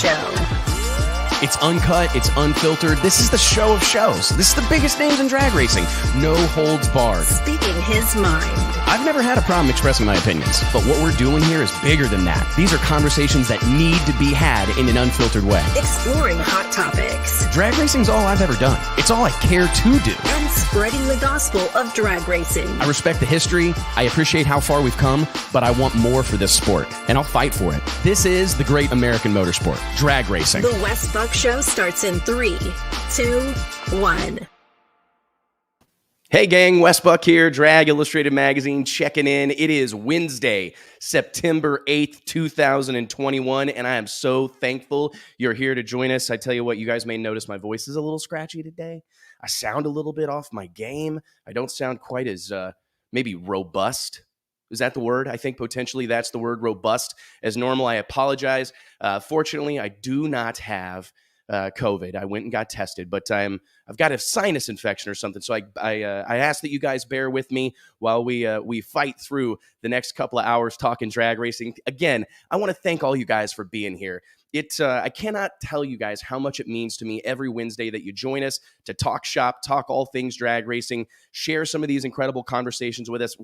Show. It's uncut, it's unfiltered. This is the show of shows. This is the biggest names in drag racing. No holds barred. Speaking his mind. I've never had a problem expressing my opinions, but what we're doing here is bigger than that. These are conversations that need to be had in an unfiltered way. Exploring hot topics. Drag racing's all I've ever done. It's all I care to do. And spreading the gospel of drag racing. I respect the history. I appreciate how far we've come, but I want more for this sport, and I'll fight for it. This is the great American motorsport, drag racing. The West Buck Show starts in 3, 2, 1. Hey gang, West Buck here, Drag Illustrated Magazine, checking in. It is Wednesday, September 8th, 2021, and I am so thankful you're here to join us. I tell you what, you guys may notice my voice is a little scratchy today. I sound a little bit off my game. I don't sound quite as maybe robust. Is that the word? I think potentially that's the word, robust, as normal. I apologize. Fortunately, I do not have COVID. I went and got tested, but I've got a sinus infection or something. So I ask that you guys bear with me while we fight through the next couple of hours talking drag racing. Again, I want to thank all you guys for being here. I cannot tell you guys how much it means to me every Wednesday that you join us to talk shop, talk all things drag racing, share some of these incredible conversations with us.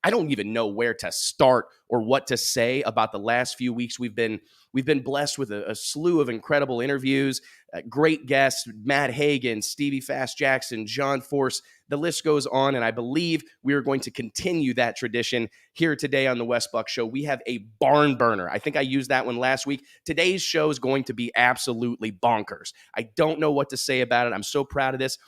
I don't even know where to start or what to say about the last few weeks. We've been blessed with a slew of incredible interviews, great guests, Matt Hagan, Stevie Fast Jackson, John Force. The list goes on, and I believe we are going to continue that tradition here today on the West Buck Show. We have a barn burner. I think I used that one last week. Today's show is going to be absolutely bonkers. I don't know what to say about it. I'm so proud of this.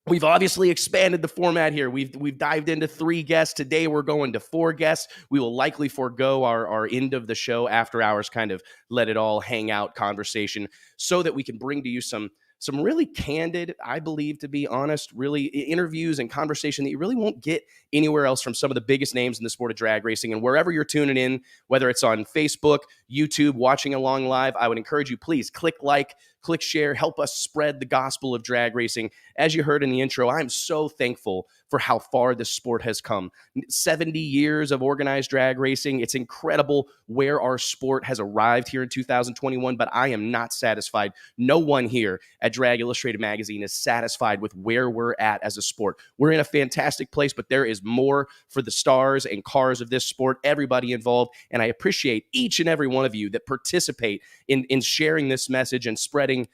We've obviously expanded the format here. We've dived into 3 guests. Today we're going to 4 guests. We will likely forego our end of the show after hours, kind of let it all hang out conversation so that we can bring to you some really candid, I believe, to be honest, really interviews and conversation that you really won't get anywhere else from some of the biggest names in the sport of drag racing. And wherever you're tuning in, whether it's on Facebook, YouTube, watching along live, I would encourage you, please click like, click share, help us spread the gospel of drag racing. As you heard in the intro, I'm so thankful for how far this sport has come. 70 years of organized drag racing. It's incredible where our sport has arrived here in 2021, but I am not satisfied. No one here at Drag Illustrated Magazine is satisfied with where we're at as a sport. We're in a fantastic place, but there is more for the stars and cars of this sport, everybody involved, and I appreciate each and every one of you that participate in sharing this message and spreading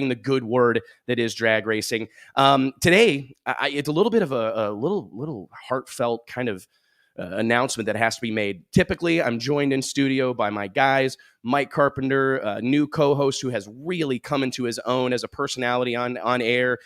the good word that is drag racing. Today, it's a little bit of a little heartfelt kind of announcement that has to be made. Typically, I'm joined in studio by my guys, Mike Carpenter, a new co-host who has really come into his own as a personality on air.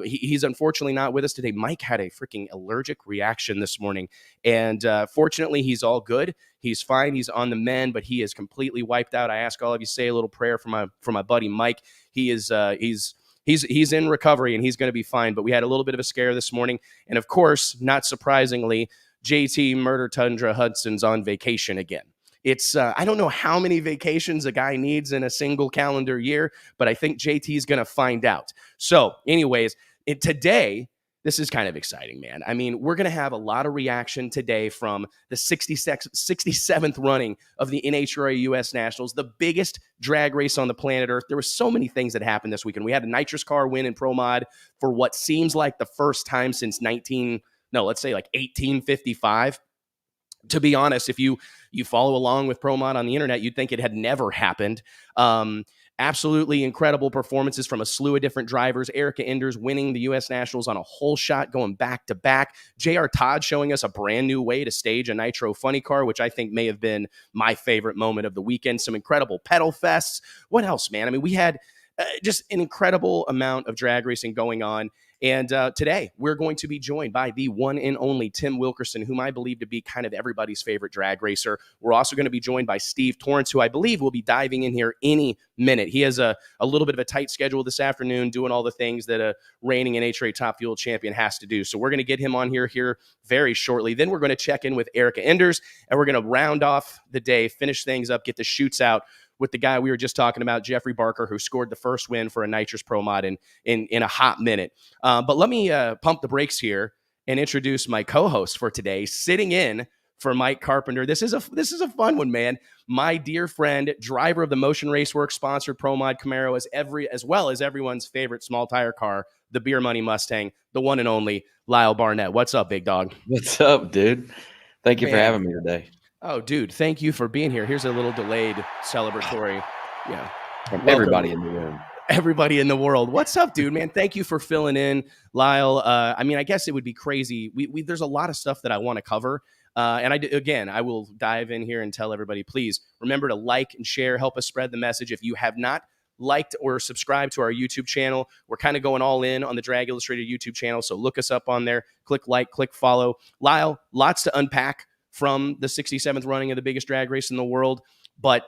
He's unfortunately not with us today. Mike had a freaking allergic reaction this morning, and fortunately, he's all good. He's fine. He's on the mend, but he is completely wiped out. I ask all of you to say a little prayer for my buddy Mike. He's in recovery and he's going to be fine. But we had a little bit of a scare this morning, and of course, not surprisingly, JT Murder Tundra Hudson's on vacation again. It's I don't know how many vacations a guy needs in a single calendar year, but I think JT is going to find out. So anyways, today, this is kind of exciting, man. I mean, we're going to have a lot of reaction today from the 67th running of the NHRA US Nationals, the biggest drag race on the planet Earth. There were so many things that happened this weekend. We had a nitrous car win in Pro Mod for what seems like the first time since 1855. To be honest, if you follow along with Pro Mod on the internet, you'd think it had never happened. Absolutely incredible performances from a slew of different drivers. Erica Enders winning the U.S. Nationals on a whole shot, going back-to-back. J.R. Todd showing us a brand new way to stage a Nitro Funny Car, which I think may have been my favorite moment of the weekend. Some incredible pedal fests. What else, man? I mean, we had just an incredible amount of drag racing going on. And today, we're going to be joined by the one and only Tim Wilkerson, whom I believe to be kind of everybody's favorite drag racer. We're also going to be joined by Steve Torrance, who I believe will be diving in here any minute. He has a little bit of a tight schedule this afternoon, doing all the things that a reigning NHRA Top Fuel champion has to do. So we're going to get him on here very shortly. Then we're going to check in with Erica Enders, and we're going to round off the day, finish things up, get the shoots out with the guy we were just talking about, Jeffrey Barker, who scored the first win for a Nitrous Pro Mod in a hot minute. But let me pump the brakes here and introduce my co-host for today, sitting in for Mike Carpenter. This is a fun one, man. My dear friend, driver of the Motion Raceworks sponsored Pro Mod Camaro, as well as everyone's favorite small tire car, the Beer Money Mustang, the one and only Lyle Barnett. What's up, big dog? What's up, dude? Thank you for having me today. Oh, dude, thank you for being here. Here's a little delayed celebratory. Yeah. From everybody in the room. Everybody in the world. What's up, dude, man? Thank you for filling in, Lyle. I mean, I guess it would be crazy. There's a lot of stuff that I want to cover. And I will dive in here and tell everybody, please remember to like and share, help us spread the message. If you have not liked or subscribed to our YouTube channel, we're kind of going all in on the Drag Illustrated YouTube channel. So look us up on there, click like, click follow. Lyle, lots to unpack from the 67th running of the biggest drag race in the world. But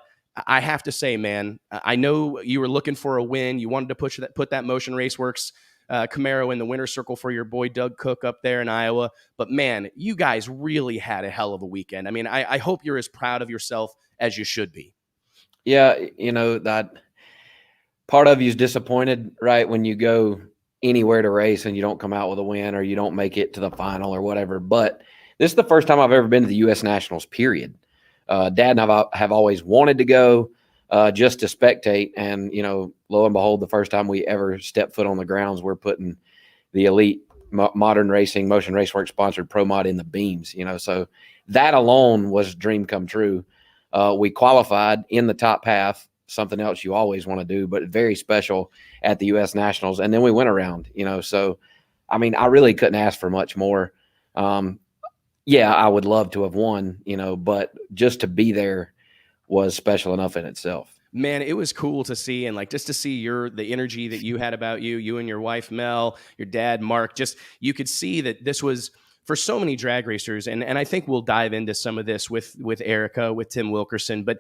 I have to say, man, I know you were looking for a win. You wanted to put that Motion Raceworks Camaro in the winner's circle for your boy Doug Cook up there in Iowa. But man, you guys really had a hell of a weekend. I mean, I hope you're as proud of yourself as you should be. Yeah, that part of you is disappointed, right, when you go anywhere to race and you don't come out with a win or you don't make it to the final or whatever. But this is the first time I've ever been to the U.S. Nationals, period. Dad and I have always wanted to go just to spectate. And, lo and behold, the first time we ever stepped foot on the grounds, we're putting the elite modern racing Motion Raceworks sponsored Pro Mod in the beams, So that alone was a dream come true. We qualified in the top half, something else you always want to do, but very special at the U.S. Nationals. And then we went around, So, I mean, I really couldn't ask for much more. Yeah, I would love to have won, but just to be there was special enough in itself. Man, it was cool to see, and just to see the energy that you had about you and your wife Mel, your dad Mark. Just you could see that this was for so many drag racers, and I think we'll dive into some of this with Erica, with Tim Wilkerson. But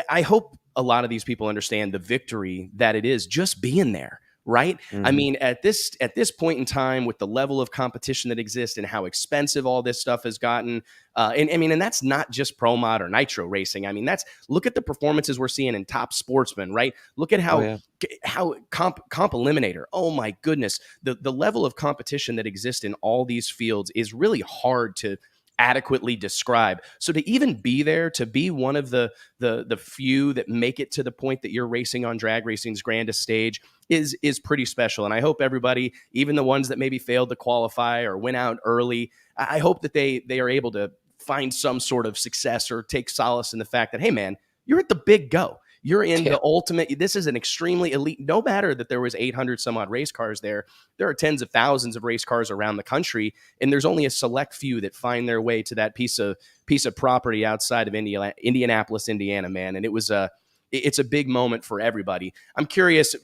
I hope a lot of these people understand the victory that it is just being there. Right. Mm-hmm. I mean, at this point in time, with the level of competition that exists and how expensive all this stuff has gotten. And that's not just Pro Mod or Nitro racing. I mean, look at the performances we're seeing in Top Sportsman. Right. Look at how Comp Eliminator. Oh, my goodness. The level of competition that exists in all these fields is really hard to adequately describe. So to even be there, to be one of the few that make it to the point that you're racing on drag racing's grandest stage is pretty special. And I hope everybody, even the ones that maybe failed to qualify or went out early, I hope that they are able to find some sort of success or take solace in the fact that, hey man, you're at the big go. You're in the ultimate. This is an extremely elite. No matter that there was 800 some odd race cars there are tens of thousands of race cars around the country, and there's only a select few that find their way to that piece of property outside of Indianapolis, Indiana, man. And it's a big moment for everybody. I'm curious,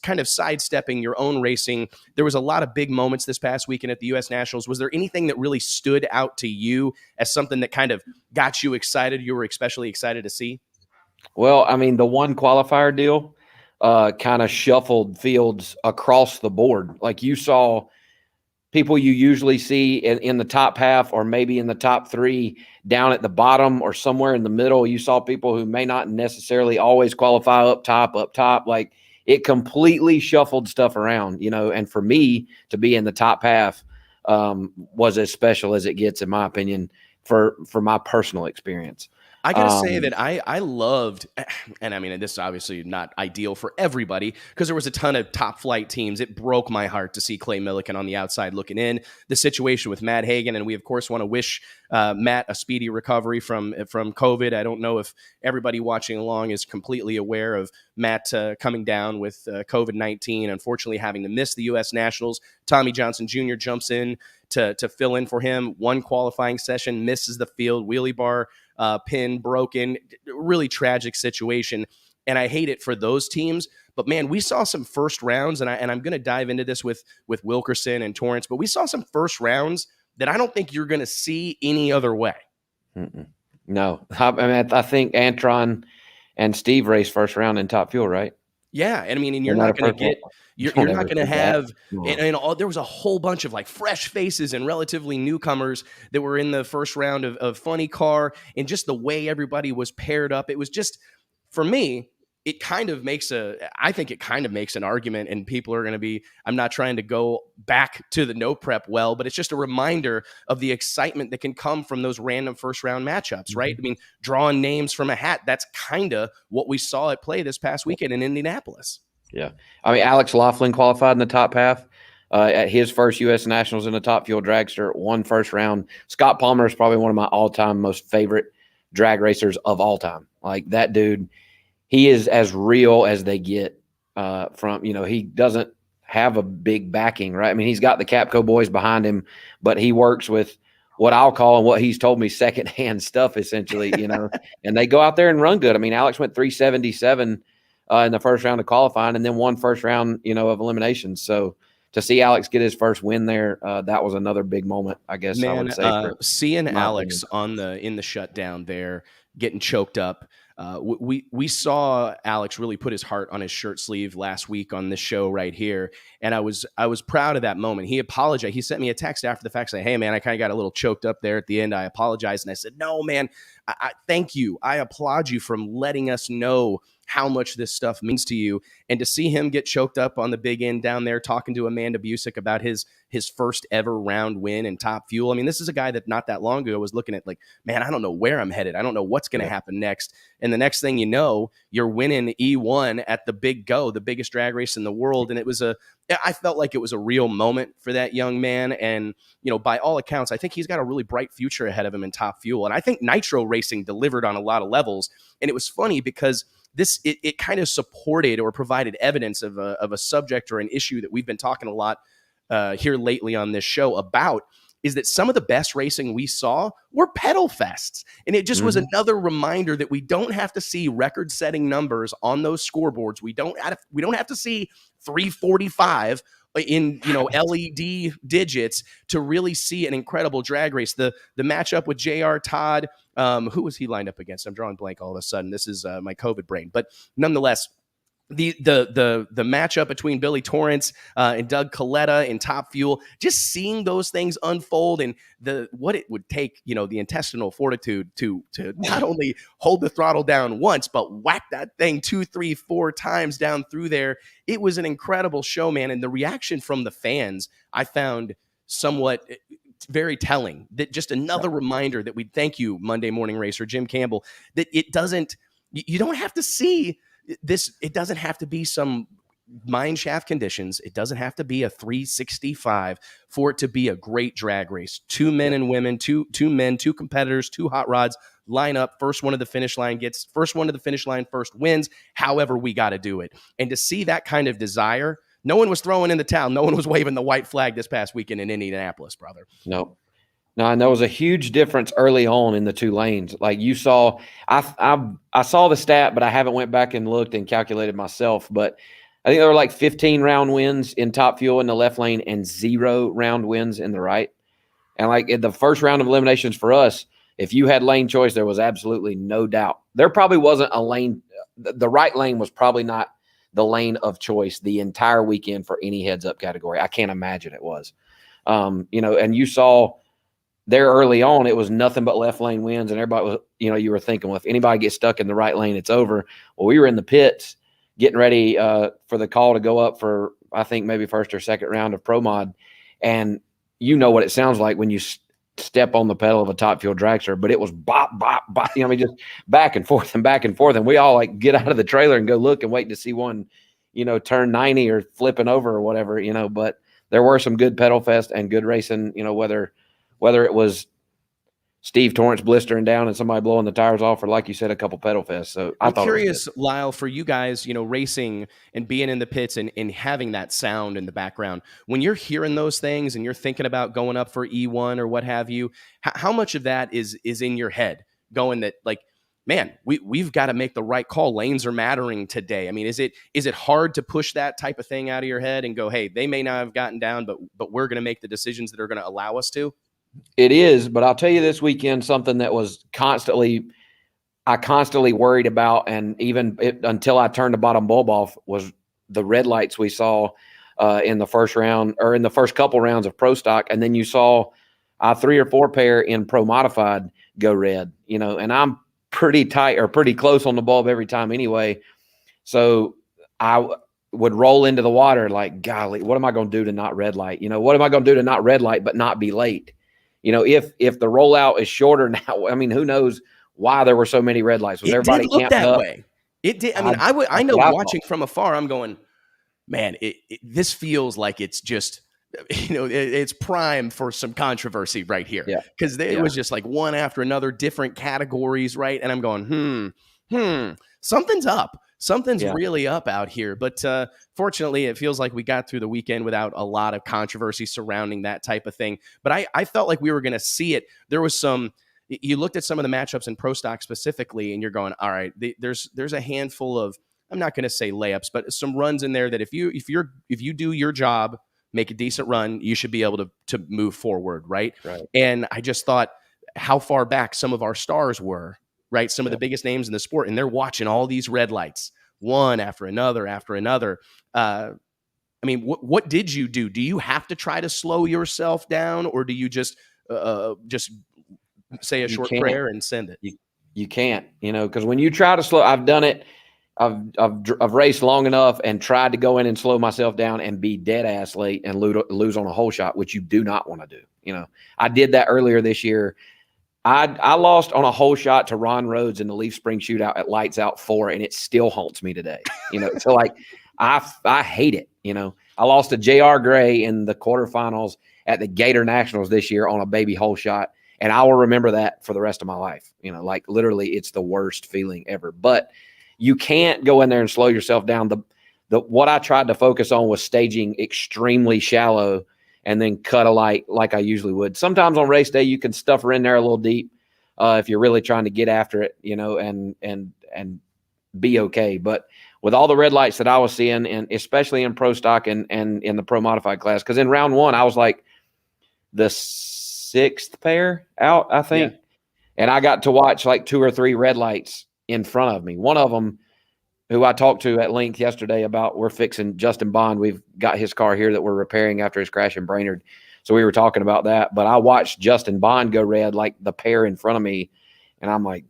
kind of sidestepping your own racing. There was a lot of big moments this past weekend at the U.S. Nationals. Was there anything that really stood out to you as something that kind of got you excited? You were especially excited to see? Well, I mean, the one qualifier deal kind of shuffled fields across the board. Like you saw people you usually see in the top half or maybe in the top three down at the bottom or somewhere in the middle. You saw people who may not necessarily always qualify up top. Like it completely shuffled stuff around, and for me to be in the top half was as special as it gets, in my opinion, for my personal experience. I got to say that I loved, and I mean, this is obviously not ideal for everybody because there was a ton of top flight teams. It broke my heart to see Clay Milliken on the outside looking in. The situation with Matt Hagan, and we, of course, want to wish Matt a speedy recovery from COVID. I don't know if everybody watching along is completely aware of Matt coming down with COVID-19, unfortunately having to miss the U.S. Nationals. Tommy Johnson Jr. jumps in to fill in for him. One qualifying session, misses the field, wheelie bar pin broken, really tragic situation. And I hate it for those teams. But man, we saw some first rounds, and I'm going to dive into this with Wilkerson and Torrance, but we saw some first rounds that I don't think you're going to see any other way. No, I mean, I think Antron and Steve raced first round in Top Fuel, right? Yeah, and I mean, and you're not going to get, you're not going to have, and there was a whole bunch of like fresh faces and relatively newcomers that were in the first round of Funny Car, and just the way everybody was paired up. It was just, for me, I think it kind of makes an argument, and people are going to be, I'm not trying to go back to the no prep well, but it's just a reminder of the excitement that can come from those random first round matchups, right? I mean, drawing names from a hat, that's kind of what we saw at play this past weekend in Indianapolis. Yeah. I mean, Alex Laughlin qualified in the top half at his first U.S. Nationals in the Top Fuel dragster, won first round. Scott Palmer is probably one of my all-time most favorite drag racers of all time. Like, that dude, he is as real as they get from, he doesn't have a big backing, right? I mean, he's got the Capco boys behind him, but he works with what I'll call, and what he's told me, secondhand stuff, essentially, and they go out there and run good. I mean, Alex went 377 in the first round of qualifying, and then won first round, of eliminations. So to see Alex get his first win there, that was another big moment, I guess. Man, I would say seeing Alex in the shutdown there, getting choked up. We saw Alex really put his heart on his shirt sleeve last week on this show right here, and I was proud of that moment. He apologized. He sent me a text after the fact saying, "Hey man, I kind of got a little choked up there at the end. I apologize." And I said, "No man, I thank you. I applaud you for letting us know how much this stuff means to you." And to see him get choked up on the big end down there talking to Amanda Busick about his first ever round win in Top Fuel. I mean, this is a guy that not that long ago was looking at like, man, I don't know where I'm headed. I don't know what's going to happen next. And the next thing you know, you're winning E1 at the Big Go, the biggest drag race in the world. And I felt like it was a real moment for that young man. And, by all accounts, I think he's got a really bright future ahead of him in Top Fuel. And I think Nitro Racing delivered on a lot of levels. And it was funny because it kind of supported or provided evidence of a subject or an issue that we've been talking a lot here lately on this show about, is that some of the best racing we saw were pedal fests. And it just was another reminder that we don't have to see record-setting numbers on those scoreboards. We don't have to see 345 in LED digits to really see an incredible drag race. The matchup with JR Todd, who was he lined up against? I'm drawing blank all of a sudden. This is my COVID brain, but nonetheless, the matchup between Billy Torrance and Doug Coletta in Top Fuel, just seeing those things unfold, and what it would take, the intestinal fortitude to not only hold the throttle down once, but whack that thing 2, 3, 4 times down through there. It was an incredible show, man. And the reaction from the fans, I found somewhat very telling. That just another reminder that we thank you, Monday Morning Racer Jim Campbell, that you don't have to see this. It doesn't have to be some mine shaft conditions. It doesn't have to be a 365 for it to be a great drag race. 2 men and women, two men, 2 competitors, 2 hot rods line up. First one to the finish line first wins. However we got to do it. And to see that kind of desire, no one was throwing in the towel. No one was waving the white flag this past weekend in Indianapolis, brother. No, and there was a huge difference early on in the 2 lanes. Like you saw, I saw the stat, but I haven't went back and looked and calculated myself. But I think there were like 15 round wins in Top Fuel in the left lane and 0 round wins in the right. And like in the first round of eliminations for us, if you had lane choice, there was absolutely no doubt. There probably wasn't a lane. The right lane was probably not the lane of choice the entire weekend for any heads up category. I can't imagine it was. And you saw there early on, it was nothing but left lane wins, and everybody was, you were thinking, well, if anybody gets stuck in the right lane, it's over. Well, we were in the pits getting ready for the call to go up for, I think, maybe first or second round of Pro Mod. And you know what it sounds like when you step on the pedal of a Top Fuel dragster, but it was bop, bop, bop, just back and forth. And we all like get out of the trailer and go look and wait to see one, turn 90 or flipping over or whatever, but there were some good pedal fest and good racing, whether it was Steve Torrance blistering down and somebody blowing the tires off, or like you said, a couple pedal fests. So I'm curious, Lyle, for you guys, racing and being in the pits and having that sound in the background, when you're hearing those things and you're thinking about going up for E1 or what have you, how much of that is in your head going that like, man, we've got to make the right call. Lanes are mattering today. I mean, is it hard to push that type of thing out of your head and go, hey, they may not have gotten down, but we're going to make the decisions that are going to allow us to? It is, but I'll tell you this weekend, something that was constantly worried about, and even until I turned the bottom bulb off, was the red lights we saw in the first round, or in the first couple rounds of Pro Stock, and then you saw 3 or 4 pair in Pro Modified go red, and I'm pretty tight or pretty close on the bulb every time anyway. So would roll into the water like, golly, what am I going to do to not red light? What am I going to do to not red light but not be late? If the rollout is shorter now, I mean, who knows why there were so many red lights? Was everybody look camped that up? way? It did. I mean, I know watching from afar, I'm going, man, this feels like it's just, it's prime for some controversy right here. Yeah. Because it was just like one after another, different categories, right? And I'm going, something's up. Something's really up out here. But fortunately, it feels like we got through the weekend without a lot of controversy surrounding that type of thing. But I felt like we were going to see it. There was you looked at some of the matchups in Pro Stock specifically, and you're going, all right, there's a handful of, I'm not going to say layups, but some runs in there that if you do your job, make a decent run, you should be able to move forward, right? And I just thought how far back some of our stars were, right? Some of the biggest names in the sport, and they're watching all these red lights, one after another after another. I mean, what did you do? Do you have to try to slow yourself down, or do you just say a short prayer and send it? You can't, because when you try to slow, I've done it. I've raced long enough and tried to go in and slow myself down and be dead ass late and lose on a hole shot, which you do not want to do. I did that earlier this year. I lost on a hole shot to Ron Rhodes in the Leaf Spring Shootout at Lights Out 4, and it still haunts me today. So like I hate it. I lost to JR Gray in the quarterfinals at the Gator Nationals this year on a baby hole shot, and I will remember that for the rest of my life. Like literally, it's the worst feeling ever. But you can't go in there and slow yourself down. What I tried to focus on was staging extremely shallow and then cut a light like I usually would. Sometimes on race day, you can stuff her in there a little deep if you're really trying to get after it, and be okay. But with all the red lights that I was seeing, and especially in Pro Stock and in the Pro Modified class, because in round one, I was like the 6th pair out, I think. Yeah. And I got to watch like 2 or 3 red lights in front of me. One of them, who I talked to at length yesterday about, we're fixing Justin Bond. We've got his car here that we're repairing after his crash in Brainerd. So we were talking about that. But I watched Justin Bond go red, like the pair in front of me. And I'm like,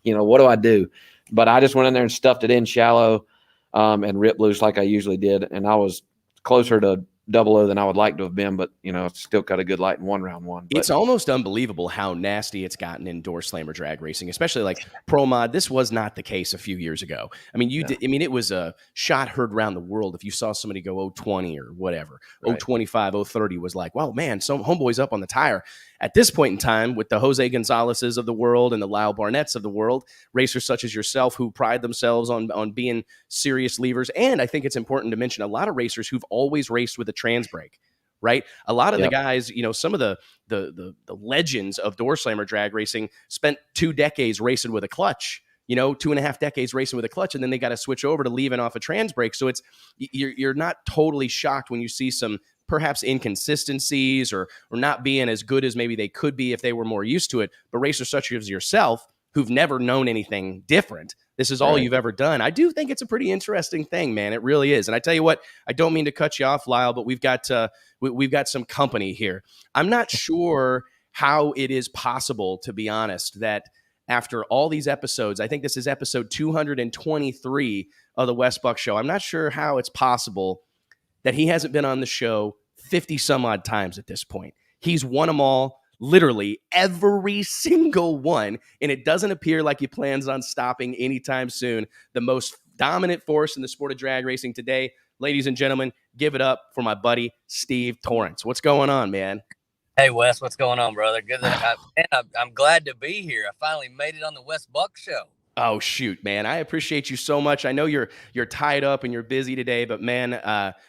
what do I do? But I just went in there and stuffed it in shallow and ripped loose like I usually did. And I was closer to 00 than I would like to have been, but still got a good light in round one. But it's almost unbelievable how nasty it's gotten in door slammer drag racing, especially like pro mod. This was not the case a few years ago. I mean, it was a shot heard around the world. If you saw somebody go 020 or whatever, right. 025, 030 was like, wow, man, some homeboy's up on the tire. At this point in time, with the Jose Gonzalez's of the world and the Lyle Barnetts of the world, racers such as yourself who pride themselves on being serious levers. And I think it's important to mention a lot of racers who've always raced with a trans brake, right? A lot of the guys, some of the legends of door slammer drag racing spent 2 decades racing with a clutch, 2.5 decades racing with a clutch, and then they got to switch over to leaving off a trans brake. So you're not totally shocked when you see some perhaps inconsistencies or not being as good as maybe they could be if they were more used to it. But racers such as yourself, who've never known anything different, this is all you've ever done. I do think it's a pretty interesting thing, man. It really is. And I tell you what, I don't mean to cut you off, Lyle, but we've got some company here. I'm not sure how it is possible, to be honest, that after all these episodes, I think this is episode 223 of the Wes Buck Show. I'm not sure how it's possible that he hasn't been on the show 50 some odd times at this point. He's won them all, literally every single one, and it doesn't appear like he plans on stopping anytime soon. The most dominant force in the sport of drag racing today. Ladies and gentlemen, give it up for my buddy, Steve Torrance. What's going on, man? Hey, Wes, what's going on, brother? Good. I'm glad to be here. I finally made it on the Wes Buck Show. Oh, shoot, man. I appreciate you so much. I know you're tied up and you're busy today, but, man,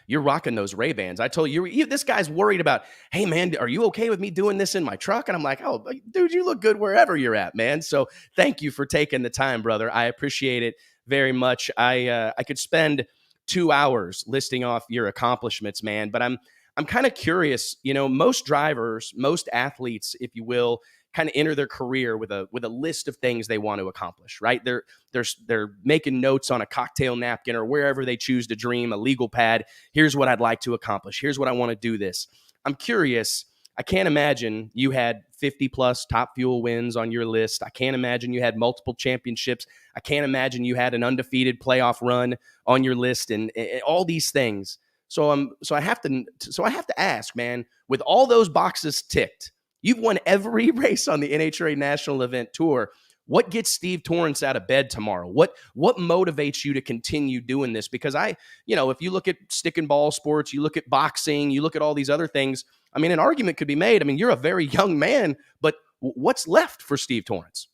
you're rocking those Ray-Bans. I told you, this guy's worried about, hey, man, are you okay with me doing this in my truck? And I'm like, oh, dude, you look good wherever you're at, man. So thank you for taking the time, brother. I appreciate it very much. I could spend 2 hours listing off your accomplishments, man, but I'm kind of curious. Most drivers, most athletes, if you will, kind of enter their career with a list of things they want to accomplish, right? They're making notes on a cocktail napkin or wherever they choose to dream, a legal pad. Here's what I'd like to accomplish. Here's what I want to do this. I'm curious, I can't imagine you had 50 plus Top Fuel wins on your list. I can't imagine you had multiple championships. I can't imagine you had an undefeated playoff run on your list and all these things. So I have to ask, man, with all those boxes ticked, you've won every race on the NHRA National Event Tour. What gets Steve Torrance out of bed tomorrow? What motivates you to continue doing this? Because if you look at stick and ball sports, you look at boxing, you look at all these other things, I mean, an argument could be made. I mean, you're a very young man, but what's left for Steve Torrance?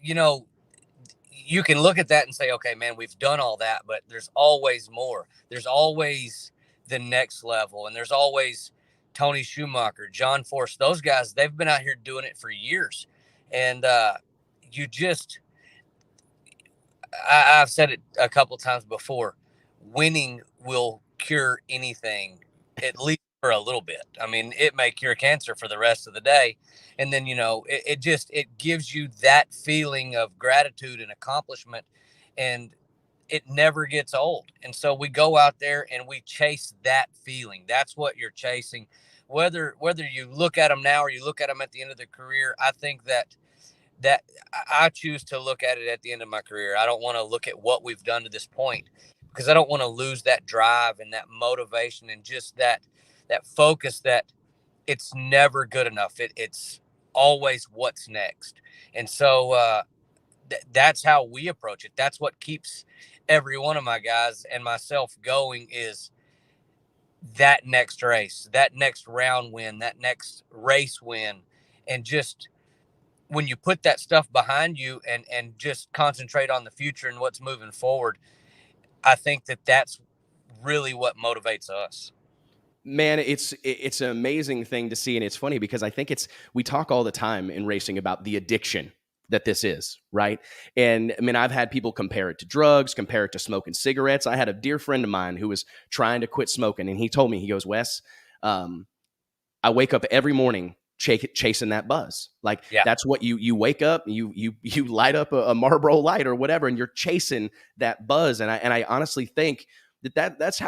You can look at that and say, okay, man, we've done all that, but there's always more. There's always the next level. And there's always Tony Schumacher, John Force, those guys, they've been out here doing it for years. And I've said it a couple times before, winning will cure anything, at least for a little bit. I mean, it may cure cancer for the rest of the day. And then, it gives you that feeling of gratitude and accomplishment, and it never gets old. And so we go out there and we chase that feeling. That's what you're chasing. Whether you look at them now or you look at them at the end of their career, I think that I choose to look at it at the end of my career. I don't want to look at what we've done to this point, because I don't want to lose that drive and that motivation and just that focus that it's never good enough. It's always what's next. And so that's how we approach it. That's what keeps every one of my guys and myself going, is that next race, that next round win, that next race win. And just when you put that stuff behind you and just concentrate on the future and what's moving forward, I think that's really what motivates us. Man, it's an amazing thing to see. And it's funny because I think we talk all the time in racing about the addiction that this is, right? And I mean, I've had people compare it to drugs, compare it to smoking cigarettes. I had a dear friend of mine who was trying to quit smoking, and he told me, he goes, Wes, I wake up every morning chasing that buzz. Like, yeah. That's what you wake up, you light up a Marlboro light or whatever, and you're chasing that buzz. And I honestly think that's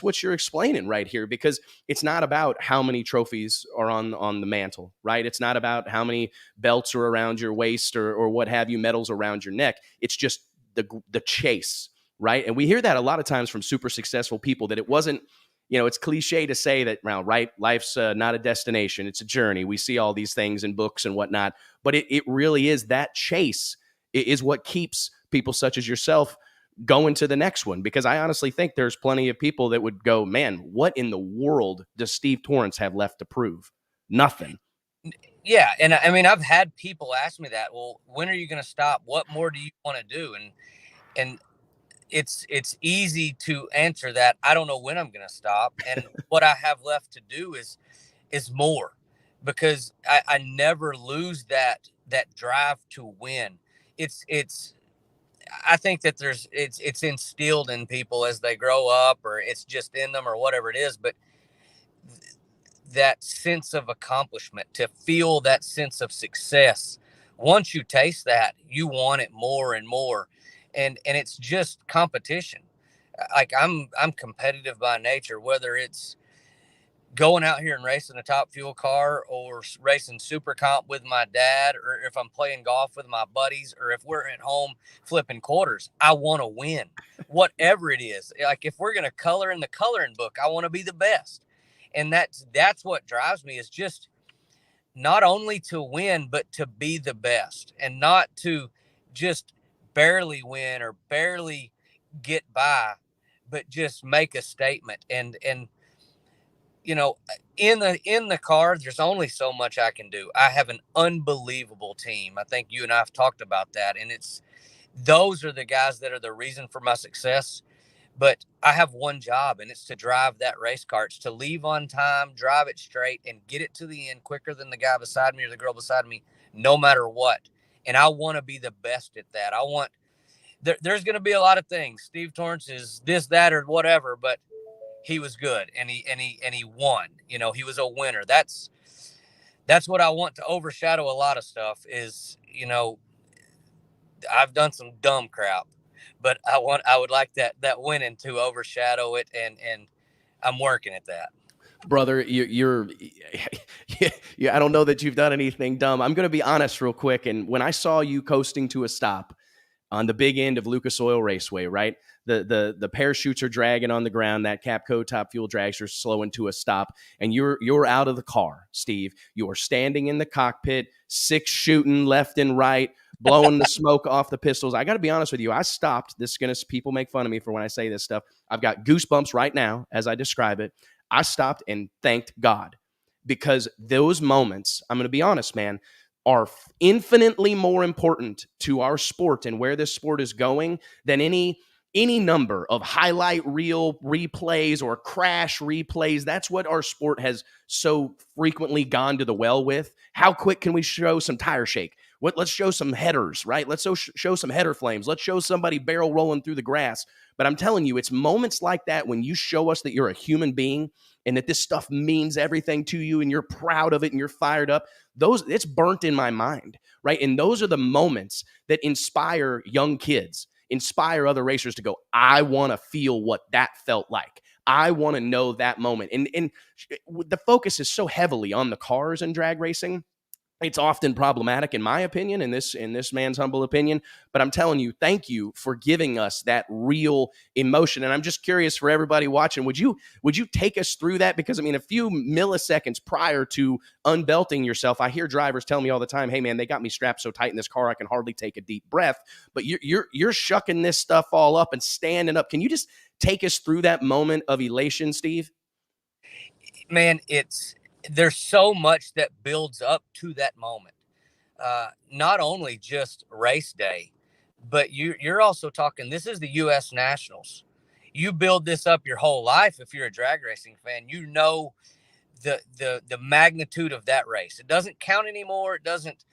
what you're explaining right here, because it's not about how many trophies are on the mantle, right? It's not about how many belts are around your waist or what have you, medals around your neck. It's just the chase, right? And we hear that a lot of times from super successful people, that it wasn't, it's cliche to say that, right, life's not a destination, it's a journey. We see all these things in books and whatnot, but it really is that chase is what keeps people such as yourself going to the next one. Because I honestly think there's plenty of people that would go, man, what in the world does Steve Torrance have left to prove? Nothing. Yeah. And I mean, I've had people ask me that, well, when are you going to stop? What more do you want to do? And it's easy to answer that. I don't know when I'm going to stop. And what I have left to do is more, because I never lose that drive to win. I think that it's instilled in people as they grow up, or it's just in them, or whatever it is. But that sense of accomplishment, to feel that sense of success, once you taste that, you want it more and more. And it's just competition. Like, I'm competitive by nature, whether it's going out here and racing a Top Fuel car, or racing super comp with my dad, or if I'm playing golf with my buddies, or if we're at home flipping quarters. I want to win, whatever it is. Like, if we're going to color in the coloring book, I want to be the best. And that's what drives me, is just not only to win, but to be the best, and not to just barely win or barely get by, but just make a statement. And in the car, there's only so much I can do. I have an unbelievable team. I think you and I have talked about that. And those are the guys that are the reason for my success. But I have one job, and it's to drive that race car. It's to leave on time, drive it straight, and get it to the end quicker than the guy beside me or the girl beside me, no matter what. And I want to be the best at that. There's going to be a lot of things. Steve Torrance is this, that, or whatever, but he was good, and he won. He was a winner. That's what I want to overshadow a lot of stuff. Is, I've done some dumb crap, but I would like that winning to overshadow it, and I'm working at that. Brother, I don't know that you've done anything dumb. I'm going to be honest real quick. And when I saw you coasting to a stop on the big end of Lucas Oil Raceway, right? The parachutes are dragging on the ground. That Capco Top Fuel dragster slowing to a stop, and you're out of the car, Steve. You're standing in the cockpit, 6 shooting left and right, blowing the smoke off the pistols. I got to be honest with you. I stopped. People make fun of me for when I say this stuff. I've got goosebumps right now as I describe it. I stopped and thanked God, because those moments, I'm going to be honest, man, are infinitely more important to our sport and where this sport is going than any number of highlight reel replays or crash replays. That's what our sport has so frequently gone to the well with. How quick can we show some tire shake? Let's show some headers, right? Let's show some header flames. Let's show somebody barrel rolling through the grass. But I'm telling you, it's moments like that when you show us that you're a human being and that this stuff means everything to you and you're proud of it and you're fired up. It's burnt in my mind, right? And those are the moments that inspire young kids, inspire other racers to go, I want to feel what that felt like. I want to know that moment. And the focus is so heavily on the cars and drag racing. It's often problematic, in my opinion, in this man's humble opinion. But I'm telling you, thank you for giving us that real emotion. And I'm just curious for everybody watching, would you take us through that? Because I mean, a few milliseconds prior to unbelting yourself, I hear drivers tell me all the time, "Hey, man, they got me strapped so tight in this car, I can hardly take a deep breath." But you're shucking this stuff all up and standing up. Can you just take us through that moment of elation, Steve? Man, there's so much that builds up to that moment. Not only just race day, but you're also talking, this is the U.S. Nationals. You build this up your whole life. If you're a drag racing fan, you know the magnitude of that race. It doesn't count anymore. It doesn't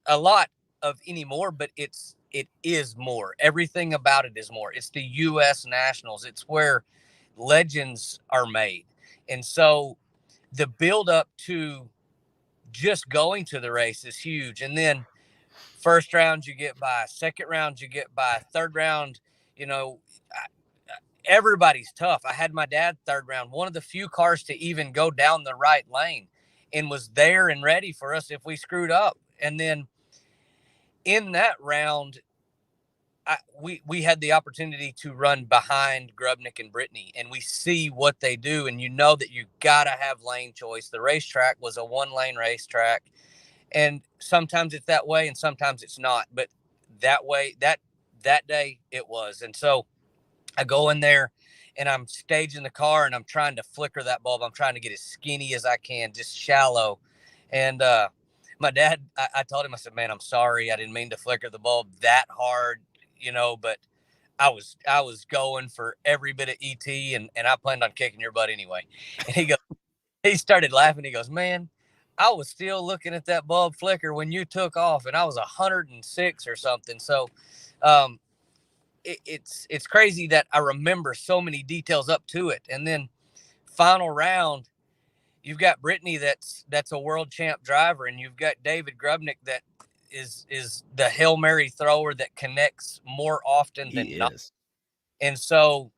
a lot of anymore, but it is more. Everything about it is more. It's the U.S. Nationals. It's where legends are made. And so the build up to just going to the race is huge. And then first round you get by, second round you get by, third round, everybody's tough. I had my dad third round, one of the few cars to even go down the right lane, and was there and ready for us if we screwed up. And then in that round, we had the opportunity to run behind Grubnick and Brittany, and we see what they do. And you know that you got to have lane choice. The racetrack was a 1-lane racetrack, and sometimes it's that way and sometimes it's not. But that way, that day it was. And so I go in there and I'm staging the car and I'm trying to flicker that bulb. I'm trying to get as skinny as I can, just shallow. And my dad, I told him, I said, "Man, I'm sorry. I didn't mean to flicker the bulb that hard. But I was going for every bit of ET, and I planned on kicking your butt anyway." And he started laughing. He goes, "Man, I was still looking at that bulb flicker when you took off, and I was 106 or something." So, it's crazy that I remember so many details up to it. And then final round, you've got Brittany that's a world champ driver, and you've got David Grubnick that is the Hail Mary thrower that connects more often than not. And so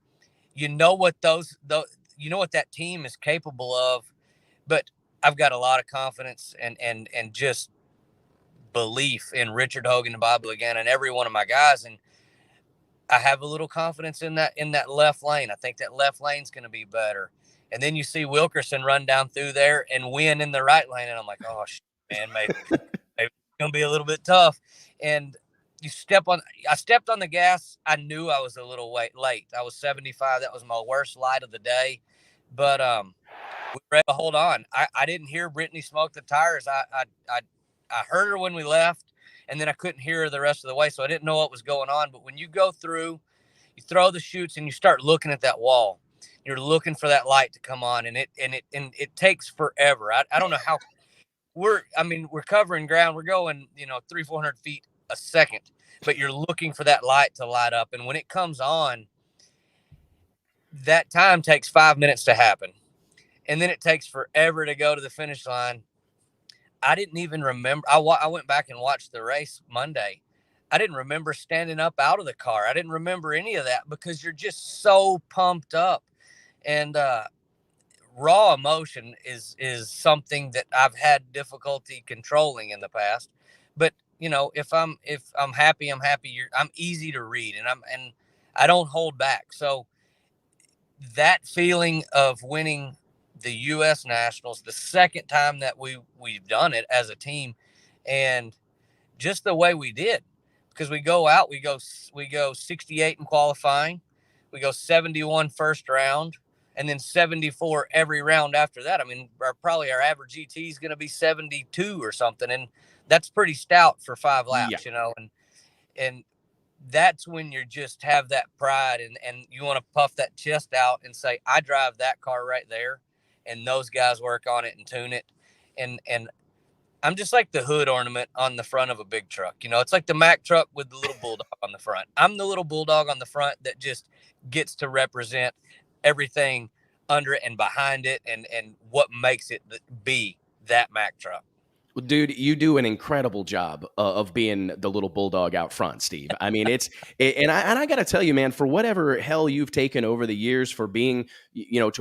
what that team is capable of. But I've got a lot of confidence and just belief in Richard Hogan and Bob Lagan and every one of my guys. And I have a little confidence in that left lane. I think that left lane's going to be better. And then you see Wilkerson run down through there and win in the right lane. And I'm like, oh, man, maybe it's going to be a little bit tough. And I stepped on the gas. I knew I was a little late. I was 75. That was my worst light of the day. But we were able to hold on. I didn't hear Brittany smoke the tires. I heard her when we left, and then I couldn't hear her the rest of the way, so I didn't know what was going on. But when you go through, you throw the chutes and you start looking at that wall. You're looking for that light to come on, and it takes forever. I don't know how we're covering ground. We're going 300-400 feet a second, but you're looking for that light to light up. And when it comes on, that time takes 5 minutes to happen. And then it takes forever to go to the finish line. I didn't even remember. I went back and watched the race Monday. I didn't remember standing up out of the car. I didn't remember any of that because you're just so pumped up. And raw emotion is something that I've had difficulty controlling in the past. But if I'm happy, I'm happy. I'm easy to read, and I don't hold back. So that feeling of winning the U.S. Nationals, the second time that we've done it as a team, and just the way we did, because we go out, we go 68 in qualifying, we go 71 first round, and then 74 every round after that. I mean, probably our average ET is going to be 72 or something, and that's pretty stout for 5 laps, Yeah. and that's when you just have that pride, and you want to puff that chest out and say, I drive that car right there, and those guys work on it and tune it, and I'm just like the hood ornament on the front of a big truck. It's like the Mack truck with the little bulldog on the front. I'm the little bulldog on the front that just gets to represent everything under it and behind it, and what makes it be that Mack truck. Well, dude, you do an incredible job of being the little bulldog out front, Steve. I mean, and I got to tell you, man, for whatever hell you've taken over the years for being,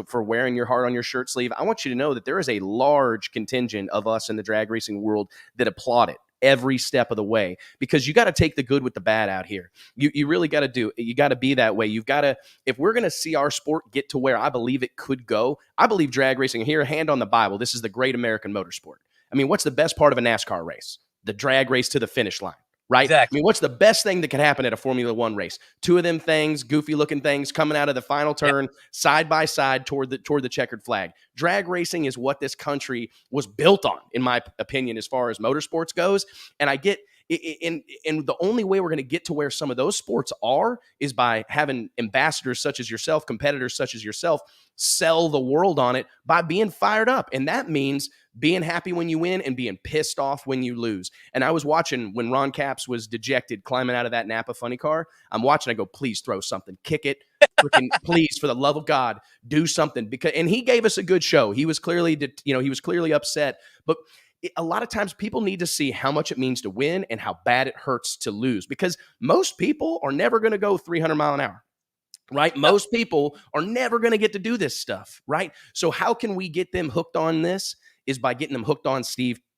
for wearing your heart on your shirt sleeve, I want you to know that there is a large contingent of us in the drag racing world that applaud it every step of the way, because you got to take the good with the bad out here. You really got to you got to be that way. You've got to, if we're going to see our sport get to where I believe it could go, I believe drag racing, here, hand on the Bible, this is the great American motorsport. I mean, what's the best part of a NASCAR race? The drag race to the finish line, right? Exactly. I mean, what's the best thing that can happen at a Formula One race? Two of them things, goofy looking things, coming out of the final turn, side by side toward the checkered flag. Drag racing is what this country was built on, in my opinion, as far as motorsports goes. And I get, and the only way we're going to get to where some of those sports are is by having ambassadors such as yourself, competitors such as yourself, sell the world on it by being fired up. And that means being happy when you win and being pissed off when you lose. And I was watching when Ron Capps was dejected climbing out of that Napa funny car. I'm watching, I go, please throw something, kick it, freaking please, for the love of God, do something. And he gave us a good show. He was clearly, he was clearly upset, but a lot of times people need to see how much it means to win and how bad it hurts to lose, because most people are never going to go 300 mile an hour. Right? Most people are never going to get to do this stuff, right? So how can we get them hooked on this? Is by getting them hooked on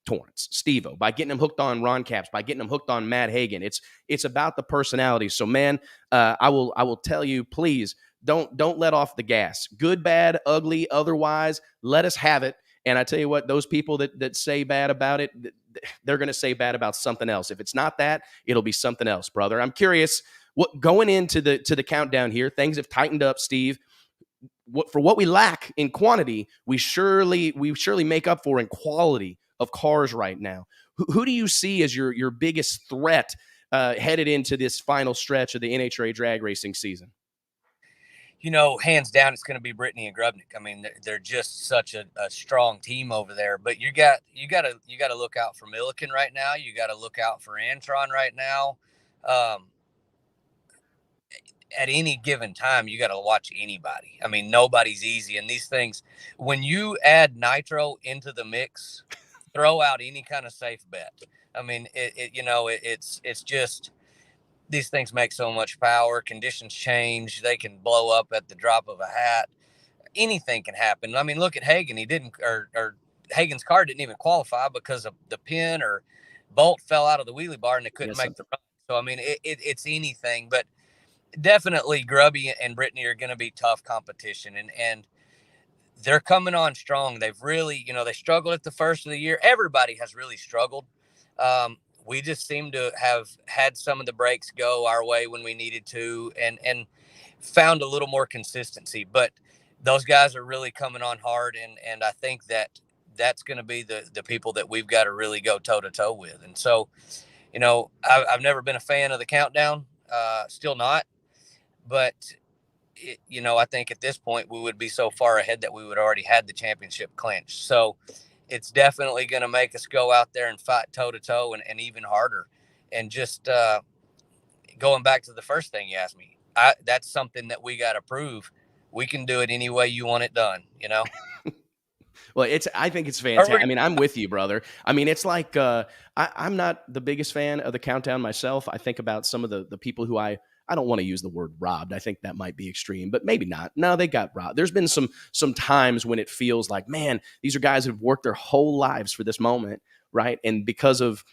Torrance, Steve-O, by getting them hooked on Ron Capps, by getting them hooked on Matt Hagan. It's about the personality. So, man, I will tell you, please don't let off the gas. Good, bad, ugly, otherwise, let us have it. And I tell you what, those people that say bad about it, they're going to say bad about something else. If it's not that, it'll be something else, brother. I'm curious, what going into the countdown here, things have tightened up, Steve. For what we lack in quantity, we surely make up for in quality of cars right now. Who do you see as your biggest threat headed into this final stretch of the NHRA drag racing season? Hands down, it's going to be Brittany and Grubnick. I mean, they're just such a strong team over there. But you got to look out for Milliken right now. You got to look out for Antron right now. At any given time, you got to watch anybody. I mean, nobody's easy. And these things, when you add nitro into the mix, throw out any kind of safe bet. I mean, it's just, these things make so much power. Conditions change. They can blow up at the drop of a hat. Anything can happen. I mean, look at Hagan. He didn't, or Hagan's car didn't even qualify because of the pin or bolt fell out of the wheelie bar and they couldn't make the run. So, I mean, it's anything, but definitely Grubby and Brittany are going to be tough competition, and they're coming on strong. They've really, they struggled at the first of the year. Everybody has really struggled. We just seem to have had some of the breaks go our way when we needed to, and found a little more consistency, but those guys are really coming on hard. And I think that's going to be the people that we've got to really go toe to toe with. And so, I've never been a fan of the countdown, still not. But, I think at this point we would be so far ahead that we would already had the championship clinched. So it's definitely going to make us go out there and fight toe to toe and even harder. And just going back to the first thing you asked me, that's something that we got to prove. We can do it any way you want it done, Well, I think it's fantastic. I mean, I'm with you, brother. I mean, it's like I'm not the biggest fan of the countdown myself. I think about some of the people who I I don't want to use the word robbed. I think that might be extreme, but maybe not. No, they got robbed. There's been some times when it feels like, man, these are guys who've worked their whole lives for this moment, right? And because of,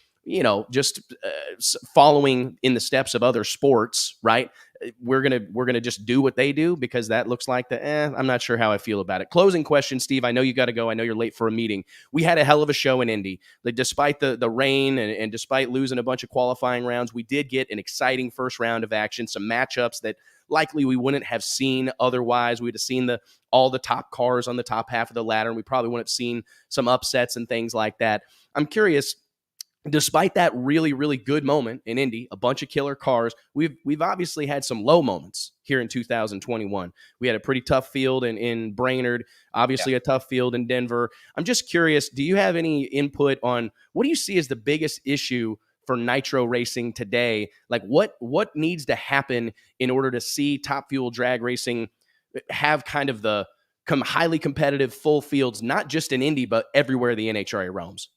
just following in the steps of other sports, right? We're gonna just do what they do because that looks like I'm not sure how I feel about it. Closing question, Steve. I know you got to go. I know you're late for a meeting. We had a hell of a show in Indy. Like, despite the rain and despite losing a bunch of qualifying rounds, we did get an exciting first round of action. Some matchups that likely we wouldn't have seen otherwise. We'd have seen all the top cars on the top half of the ladder, and we probably wouldn't have seen some upsets and things like that. I'm curious. Despite that really, really good moment in Indy, a bunch of killer cars, we've obviously had some low moments here in 2021. We had a pretty tough field in Brainerd, obviously a tough field in Denver. I'm just curious, do you have any input on what do you see as the biggest issue for nitro racing today? Like what needs to happen in order to see Top Fuel drag racing have kind of the highly competitive full fields, not just in Indy, but everywhere the NHRA roams?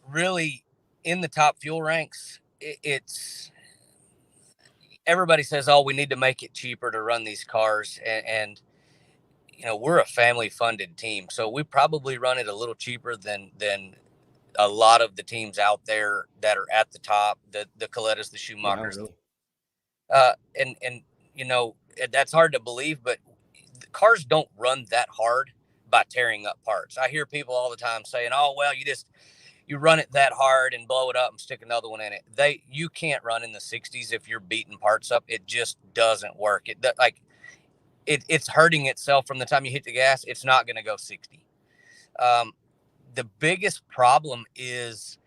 Really in the Top Fuel ranks, it's everybody says, oh, we need to make it cheaper to run these cars. And we're a family funded team. So we probably run it a little cheaper than a lot of the teams out there that are at the top, the Colettas, the Schumachers. Yeah, really. And that's hard to believe, but the cars don't run that hard by tearing up parts. I hear people all the time saying, oh, well, you run it that hard and blow it up and stick another one in it. You can't run in the 60s if you're beating parts up. It just doesn't work. It's hurting itself from the time you hit the gas. It's not going to go 60. The biggest problem is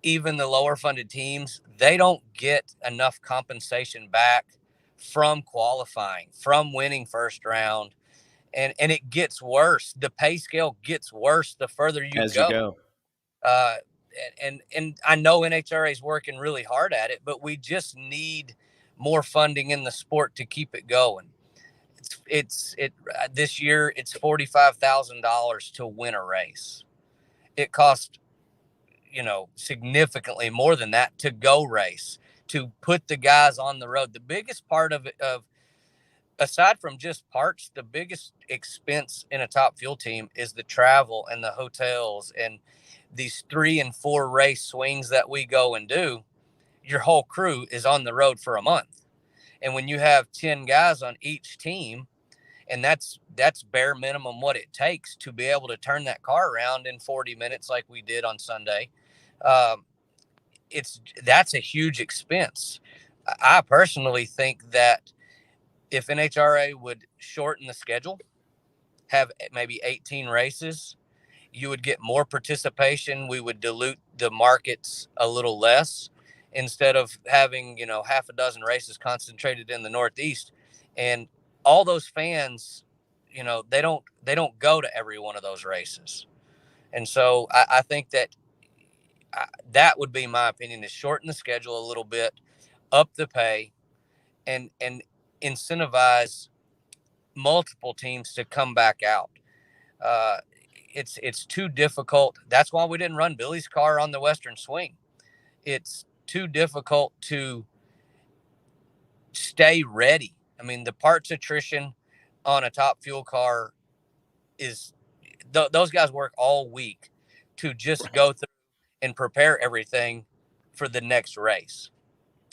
even the lower funded teams, they don't get enough compensation back from qualifying, from winning first round. And it gets worse. The pay scale gets worse the further you go. And I know NHRA is working really hard at it, but we just need more funding in the sport to keep it going. This year it's $45,000 to win a race. It costs significantly more than that to go race, to put the guys on the road. The biggest part of aside from just parts, the biggest expense in a Top Fuel team is the travel and the hotels and these 3 and 4 race swings that we go and do. Your whole crew is on the road for a month. And when you have 10 guys on each team, and that's bare minimum what it takes to be able to turn that car around in 40 minutes like we did on Sunday, that's a huge expense. I personally think that if NHRA would shorten the schedule, have maybe 18 races, you would get more participation. We would dilute the markets a little less instead of having, half a dozen races concentrated in the Northeast. And all those fans, they don't go to every one of those races. And so I think that would be my opinion, is shorten the schedule a little bit, up the pay, and incentivize multiple teams to come back out. It's too difficult. That's why we didn't run Billy's car on the Western Swing. It's too difficult to stay ready. I mean, the parts attrition on a Top Fuel car is those guys work all week to just go through and prepare everything for the next race.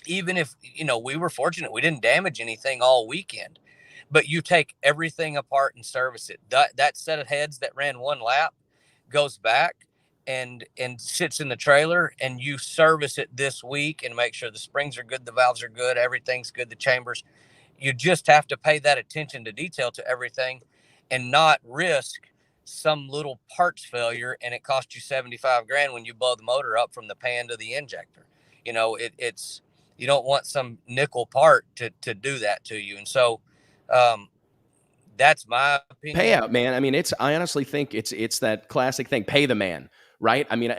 Even if, we were fortunate, we didn't damage anything all weekend, but you take everything apart and service it. That set of heads that ran one lap goes back and sits in the trailer, and you service it this week and make sure the springs are good, the valves are good, everything's good, the chambers. You just have to pay that attention to detail to everything and not risk some little parts failure and it costs you $75,000 when you blow the motor up from the pan to the injector. It's you don't want some nickel part to do that to you. And so that's my opinion. Payout, man. I mean, I honestly think it's that classic thing, pay the man, right? I mean,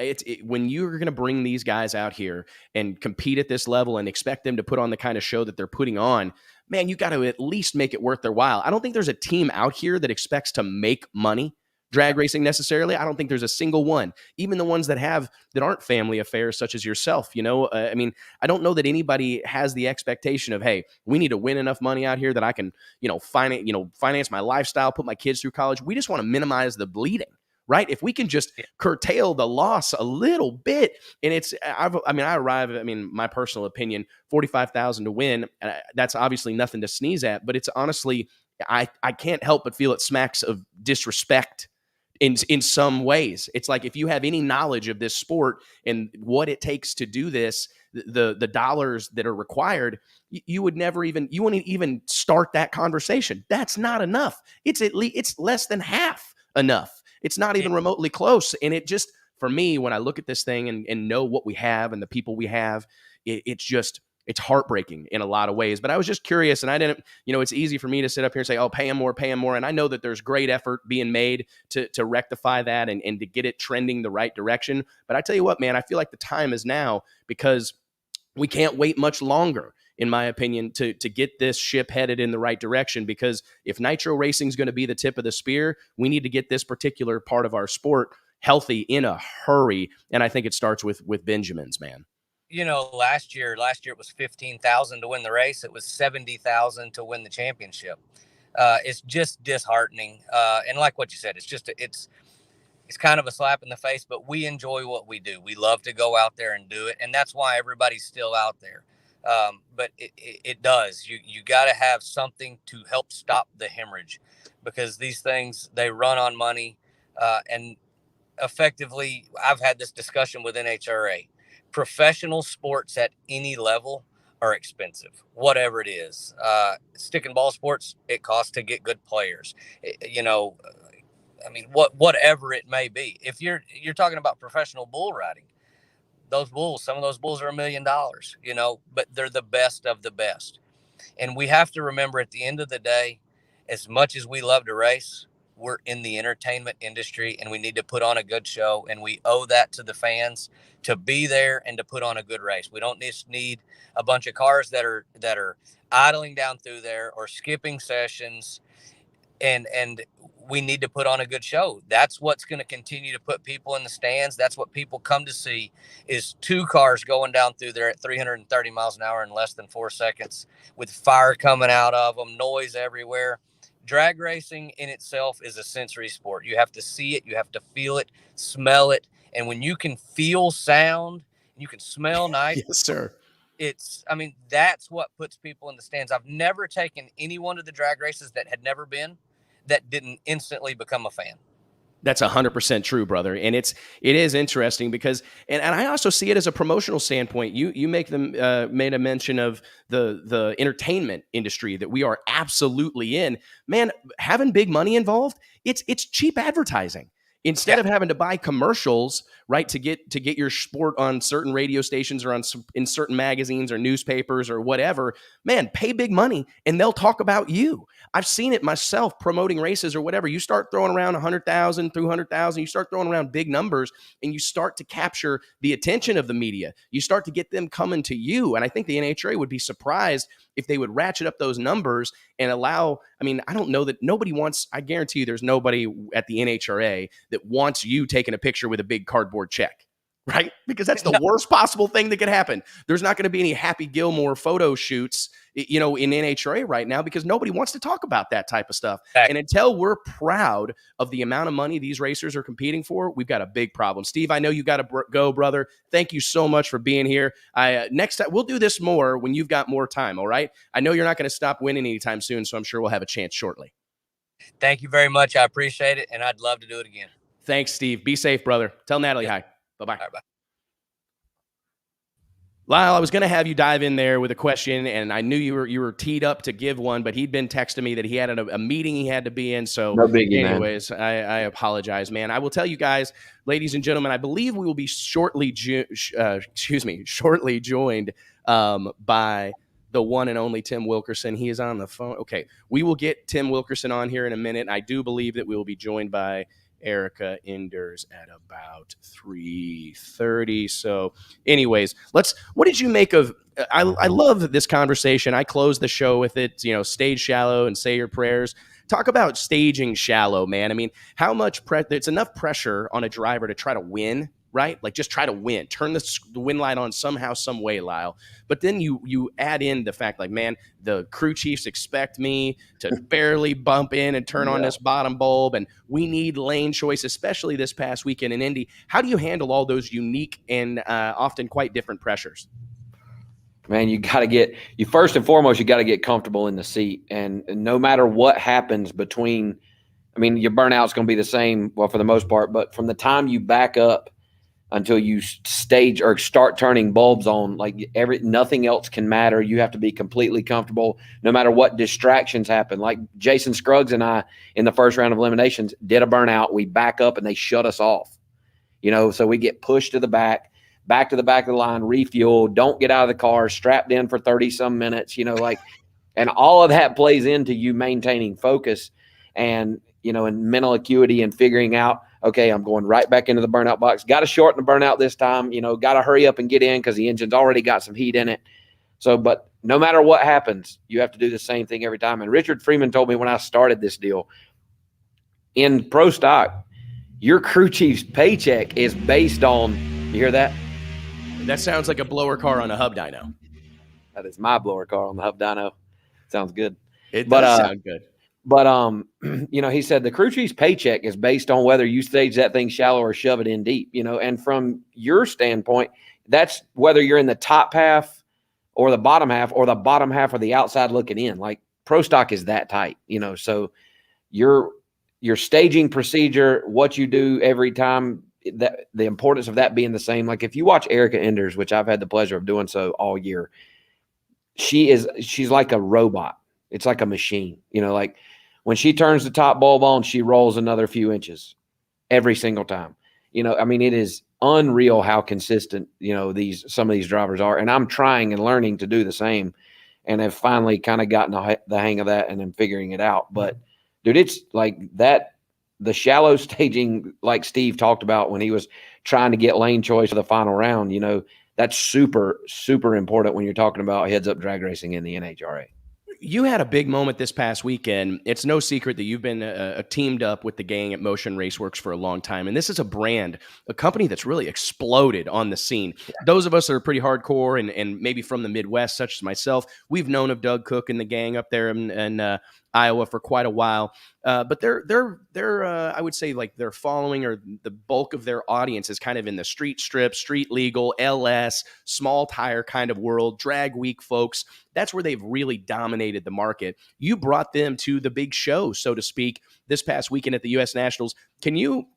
when you're going to bring these guys out here and compete at this level and expect them to put on the kind of show that they're putting on, man, you got to at least make it worth their while. I don't think there's a team out here that expects to make money drag racing necessarily. I don't think there's a single one, even the ones that aren't family affairs, such as yourself. I mean, I don't know that anybody has the expectation of, hey, we need to win enough money out here that I can, finance my lifestyle, put my kids through college. We just want to minimize the bleeding. Right? If we can just curtail the loss a little bit, and my personal opinion, 45,000 to win, that's obviously nothing to sneeze at, but it's honestly, I can't help but feel it smacks of disrespect in some ways. It's like, if you have any knowledge of this sport and what it takes to do this, the dollars that are required, you wouldn't even start that conversation. That's not enough. It's less than half enough. It's not even remotely close. And it just, for me, when I look at this thing and know what we have and the people we have, it's heartbreaking in a lot of ways. But I was just curious, and I didn't, it's easy for me to sit up here and say, oh, pay them more. And I know that there's great effort being made to rectify that and to get it trending the right direction. But I tell you what, man, I feel like the time is now, because we can't wait much longer, in my opinion, to get this ship headed in the right direction. Because if nitro racing is going to be the tip of the spear, we need to get this particular part of our sport healthy in a hurry. And I think it starts with Benjamins, man. Last year it was 15,000 to win the race. It was 70,000 to win the championship. It's just disheartening. And like what you said, it's kind of a slap in the face, but we enjoy what we do. We love to go out there and do it. And that's why everybody's still out there. But it does. You got to have something to help stop the hemorrhage, because these things, they run on money. And effectively, I've had this discussion with NHRA. Professional sports at any level are expensive, whatever it is. Stick and ball sports, it costs to get good players. Whatever it may be. If you're talking about professional bull riding, some of those bulls are $1 million, but they're the best of the best. And we have to remember, at the end of the day, as much as we love to race, we're in the entertainment industry, and we need to put on a good show, and we owe that to the fans to be there and to put on a good race. We don't just need a bunch of cars that are idling down through there or skipping sessions, and we need to put on a good show. That's what's going to continue to put people in the stands. That's what people come to see, is two cars going down through there at 330 miles an hour in less than 4 seconds, with fire coming out of them, noise everywhere. Drag racing in itself is a sensory sport. You have to see it, you have to feel it, smell it. And when you can feel sound, you can smell night. Yes, sir. That's what puts people in the stands. I've never taken anyone to the drag races that had never been, that didn't instantly become a fan. That's 100% true, brother. And it is interesting because, and I also see it as a promotional standpoint. You make them made a mention of the entertainment industry that we are absolutely in. Man, having big money involved, it's cheap advertising. Instead of having to buy commercials, right, to get your sport on certain radio stations or in certain magazines or newspapers or whatever, man, pay big money and they'll talk about you. I've seen it myself promoting races or whatever. You start throwing around 100,000, 200,000, you start throwing around big numbers and you start to capture the attention of the media. You start to get them coming to you. And I think the NHRA would be surprised if they would ratchet up those numbers and allow, I don't know that I guarantee you there's nobody at the NHRA that wants you taking a picture with a big cardboard check, right? Because that's the worst possible thing that could happen. There's not going to be any Happy Gilmore photo shoots, in NHRA right now, because nobody wants to talk about that type of stuff. And until we're proud of the amount of money these racers are competing for, we've got a big problem. Steve, I know you got to go, brother. Thank you so much for being here. Next time, we'll do this more when you've got more time, all right? I know you're not going to stop winning anytime soon, so I'm sure we'll have a chance shortly. Thank you very much. I appreciate it, and I'd love to do it again. Thanks, Steve. Be safe, brother. Tell Natalie hi. Bye-bye. All right, bye. Lyle, I was going to have you dive in there with a question, and I knew you were teed up to give one, but he'd been texting me that he had a meeting he had to be in. So, no biggie, anyways, I apologize, man. I will tell you guys, ladies and gentlemen, I believe we will be shortly joined by the one and only Tim Wilkerson. He is on the phone. Okay, we will get Tim Wilkerson on here in a minute. I do believe that we will be joined by Erica Enders at about 3:30. So anyways, what did you make of, I love this conversation. I close the show with it, stage shallow and say your prayers. Talk about staging shallow, man. I mean, how much it's enough pressure on a driver to try to win, right? Like just try to win, turn the win light on somehow, some way, Lyle. But then you add in the fact like, man, the crew chiefs expect me to barely bump in and turn on this bottom bulb, and we need lane choice, especially this past weekend in Indy. How do you handle all those unique and often quite different pressures? Man, first and foremost, you got to get comfortable in the seat. And no matter what happens between, I mean, your burnout's going to be the same, well, for the most part, but from the time you back up until you stage or start turning bulbs on, like nothing else can matter. You have to be completely comfortable no matter what distractions happen. Like Jason Scruggs and I in the first round of eliminations did a burnout. We back up and they shut us off, so we get pushed to the back to the back of the line, refuel, don't get out of the car, strapped in for 30 some minutes, and all of that plays into you maintaining focus and, and mental acuity and figuring out, okay, I'm going right back into the burnout box. Got to shorten the burnout this time, got to hurry up and get in because the engine's already got some heat in it. So, but no matter what happens, you have to do the same thing every time. And Richard Freeman told me when I started this deal, in pro stock, your crew chief's paycheck is based on, you hear that? That sounds like a blower car on a hub dyno. That is my blower car on the hub dyno. Sounds good. It does sound good. But, he said the crew chief's paycheck is based on whether you stage that thing shallow or shove it in deep, and from your standpoint, that's whether you're in the top half or the bottom half or the outside looking in. Like pro stock is that tight, so your staging procedure, what you do every time, that the importance of that being the same. Like if you watch Erica Enders, which I've had the pleasure of doing so all year, she's like a robot. It's like a machine, like when she turns the top bulb on, she rolls another few inches every single time. It is unreal how consistent, some of these drivers are. And I'm trying and learning to do the same and have finally kind of gotten the hang of that and I'm figuring it out. But dude, it's like that, the shallow staging, like Steve talked about when he was trying to get lane choice for the final round, that's super, super important when you're talking about heads up drag racing in the NHRA. You had a big moment this past weekend. It's no secret that you've been teamed up with the gang at Motion Raceworks for a long time. And this is a company that's really exploded on the scene. Yeah. Those of us that are pretty hardcore and maybe from the Midwest, such as myself, we've known of Doug Cook and the gang up there in Iowa for quite a while. But they're I would say like their following or the bulk of their audience is kind of in the street strip, street legal, LS, small tire kind of world, drag week folks. That's where they've really dominated the market. You brought them to the big show, so to speak, this past weekend at the U.S. Nationals. Can you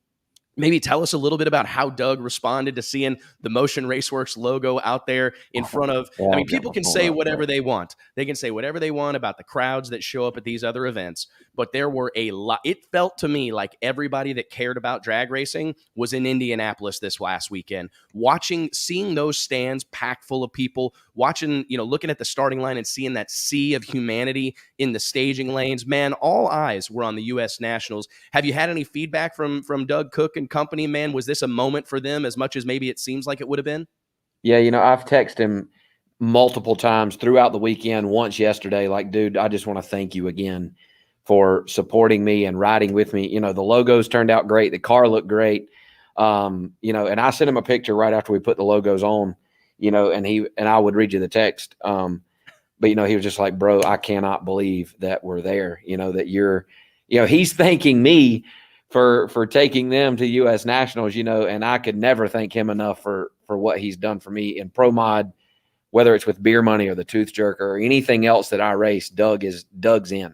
maybe tell us a little bit about how Doug responded to seeing the Motion Raceworks logo out there in front of, people can say whatever they want. They can say whatever they want about the crowds that show up at these other events, but there were a lot. It felt to me like everybody that cared about drag racing was in Indianapolis this last weekend, seeing those stands packed full of people, watching, looking at the starting line and seeing that sea of humanity in the staging lanes. Man, all eyes were on the U.S. Nationals. Have you had any feedback from Doug Cook and company, man? Was this a moment for them as much as maybe it seems like it would have been? Yeah, I've texted him multiple times throughout the weekend, once yesterday, like, dude, I just want to thank you again for supporting me and riding with me. The logos turned out great. The car looked great. And I sent him a picture right after we put the logos on, and I would read you the text. But he was just like, bro, I cannot believe that we're there, that you're, he's thanking me for taking them to U.S. Nationals, and I could never thank him enough for what he's done for me in Pro Mod, whether it's with Beer Money or the Tooth Jerker or anything else that I race. Doug's in.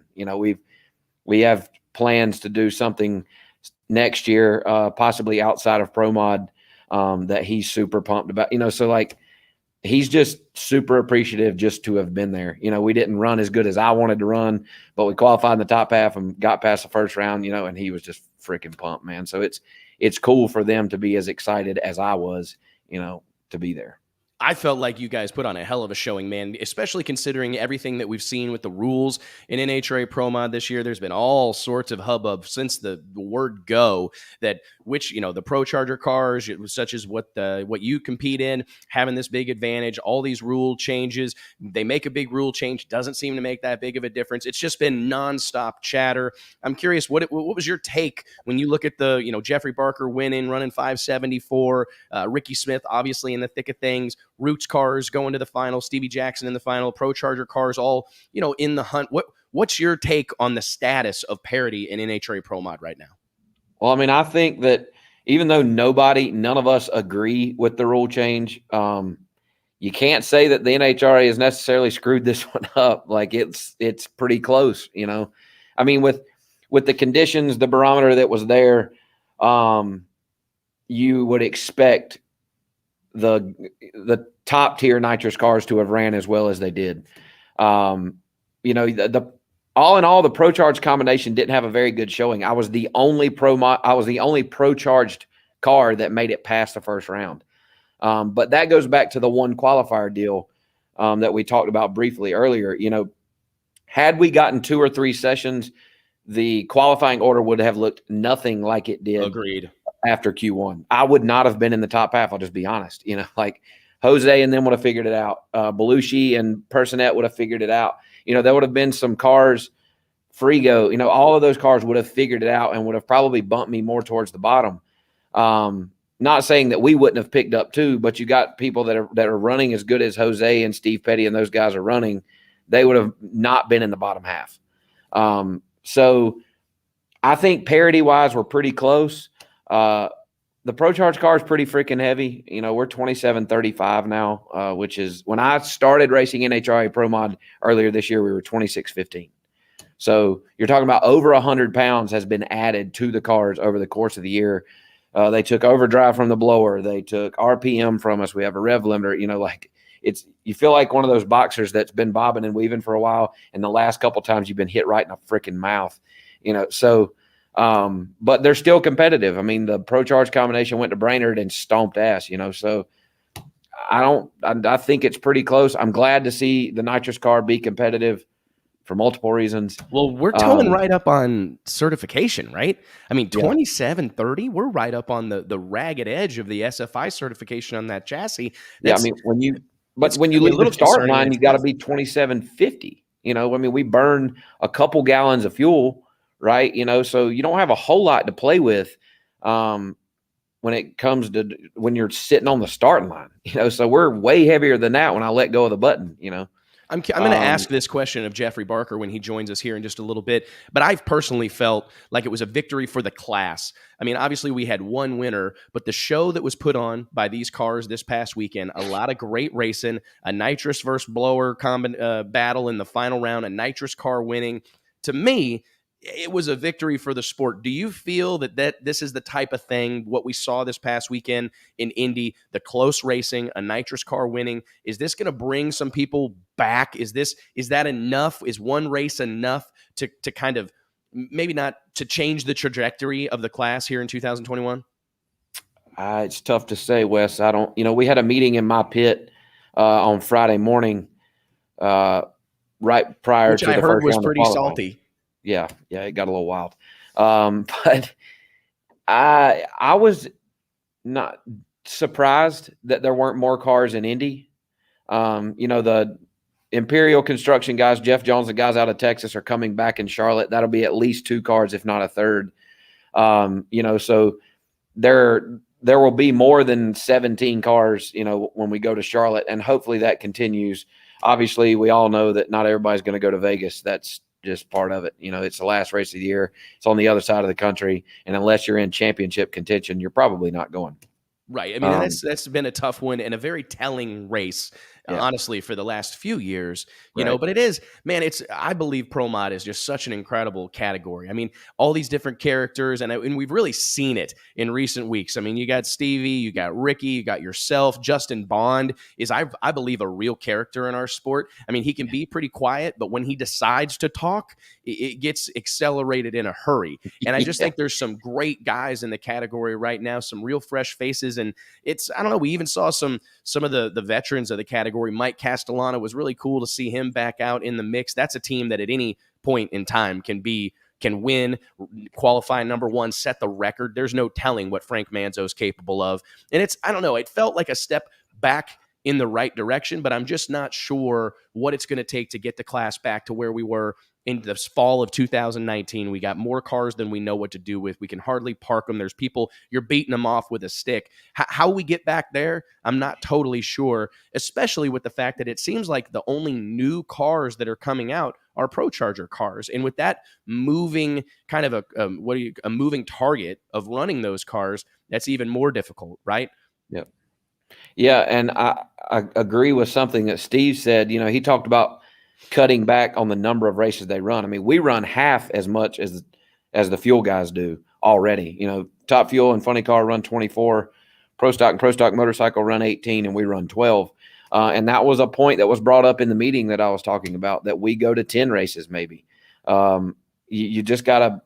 We have plans to do something next year, possibly outside of Pro Mod, that he's super pumped about. So like he's just super appreciative just to have been there. We didn't run as good as I wanted to run, but we qualified in the top half and got past the first round, and he was just freaking pumped, man. So it's cool for them to be as excited as I was, to be there. I felt like you guys put on a hell of a showing, man, especially considering everything that we've seen with the rules in NHRA Pro Mod this year. There's been all sorts of hubbub since the word go that the Pro Charger cars, such as what you compete in, having this big advantage, all these rule changes. They make a big rule change, doesn't seem to make that big of a difference. It's just been nonstop chatter. I'm curious, what was your take when you look at the, Jeffrey Barker winning, running 574, Ricky Smith, obviously in the thick of things, Roots cars going to the final, Stevie Jackson in the final, Pro Charger cars all, in the hunt. What's your take on the status of parity in NHRA Pro Mod right now? Well, I mean, I think that even though none of us agree with the rule change, you can't say that the NHRA has necessarily screwed this one up. Like it's pretty close, I mean, with the conditions, the barometer that was there, you would expect the top tier nitrous cars to have ran as well as they did. All in all, the Pro Charge combination didn't have a very good showing. I was the only Pro Charged car that made it past the first round. But that goes back to the one qualifier deal that we talked about briefly earlier. Had we gotten 2 or 3 sessions, the qualifying order would have looked nothing like it did. Agreed. After Q1, I would not have been in the top half. I'll just be honest. Like Jose and them would have figured it out. Belushi and Personette would have figured it out. There would have been some cars, Frigo, all of those cars would have figured it out and would have probably bumped me more towards the bottom. Not saying that we wouldn't have picked up too, but you got people that are running as good as Jose and Steve Petty and those guys are running. They would have not been in the bottom half. So I think parity wise, we're pretty close. The Pro Charge car is pretty freaking heavy. We're 2735 now, which is when I started racing NHRA Pro Mod earlier this year, we were 2615. So you're talking about over 100 pounds has been added to the cars over the course of the year. They took overdrive from the blower. They took RPM from us. We have a rev limiter, you feel like one of those boxers that's been bobbing and weaving for a while. And the last couple times you've been hit right in the freaking mouth, but they're still competitive. I mean, the Pro Charge combination went to Brainerd and stomped ass, so I think it's pretty close. I'm glad to see the nitrous car be competitive for multiple reasons. Well, we're towing right up on certification, right? I mean, 2730, we're right up on the ragged edge of the SFI certification on that chassis. I mean, when you leave the start line, you got to be 2750. We burn a couple gallons of fuel, right? So you don't have a whole lot to play with when it comes to when you're sitting on the starting line, so we're way heavier than that when I let go of the button, I'm going to ask this question of Jeffrey Barker when he joins us here in just a little bit, but I've personally felt like it was a victory for the class. I mean, obviously we had one winner, but the show that was put on by these cars this past weekend, a lot of great racing, a nitrous versus blower battle in the final round, a nitrous car winning. To me, it was a victory for the sport. Do you feel that this is the type of thing, what we saw this past weekend in Indy, the close racing, a nitrous car winning, is this going to bring some people back? Is that enough? Is one race enough to kind of maybe not to change the trajectory of the class here in 2021? It's tough to say, Wes. I don't, we had a meeting in my pit on Friday morning right prior Which to I the heard first was round of pretty qualifying. salty. Yeah, it got a little wild. But I was not surprised that there weren't more cars in Indy. The Imperial Construction guys, Jeff Jones, the guys out of Texas are coming back in Charlotte. That'll be at least 2 cars, if not a third. So there will be more than 17 cars, when we go to Charlotte, and hopefully that continues. Obviously, we all know that not everybody's going to go to Vegas. That's just part of it. It's the last race of the year. It's on the other side of the country. And unless you're in championship contention, you're probably not going. Right. I mean, that's been a tough one and a very telling race Yeah. honestly, for the last few years, Right. but it is, man, I believe Pro Mod is just such an incredible category. I mean, all these different characters, and we've really seen it in recent weeks. I mean, you got Stevie, you got Ricky, you got yourself. Justin Bond is, I believe, a real character in our sport. I mean, he can be pretty quiet, but when he decides to talk, it gets accelerated in a hurry. And I just Yeah. think there's some great guys in the category right now, some real fresh faces. And I don't know, we even saw some of the veterans of the category. Mike Castellano was really cool to see him back out in the mix. That's a team that at any point in time can win, qualify number one, set the record. There's no telling what Frank Manzo is capable of. And I don't know, it felt like a step back in the right direction, but I'm just not sure what it's going to take to get the class back to where we were in the fall of 2019. We got more cars than we know what to do with. We can hardly park them. There's people, you're beating them off with a stick. How we get back there, I'm not totally sure, especially with the fact that it seems like the only new cars that are coming out are Pro Charger cars. And with that moving kind of a moving target of running those cars, that's even more difficult, right? Yep. Yeah, and I agree with something that Steve said. He talked about cutting back on the number of races they run. I mean, we run half as much as the fuel guys do already. Top Fuel and Funny Car run 24, Pro Stock and Pro Stock Motorcycle run 18, and we run 12. And that was a point that was brought up in the meeting that I was talking about, that we go to 10 races maybe. You just got to,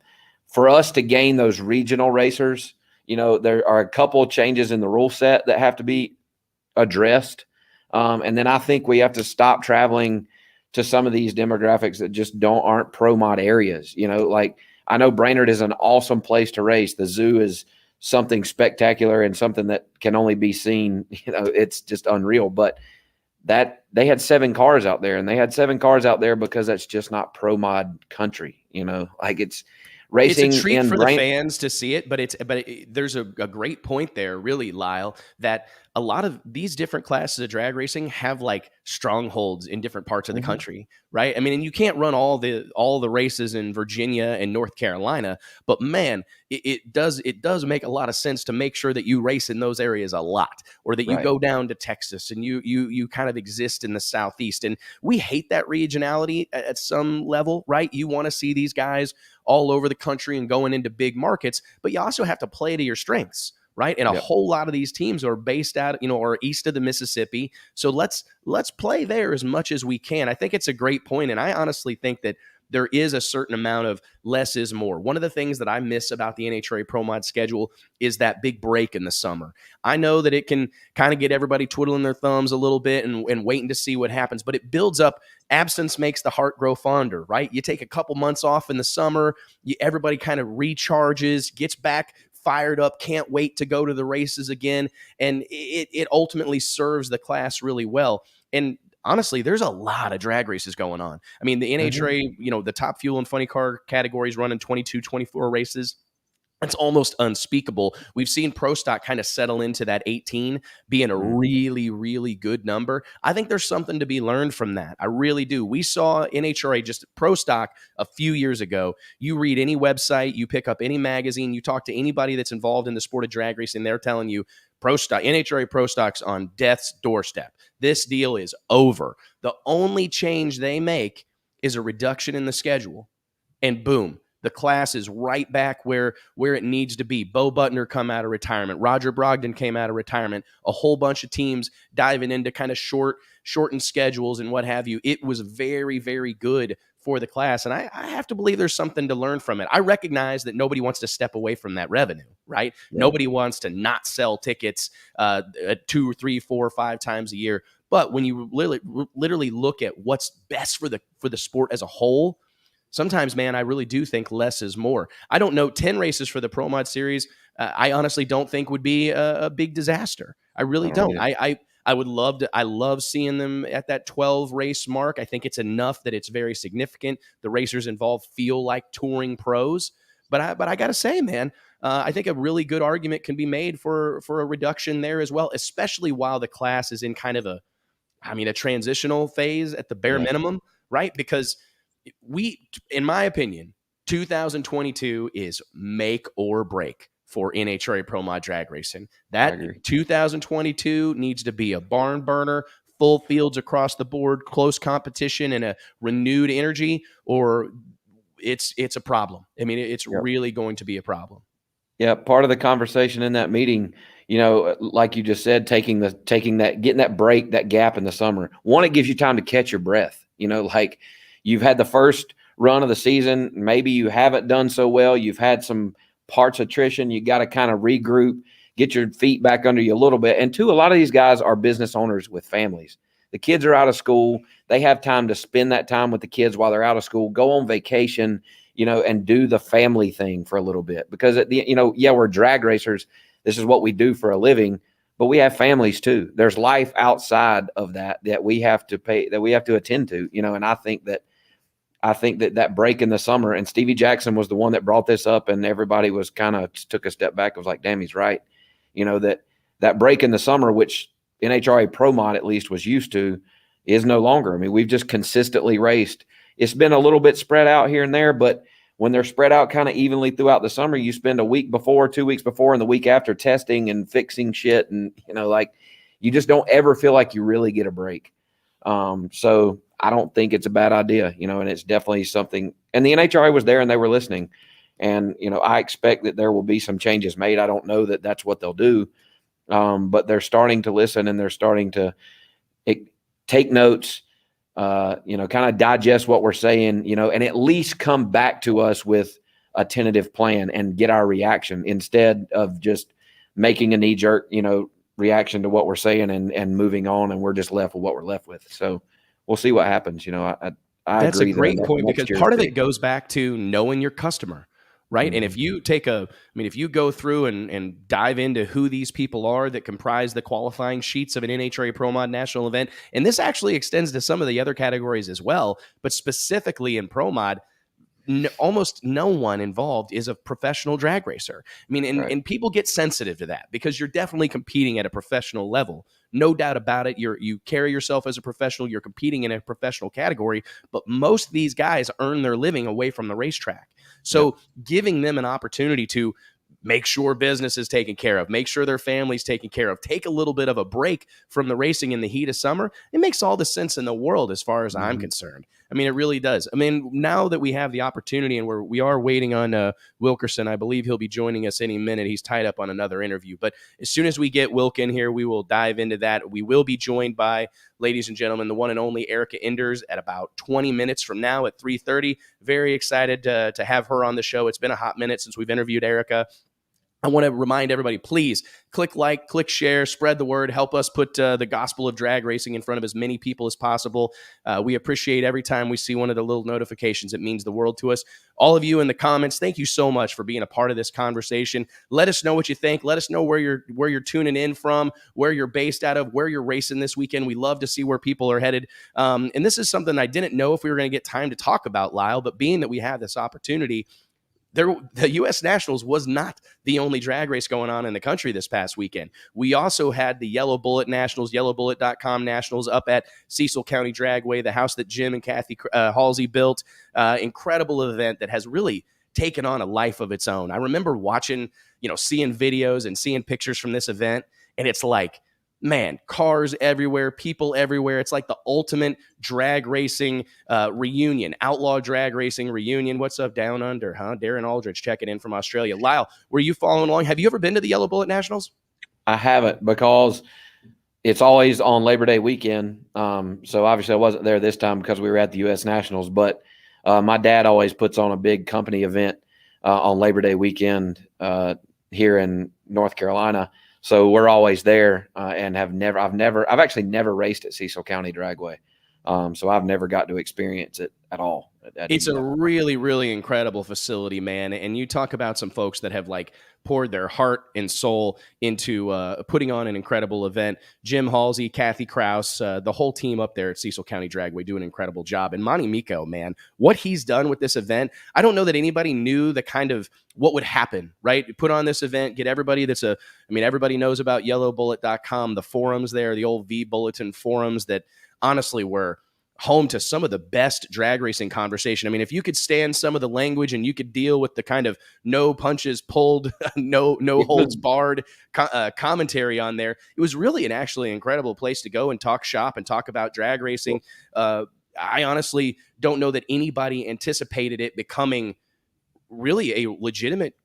for us to gain those regional racers, there are a couple of changes in the rule set that have to be addressed. And then I think we have to stop traveling to some of these demographics that just aren't pro mod areas. Like, I know Brainerd is an awesome place to race. The zoo is something spectacular and something that can only be seen. It's just unreal. But that they had 7 cars out there, and they had 7 cars out there because that's just not pro mod country. Like, it's racing. It's a treat for the fans to see it, but there's a great point there, really, Lyle, that a lot of these different classes of drag racing have like strongholds in different parts of the country, right? I mean, and you can't run all the races in Virginia and North Carolina, but man, it does make a lot of sense to make sure that you race in those areas a lot, or that you go down to Texas and you kind of exist in the Southeast. And we hate that regionality at some level, right? You want to see these guys all over the country and going into big markets, but you also have to play to your strengths, right? And a whole lot of these teams are based out, or east of the Mississippi. So let's play there as much as we can. I think it's a great point, and I honestly think that there is a certain amount of less is more. One of the things that I miss about the NHRA Pro Mod schedule is that big break in the summer. I know that it can kind of get everybody twiddling their thumbs a little bit and waiting to see what happens, but it builds up. Absence makes the heart grow fonder, right? You take a couple months off in the summer, everybody kind of recharges, gets back fired up, can't wait to go to the races again, and it ultimately serves the class really well. And honestly, there's a lot of drag races going on. I mean, the NHRA, the Top Fuel and Funny Car categories running 22, 24 races. It's almost unspeakable. We've seen Pro Stock kind of settle into that 18 being a really, really good number. I think there's something to be learned from that. I really do. We saw NHRA, just Pro Stock, a few years ago. You read any website, you pick up any magazine, you talk to anybody that's involved in the sport of drag racing, they're telling you Pro Stock, NHRA Pro Stock's on death's doorstep. This deal is over. The only change they make is a reduction in the schedule, and boom, the class is right back where it needs to be. Bo Butner come out of retirement. Roger Brogdon came out of retirement. A whole bunch of teams diving into kind of shortened schedules and what have you. It was very, very good for the class. And I have to believe there's something to learn from it. I recognize that nobody wants to step away from that revenue, right? Yeah. Nobody wants to not sell tickets 2, 3, 4, 5 times a year. But when you literally look at what's best for the sport as a whole, sometimes, man, I really do think less is more. I don't know, 10 races for the Pro Mod Series, I honestly don't think would be a big disaster. I really don't. I would love to. I love seeing them at that 12 race mark. I think it's enough that it's very significant. The racers involved feel like touring pros. But I got to say, man, I think a really good argument can be made for a reduction there as well, especially while the class is in kind of a transitional phase at the bare minimum, right? Because in my opinion, 2022 is make or break for NHRA Pro Mod drag racing. That 2022 needs to be a barn burner, full fields across the board, close competition, and a renewed energy, or it's a problem. I mean, it's really going to be a problem. Yeah, part of the conversation in that meeting, like you just said, getting that break, that gap in the summer. One, it gives you time to catch your breath. Like you've had the first run of the season, maybe you haven't done so well. You've had some parts attrition. You got to kind of regroup, get your feet back under you a little bit. And two, a lot of these guys are business owners with families. The kids are out of school. They have time to spend that time with the kids while they're out of school, go on vacation, and do the family thing for a little bit. Because we're drag racers. This is what we do for a living, but we have families too. There's life outside of that we have to attend to, and I think that break in the summer, and Stevie Jackson was the one that brought this up, and everybody was kind of took a step back. It was like, damn, he's right. That break in the summer, which NHRA Pro Mod at least was used to, is no longer. I mean, we've just consistently raced. It's been a little bit spread out here and there, but when they're spread out kind of evenly throughout the summer, you spend a week before, 2 weeks before, and the week after testing and fixing shit. And, you just don't ever feel like you really get a break. So I don't think it's a bad idea, and it's definitely something. And the NHRA was there and they were listening. And, I expect that there will be some changes made. I don't know that that's what they'll do. But they're starting to listen, and they're starting to take notes, kind of digest what we're saying, and at least come back to us with a tentative plan and get our reaction instead of just making a knee-jerk, reaction to what we're saying and moving on, and we're just left with what we're left with. So we'll see what happens. I That's agree a great that point, next because year's part of big. it goes back to knowing your customer, right? Mm-hmm. And if you if you go through and dive into who these people are that comprise the qualifying sheets of an NHRA Pro Mod national event, and this actually extends to some of the other categories as well, but specifically in Pro Mod, almost no one involved is a professional drag racer. I mean, and people get sensitive to that because you're definitely competing at a professional level. No doubt about it. You carry yourself as a professional. You're competing in a professional category, but most of these guys earn their living away from the racetrack. So giving them an opportunity to make sure business is taken care of, make sure their family's taken care of, take a little bit of a break from the racing in the heat of summer, it makes all the sense in the world as far as I'm concerned. I mean, it really does. I mean, now that we have the opportunity, and we are waiting on Wilkerson, I believe he'll be joining us any minute. He's tied up on another interview. But as soon as we get Wilk in here, we will dive into that. We will be joined by, ladies and gentlemen, the one and only Erica Enders at about 20 minutes from now at 3:30. Very excited to have her on the show. It's been a hot minute since we've interviewed Erica. I want to remind everybody, please click like, click share, spread the word, help us put the gospel of drag racing in front of as many people as possible. We appreciate every time we see one of the little notifications. It means the world to us. All of you in the comments, thank you so much for being a part of this conversation. Let us know what you think. Let us know where you're tuning in from, where you're based out of, where you're racing this weekend. We love to see where people are headed. And this is something I didn't know if we were going to get time to talk about, Lyle, but being that we have this opportunity, the U.S. Nationals was not the only drag race going on in the country this past weekend. We also had the Yellowbullet Nationals, Yellowbullet.com Nationals up at Cecil County Dragway, the house that Jim and Kathy Halsey built. Incredible event that has really taken on a life of its own. I remember watching, seeing videos and seeing pictures from this event, and it's like, man, cars everywhere, people everywhere. It's like the ultimate drag racing reunion, outlaw drag racing reunion. What's up down under, huh? Darren Aldridge checking in from Australia. Lyle, were you following along? Have you ever been to the Yellowbullet Nationals? I haven't, because it's always on Labor Day weekend. So obviously I wasn't there this time because we were at the U.S. Nationals, but my dad always puts on a big company event on Labor Day weekend here in North Carolina. So we're always there, and I've actually never raced at Cecil County Dragway. So I've never got to experience it at all. It's a really, really incredible facility, man. And you talk about some folks that have poured their heart and soul into putting on an incredible event. Jim Halsey, Kathy Kraus, the whole team up there at Cecil County Dragway do an incredible job. And Monty Miko, man, what he's done with this event, I don't know that anybody knew the kind of what would happen, right? Put on this event, get everybody everybody knows about yellowbullet.com, the forums there, the old V Bulletin forums that honestly were home to some of the best drag racing conversation. I mean, if you could stand some of the language and you could deal with the kind of no punches pulled, no holds barred commentary on there, it was really an actually incredible place to go and talk shop and talk about drag racing. I honestly don't know that anybody anticipated it becoming really a legitimate,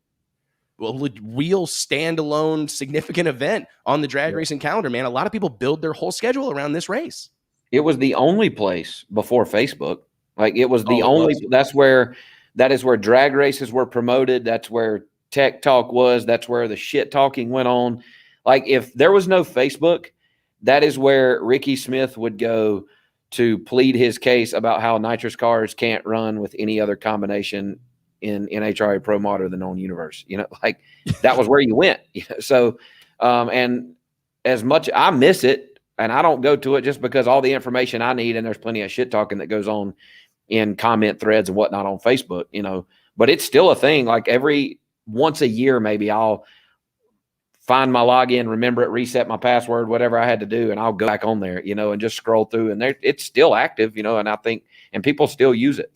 real standalone significant event on the drag racing calendar, man. A lot of people build their whole schedule around this race. It was the only place before Facebook. Like it was the only, that is where drag races were promoted. That's where tech talk was. That's where the shit talking went on. Like if there was no Facebook, that is where Ricky Smith would go to plead his case about how nitrous cars can't run with any other combination in NHRA Pro Mod or the known universe. Like that was where you went. So, and as much I miss it, and I don't go to it just because all the information I need, and there's plenty of shit talking that goes on in comment threads and whatnot on Facebook, but it's still a thing. Like every once a year, maybe I'll find my login, remember it, reset my password, whatever I had to do. And I'll go back on there, and just scroll through, and it's still active, and I think, and people still use it.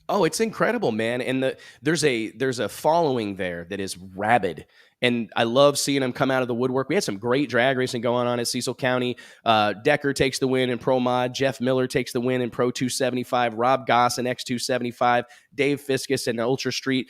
Oh, it's incredible, man. And there's a following there that is rabid. And I love seeing them come out of the woodwork. We had some great drag racing going on at Cecil County. Decker takes the win in Pro Mod. Jeff Miller takes the win in Pro 275. Rob Goss in X275. Dave Fiskus in Ultra Street.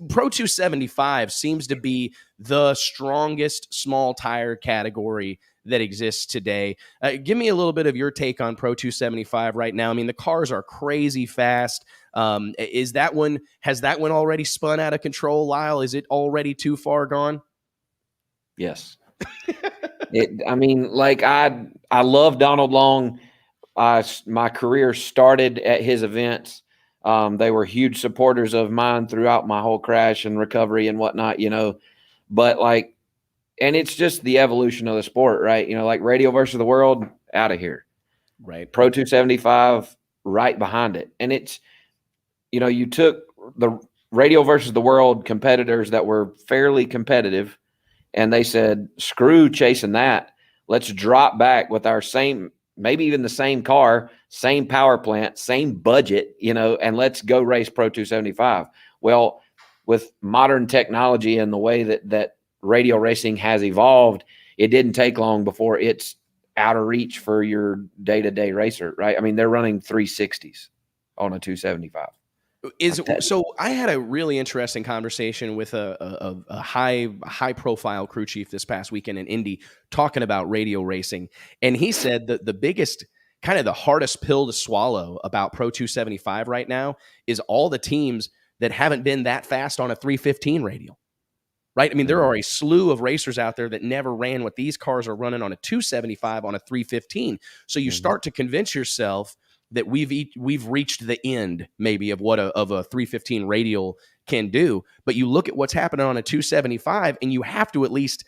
Pro 275 seems to be the strongest small tire category that exists today. Give me a little bit of your take on Pro 275 right now. I mean, the cars are crazy fast. Has that one already spun out of control, Lyle? Is it already too far gone? Yes. I love Donald Long. My career started at his events. They were huge supporters of mine throughout my whole crash and recovery and whatnot, but and it's just the evolution of the sport, right? Like Radio versus the World, out of here. Right. Pro 275 right behind it. And it's, you took the Radio versus the World competitors that were fairly competitive, and they said, screw chasing that. Let's drop back with our same, maybe even the same car, same power plant, same budget, and let's go race Pro 275. Well, with modern technology and the way that radio racing has evolved, it didn't take long before it's out of reach for your day-to-day racer, right? I mean, they're running 360s on a 275. So I had a really interesting conversation with a high profile crew chief this past weekend in Indy talking about radio racing. And he said that the biggest, kind of the hardest pill to swallow about Pro 275 right now is all the teams that haven't been that fast on a 315 radial. Right? I mean, there are a slew of racers out there that never ran what these cars are running on a 275 on a 315. So you start to convince yourself that we've reached the end maybe of what a 315 radial can do. But you look at what's happening on a 275 and you have to at least,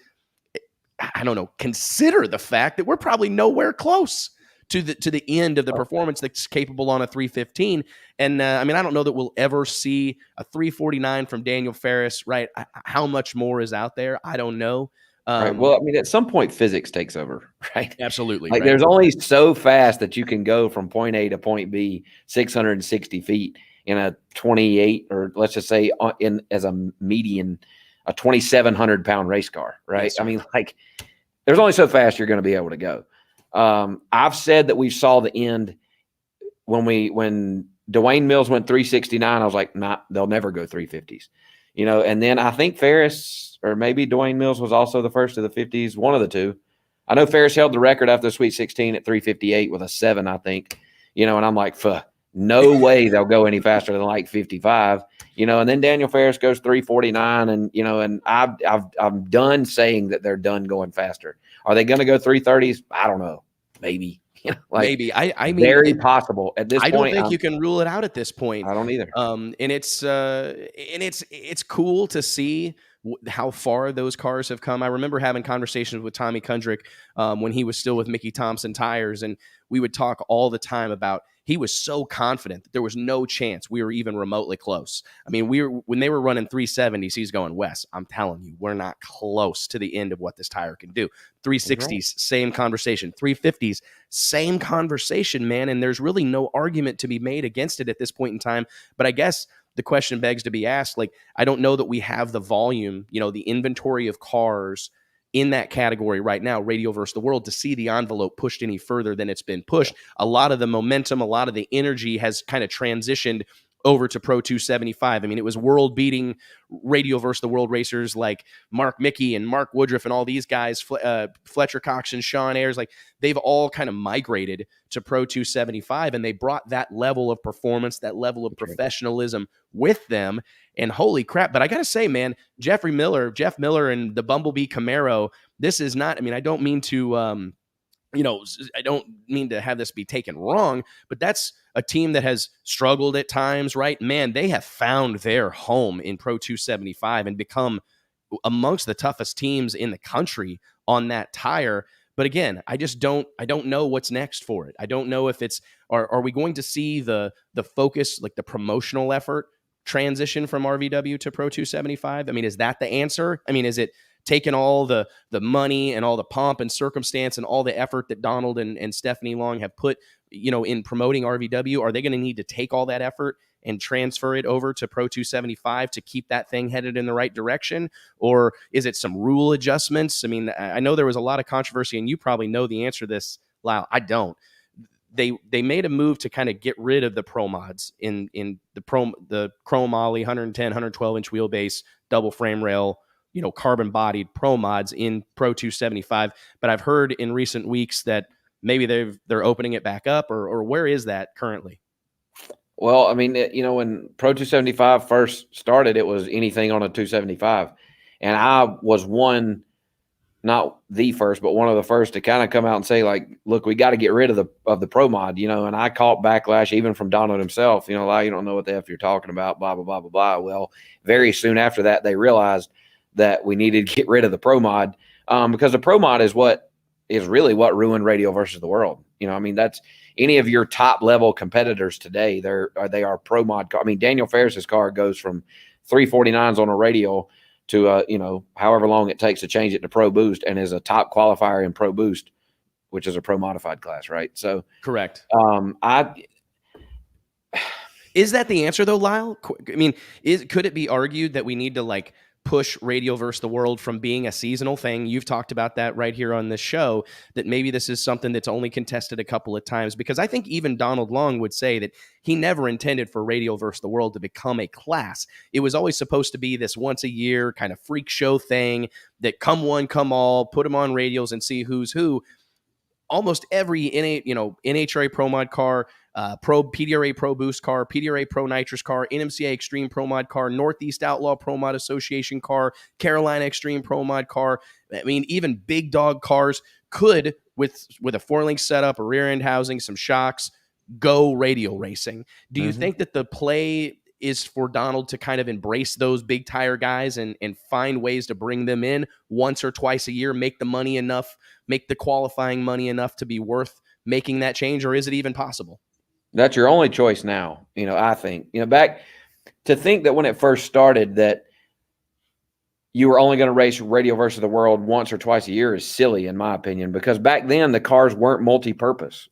I don't know, consider the fact that we're probably nowhere close to the end of the performance that's capable on a 315. And I mean, I don't know that we'll ever see a 349 from Daniel Ferris, right? How much more is out there? I don't know. Right. Well, I mean, at some point physics takes over, right? Absolutely. Like there's only so fast that you can go from point A to point B, 660 feet in a 28, or let's just say as a median, a 2,700 pound race car, right? Yes, I mean, like there's only so fast you're going to be able to go. I've said that we saw the end when Dwayne Mills went 369. I was like, nah, they'll never go 350s, and then I think Ferris, or maybe Dwayne Mills was also the first of the 50s, one of the two. I know Ferris held the record after the Sweet 16 at 358 with a 7, I think, and I'm like, no way they'll go any faster than like 55, and then Daniel Ferris goes 349, and I'm done saying that they're done going faster. Are they going to go 330s? I don't know. Maybe. Maybe. I mean, very possible at this point. I don't think you can rule it out at this point. I don't either. And it's cool to see how far those cars have come. I remember having conversations with Tommy Kundrick when he was still with Mickey Thompson Tires, and we would talk all the time about he was so confident that there was no chance we were even remotely close. I mean, when they were running 370s, he's going, Wes, I'm telling you, we're not close to the end of what this tire can do. 360s, same conversation. 350s, same conversation, man. And there's really no argument to be made against it at this point in time. But I guess the question begs to be asked, like, I don't know that we have the volume, the inventory of cars in that category right now, radio versus the world, to see the envelope pushed any further than it's been pushed. A lot of the momentum, a lot of the energy has kind of transitioned over to Pro 275. I mean, it was world-beating radio versus the world racers like Mark Mickey and Mark Woodruff and all these guys, Fletcher Cox and Sean Ayers, like they've all kind of migrated to Pro 275, and they brought that level of performance, that level of professionalism with them. And holy crap, but I got to say, man, Jeff Miller and the Bumblebee Camaro, this is not, I mean, I don't mean to, I don't mean to have this be taken wrong, but that's a team that has struggled at times, right? Man, they have found their home in Pro 275 and become amongst the toughest teams in the country on that tire. But again, I don't know what's next for it. I don't know if are we going to see the focus, like the promotional effort, transition from RVW to Pro 275? I mean, is that the answer? I mean, is it taking all the money and all the pomp and circumstance and all the effort that Donald and Stephanie Long have put, in promoting RVW? Are they going to need to take all that effort and transfer it over to Pro 275 to keep that thing headed in the right direction? Or is it some rule adjustments? I mean, I know there was a lot of controversy, and you probably know the answer to this, Lyle. I don't. They made a move to kind of get rid of the pro mods in the chrome ollie, 110, 112 inch wheelbase, double frame rail, carbon bodied pro mods in Pro 275. But I've heard in recent weeks that maybe they're opening it back up, or where is that currently? Well, I mean, when Pro 275 first started, it was anything on a 275. And I was not the first, but one of the first to kind of come out and say, like, look, we got to get rid of the pro mod, and I caught backlash even from Donald himself, Lyle, you don't know what the F you're talking about, blah, blah, blah, blah, blah. Well, very soon after that, they realized that we needed to get rid of the pro mod, because the pro mod is really what ruined radio versus the world. I mean, that's any of your top level competitors today. They are pro mod. I mean, Daniel Ferris's car goes from 349s on a radial to however long it takes to change it to Pro Boost, and is a top qualifier in Pro Boost, which is a pro modified class, right? So correct. Is that the answer though, Lyle? I mean, could it be argued that we need to push radio versus the world from being a seasonal thing? You've talked about that right here on this show, that maybe this is something that's only contested a couple of times, because I think even Donald Long would say that he never intended for radio versus the world to become a class. It was always supposed to be this once a year kind of freak show thing that come one, come all, put them on radials and see who's who. Almost every NHRA Pro Mod car, Pro PDRA Pro Boost car, PDRA Pro Nitrous car, NMCA Extreme Pro Mod car, Northeast Outlaw Pro Mod Association car, Carolina Extreme Pro Mod car. I mean, even big dog cars could, with a 4-link setup, a rear end housing, some shocks, go radial racing. Do you think that the play is for Donald to kind of embrace those big tire guys and find ways to bring them in once or twice a year, make the money enough, make the qualifying money enough to be worth making that change? Or is it even possible? That's your only choice now. I think, back to think that when it first started that you were only going to race radio versus the world once or twice a year is silly, in my opinion, because back then the cars weren't multi-purpose.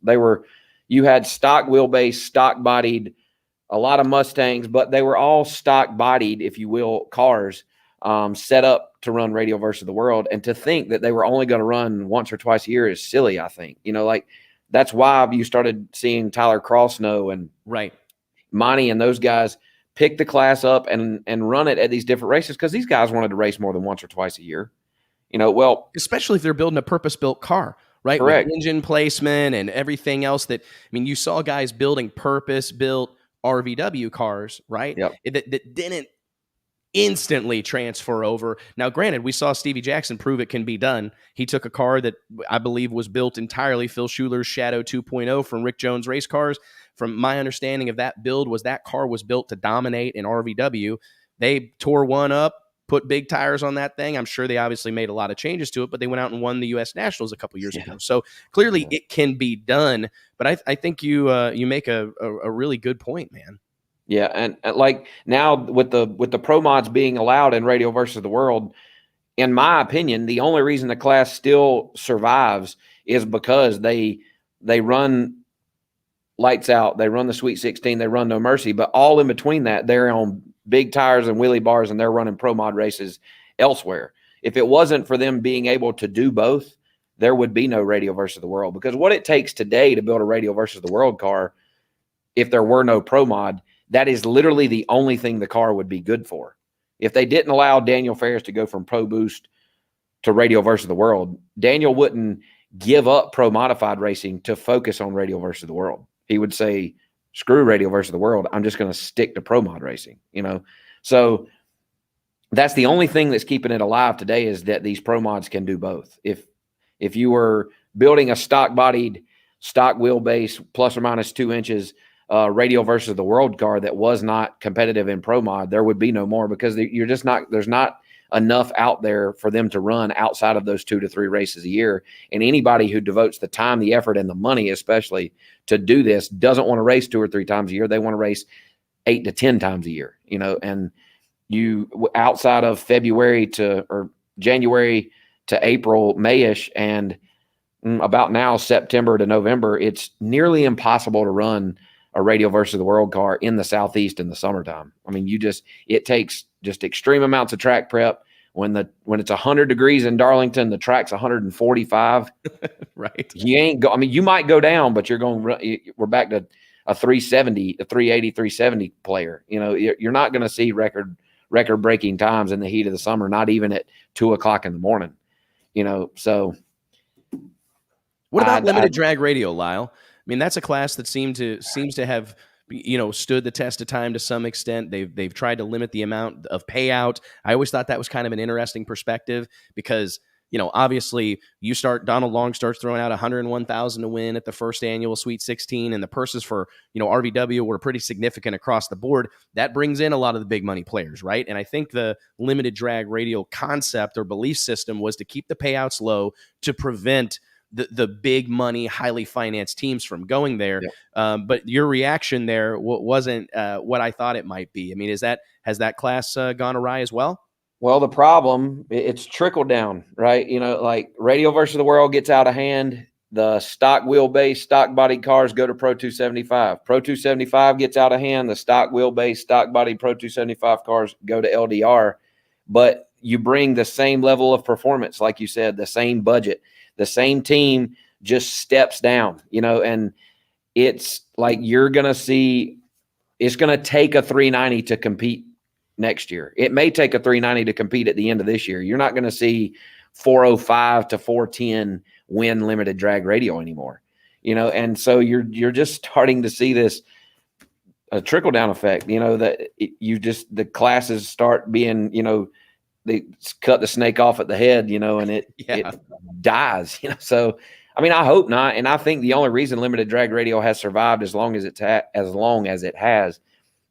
You had stock wheelbase, stock bodied, a lot of Mustangs, but they were all stock bodied, if you will, cars set up to run radio versus the world. And to think that they were only going to run once or twice a year is silly, I think. That's why you started seeing Tyler Crossnow and Monty and those guys pick the class up and run it at these different races, because these guys wanted to race more than once or twice a year. Especially if they're building a purpose-built car, right? Correct. With engine placement and everything else you saw guys building purpose-built RVW cars, right? Yep. That didn't instantly transfer over. Now, granted, we saw Stevie Jackson prove it can be done. He took a car that I believe was built entirely Phil Schuler's Shadow 2.0 from Rick Jones Race Cars. From my understanding of that build, that car was built to dominate in RVW. They tore one up, put big tires on that thing. I'm sure they obviously made a lot of changes to it, but they went out and won the U.S. Nationals a couple years ago. So clearly it can be done. But I think you make a really good point, man. Yeah, and like now with the pro mods being allowed in Radio versus the World, in my opinion, the only reason the class still survives is because they run lights out, they run the Sweet 16, they run No Mercy, but all in between that, they're on big tires and wheelie bars, and they're running pro mod races elsewhere. If it wasn't for them being able to do both, there would be no Radio versus the World, because what it takes today to build a Radio versus the World car, if there were no pro mod, that is literally the only thing the car would be good for. If they didn't allow Daniel Ferris to go from Pro Boost to Radio versus the World, Daniel wouldn't give up pro modified racing to focus on Radio versus the World. He would say, screw Radio versus the World. I'm just going to stick to pro mod racing, So that's the only thing that's keeping it alive today, is that these pro mods can do both. If you were building a stock bodied, stock wheelbase, plus or minus 2 inches, Radio versus the World car that was not competitive in pro mod, there would be no more, because there's not enough out there for them to run outside of those 2 to 3 races a year. And anybody who devotes the time, the effort, and the money, especially to do this, doesn't want to race 2 or 3 times a year. They want to race 8 to 10 times a year, and you outside of February or January to April, Mayish, and about now September to November, it's nearly impossible to run a Radio versus the World car in the Southeast in the summertime. I mean, it takes just extreme amounts of track prep. When it's 100 degrees in Darlington, the track's 145. Right. You might go down, but we're back to a 370, a 380, 370 player. You're not going to see record breaking times in the heat of the summer, not even at 2:00 in the morning, so. What about limited drag radio, Lyle? I mean, that's a class that seems to have, stood the test of time to some extent. They've tried to limit the amount of payout. I always thought that was kind of an interesting perspective, because, obviously Donald Long starts throwing out $101,000 to win at the first annual Sweet 16, and the purses for, RVW were pretty significant across the board. That brings in a lot of the big money players, right? And I think the limited drag radio concept or belief system was to keep the payouts low to prevent the big money, highly financed teams from going there. Yeah. But your reaction there wasn't what I thought it might be. I mean, has that class gone awry as well? Well, the problem, it's trickled down, right? Like Radio versus the World gets out of hand. The stock wheelbase, stock body cars go to Pro 275. Pro 275 gets out of hand. The stock wheelbase, stock body Pro 275 cars go to LDR. But you bring the same level of performance, like you said, the same budget. The same team just steps down, and it's like you're going to see it's going to take a 390 to compete next year. It may take a 390 to compete at the end of this year. You're not going to see 405 to 410 win limited drag radio anymore, and so you're just starting to see this a trickle down effect, that the classes start being, they cut the snake off at the head, and it dies, So, I mean, I hope not. And I think the only reason limited drag radio has survived as long as it has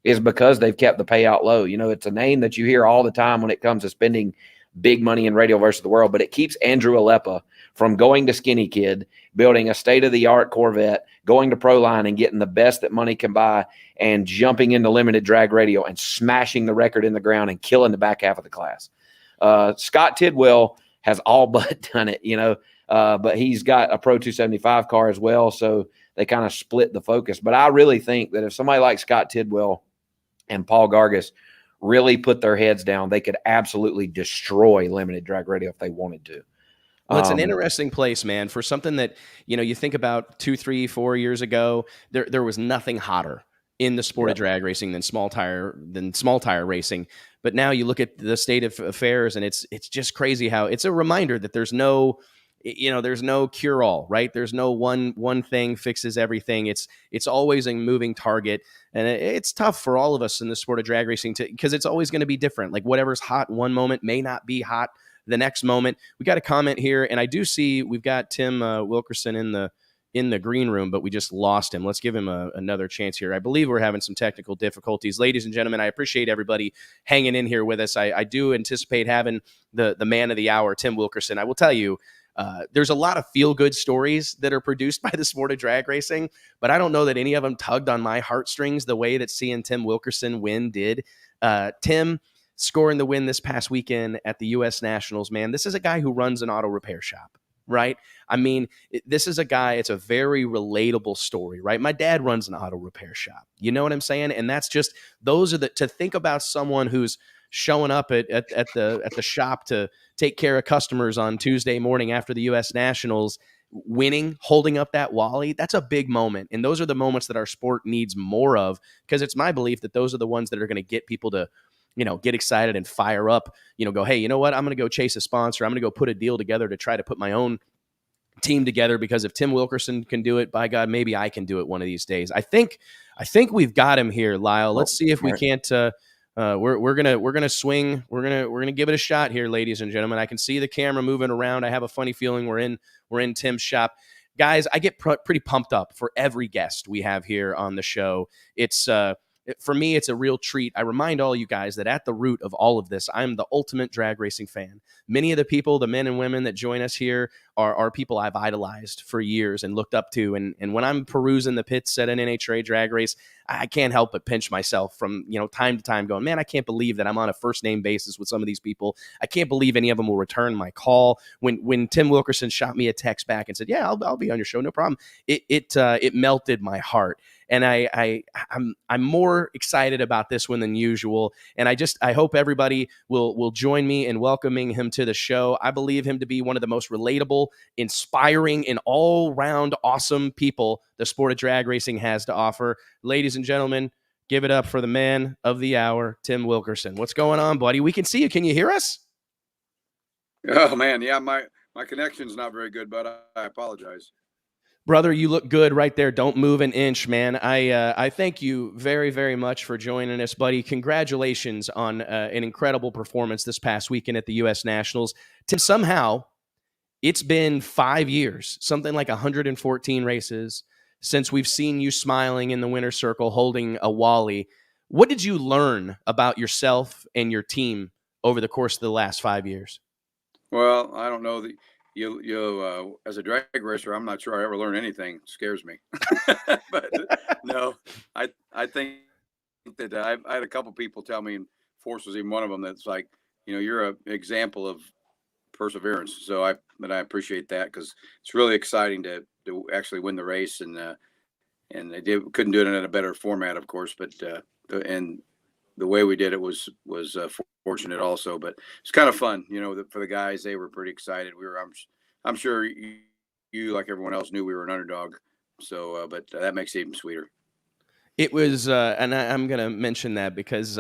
is because they've kept the payout low. It's a name that you hear all the time when it comes to spending big money in Radio versus the World, but it keeps Andrew Alepa from going to Skinny Kid, building a state-of-the-art Corvette, going to Proline and getting the best that money can buy, and jumping into limited drag radio and smashing the record in the ground and killing the back half of the class. Scott Tidwell has all but done it, but he's got a Pro 275 car as well. So they kind of split the focus. But I really think that if somebody like Scott Tidwell and Paul Gargas really put their heads down, they could absolutely destroy limited drag radio if they wanted to. Well, it's an interesting place, man, for something that, you think about 2, 3, 4 years ago, there was nothing hotter in the sport of drag racing than small tire racing. But now you look at the state of affairs, and it's just crazy how it's a reminder that there's no cure all, right? There's no one thing fixes everything. It's always a moving target, and it's tough for all of us in the sport of drag racing because it's always going to be different. Like whatever's hot one moment may not be hot the next moment. We got a comment here, and I do see we've got Tim Wilkerson in the in the green room, but we just lost him. Let's give him another chance here. I believe we're having some technical difficulties. Ladies and gentlemen, I appreciate everybody hanging in here with us. I do anticipate having the man of the hour, Tim Wilkerson. I will tell you, there's a lot of feel-good stories that are produced by the sport of drag racing, but I don't know that any of them tugged on my heartstrings the way that seeing Tim Wilkerson win did. Tim scoring the win this past weekend at the U.S. Nationals, man, this is a guy who runs an auto repair shop, right? I mean, this is a guy, it's a very relatable story, right? My dad runs an auto repair shop. You know what I'm saying? And that's just, those are to think about someone who's showing up at the shop to take care of customers on Tuesday morning after the U.S. Nationals, winning, holding up that Wally. That's a big moment. And those are the moments that our sport needs more of, because it's my belief that those are the ones that are going to get people to, get excited and fire up, go, hey, you know what? I'm going to go chase a sponsor. I'm going to go put a deal together to try to put my own team together, because if Tim Wilkerson can do it, by God, maybe I can do it one of these days. I think we've got him here, Lyle. Let's see if we can't, we're gonna swing. We're gonna give it a shot here, ladies and gentlemen. I can see the camera moving around. I have a funny feeling we're in Tim's shop. Guys, I get pretty pumped up for every guest we have here on the show. For me, it's a real treat. I remind all you guys that at the root of all of this, I'm the ultimate drag racing fan. Many of the people, the men and women that join us here are people I've idolized for years and looked up to. And when I'm perusing the pits at an NHRA drag race, I can't help but pinch myself from, time to time going, man, I can't believe that I'm on a first name basis with some of these people. I can't believe any of them will return my call. When Tim Wilkerson shot me a text back and said, yeah, I'll be on your show, no problem. It melted my heart. And I'm more excited about this one than usual. And I hope everybody will join me in welcoming him to the show. I believe him to be one of the most relatable, inspiring, and all-round awesome people the sport of drag racing has to offer. Ladies and gentlemen, give it up for the man of the hour, Tim Wilkerson. What's going on, buddy? We can see you. Can you hear us? Oh, man. Yeah, my connection's not very good, but I apologize. Brother, you look good right there. Don't move an inch, man. I thank you very, very much for joining us, buddy. Congratulations on an incredible performance this past weekend at the U.S. Nationals. Tim, somehow it's been 5 years, something like 114 races since we've seen you smiling in the winner's circle holding a Wally. What did you learn about yourself and your team over the course of the last 5 years? Well, I don't know that you as a drag racer, I'm not sure I ever learned anything. It scares me. But no, I think that I had a couple people tell me, and Force was even one of them, that's like, you're an example of perseverance. So I appreciate that, because it's really exciting to actually win the race, and they couldn't do it in a better format, of course, but and the way we did it was fortunate also, but it's kind of fun, for the guys. They were pretty excited. I'm sure you, like everyone else, knew we were an underdog. So, but that makes it even sweeter. It was, and I'm going to mention that because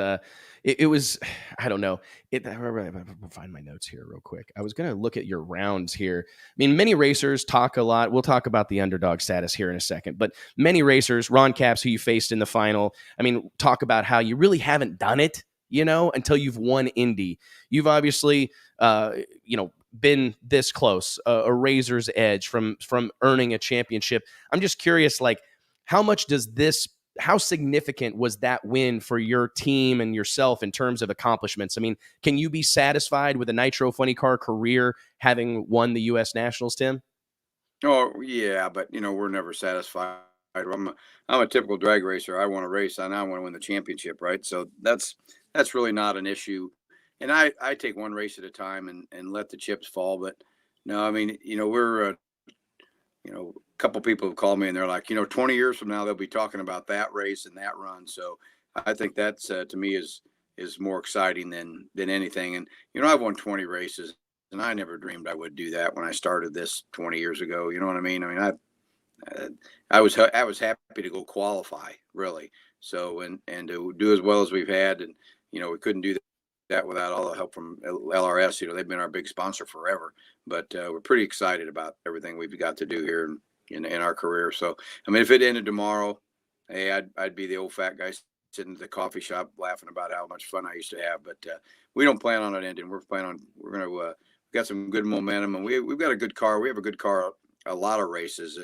it was, I don't know. I'll find my notes here real quick. I was going to look at your rounds here. I mean, many racers talk a lot. We'll talk about the underdog status here in a second, but many racers, Ron Capps, who you faced in the final, I mean, talk about how you really haven't done it, until you've won Indy. You've obviously, been this close, a razor's edge from earning a championship. I'm just curious, like, how significant was that win for your team and yourself in terms of accomplishments? I mean, can you be satisfied with a Nitro Funny Car career having won the U.S. Nationals, Tim? Oh yeah, but we're never satisfied. I'm a typical drag racer. I want to race, and I want to win the championship, right? So that's really not an issue. And I take one race at a time and let the chips fall. But no, I mean, we're a couple people have called me, and they're like, 20 years from now, they'll be talking about that race and that run. So I think that's, to me, is more exciting than anything. And, I've won 20 races, and I never dreamed I would do that when I started this 20 years ago. You know what I mean? I mean, I was happy to go qualify, really. So, and to do as well as we've had, and, we couldn't do that without all the help from LRS. They've been our big sponsor forever, but we're pretty excited about everything we've got to do here in our career. So, I mean, if it ended tomorrow, hey, I'd be the old fat guy sitting at the coffee shop laughing about how much fun I used to have. But we don't plan on it ending. We're going to got some good momentum, and we've got a good car. We have a good car a lot of races.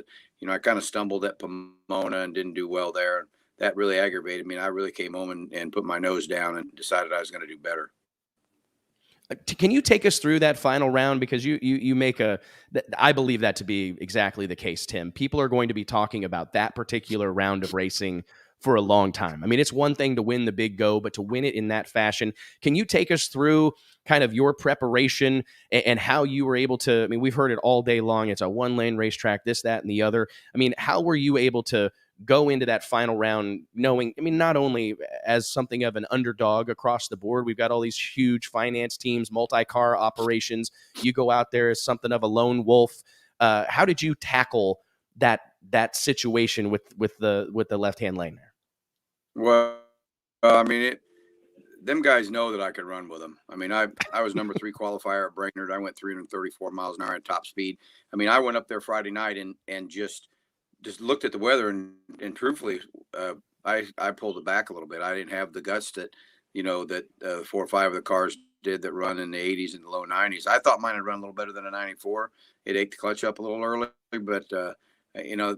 I kind of stumbled at Pomona and didn't do well there. That really aggravated me. And I really came home and put my nose down and decided I was going to do better. Can you take us through that final round? Because you make I believe that to be exactly the case, Tim. People are going to be talking about that particular round of racing for a long time. I mean, it's one thing to win the big go, but to win it in that fashion, can you take us through kind of your preparation and how you were able to, I mean, we've heard it all day long. It's a 1-lane racetrack, this, that, and the other. I mean, how were you able to go into that final round knowing, I mean, not only as something of an underdog across the board, we've got all these huge finance teams, multi-car operations. You go out there as something of a lone wolf. How did you tackle that situation with the left-hand lane there? Well, I mean, them guys know that I could run with them. I mean, I was number 3 qualifier at Brainerd. I went 334 miles an hour at top speed. I mean, I went up there Friday night and just looked at the weather and truthfully, I pulled it back a little bit. I didn't have the guts that 4 or 5 of the cars did that run in the 80s and the low 90s. I thought mine had run a little better than a 94. It ate the clutch up a little early, but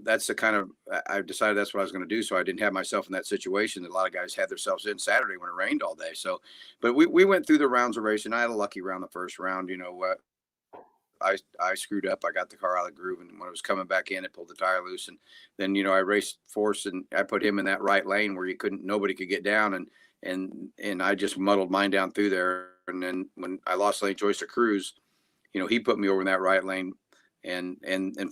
that's the kind of, I decided that's what I was going to do. So I didn't have myself in that situation that a lot of guys had themselves in Saturday when it rained all day. So, but we went through the rounds of racing. I had a lucky round the first round. I screwed up. I got the car out of the groove, and when it was coming back in, it pulled the tire loose. And then, I raced Force, and I put him in that right lane where nobody could get down, and I just muddled mine down through there. And then when I lost lane choice to Cruz, he put me over in that right lane, and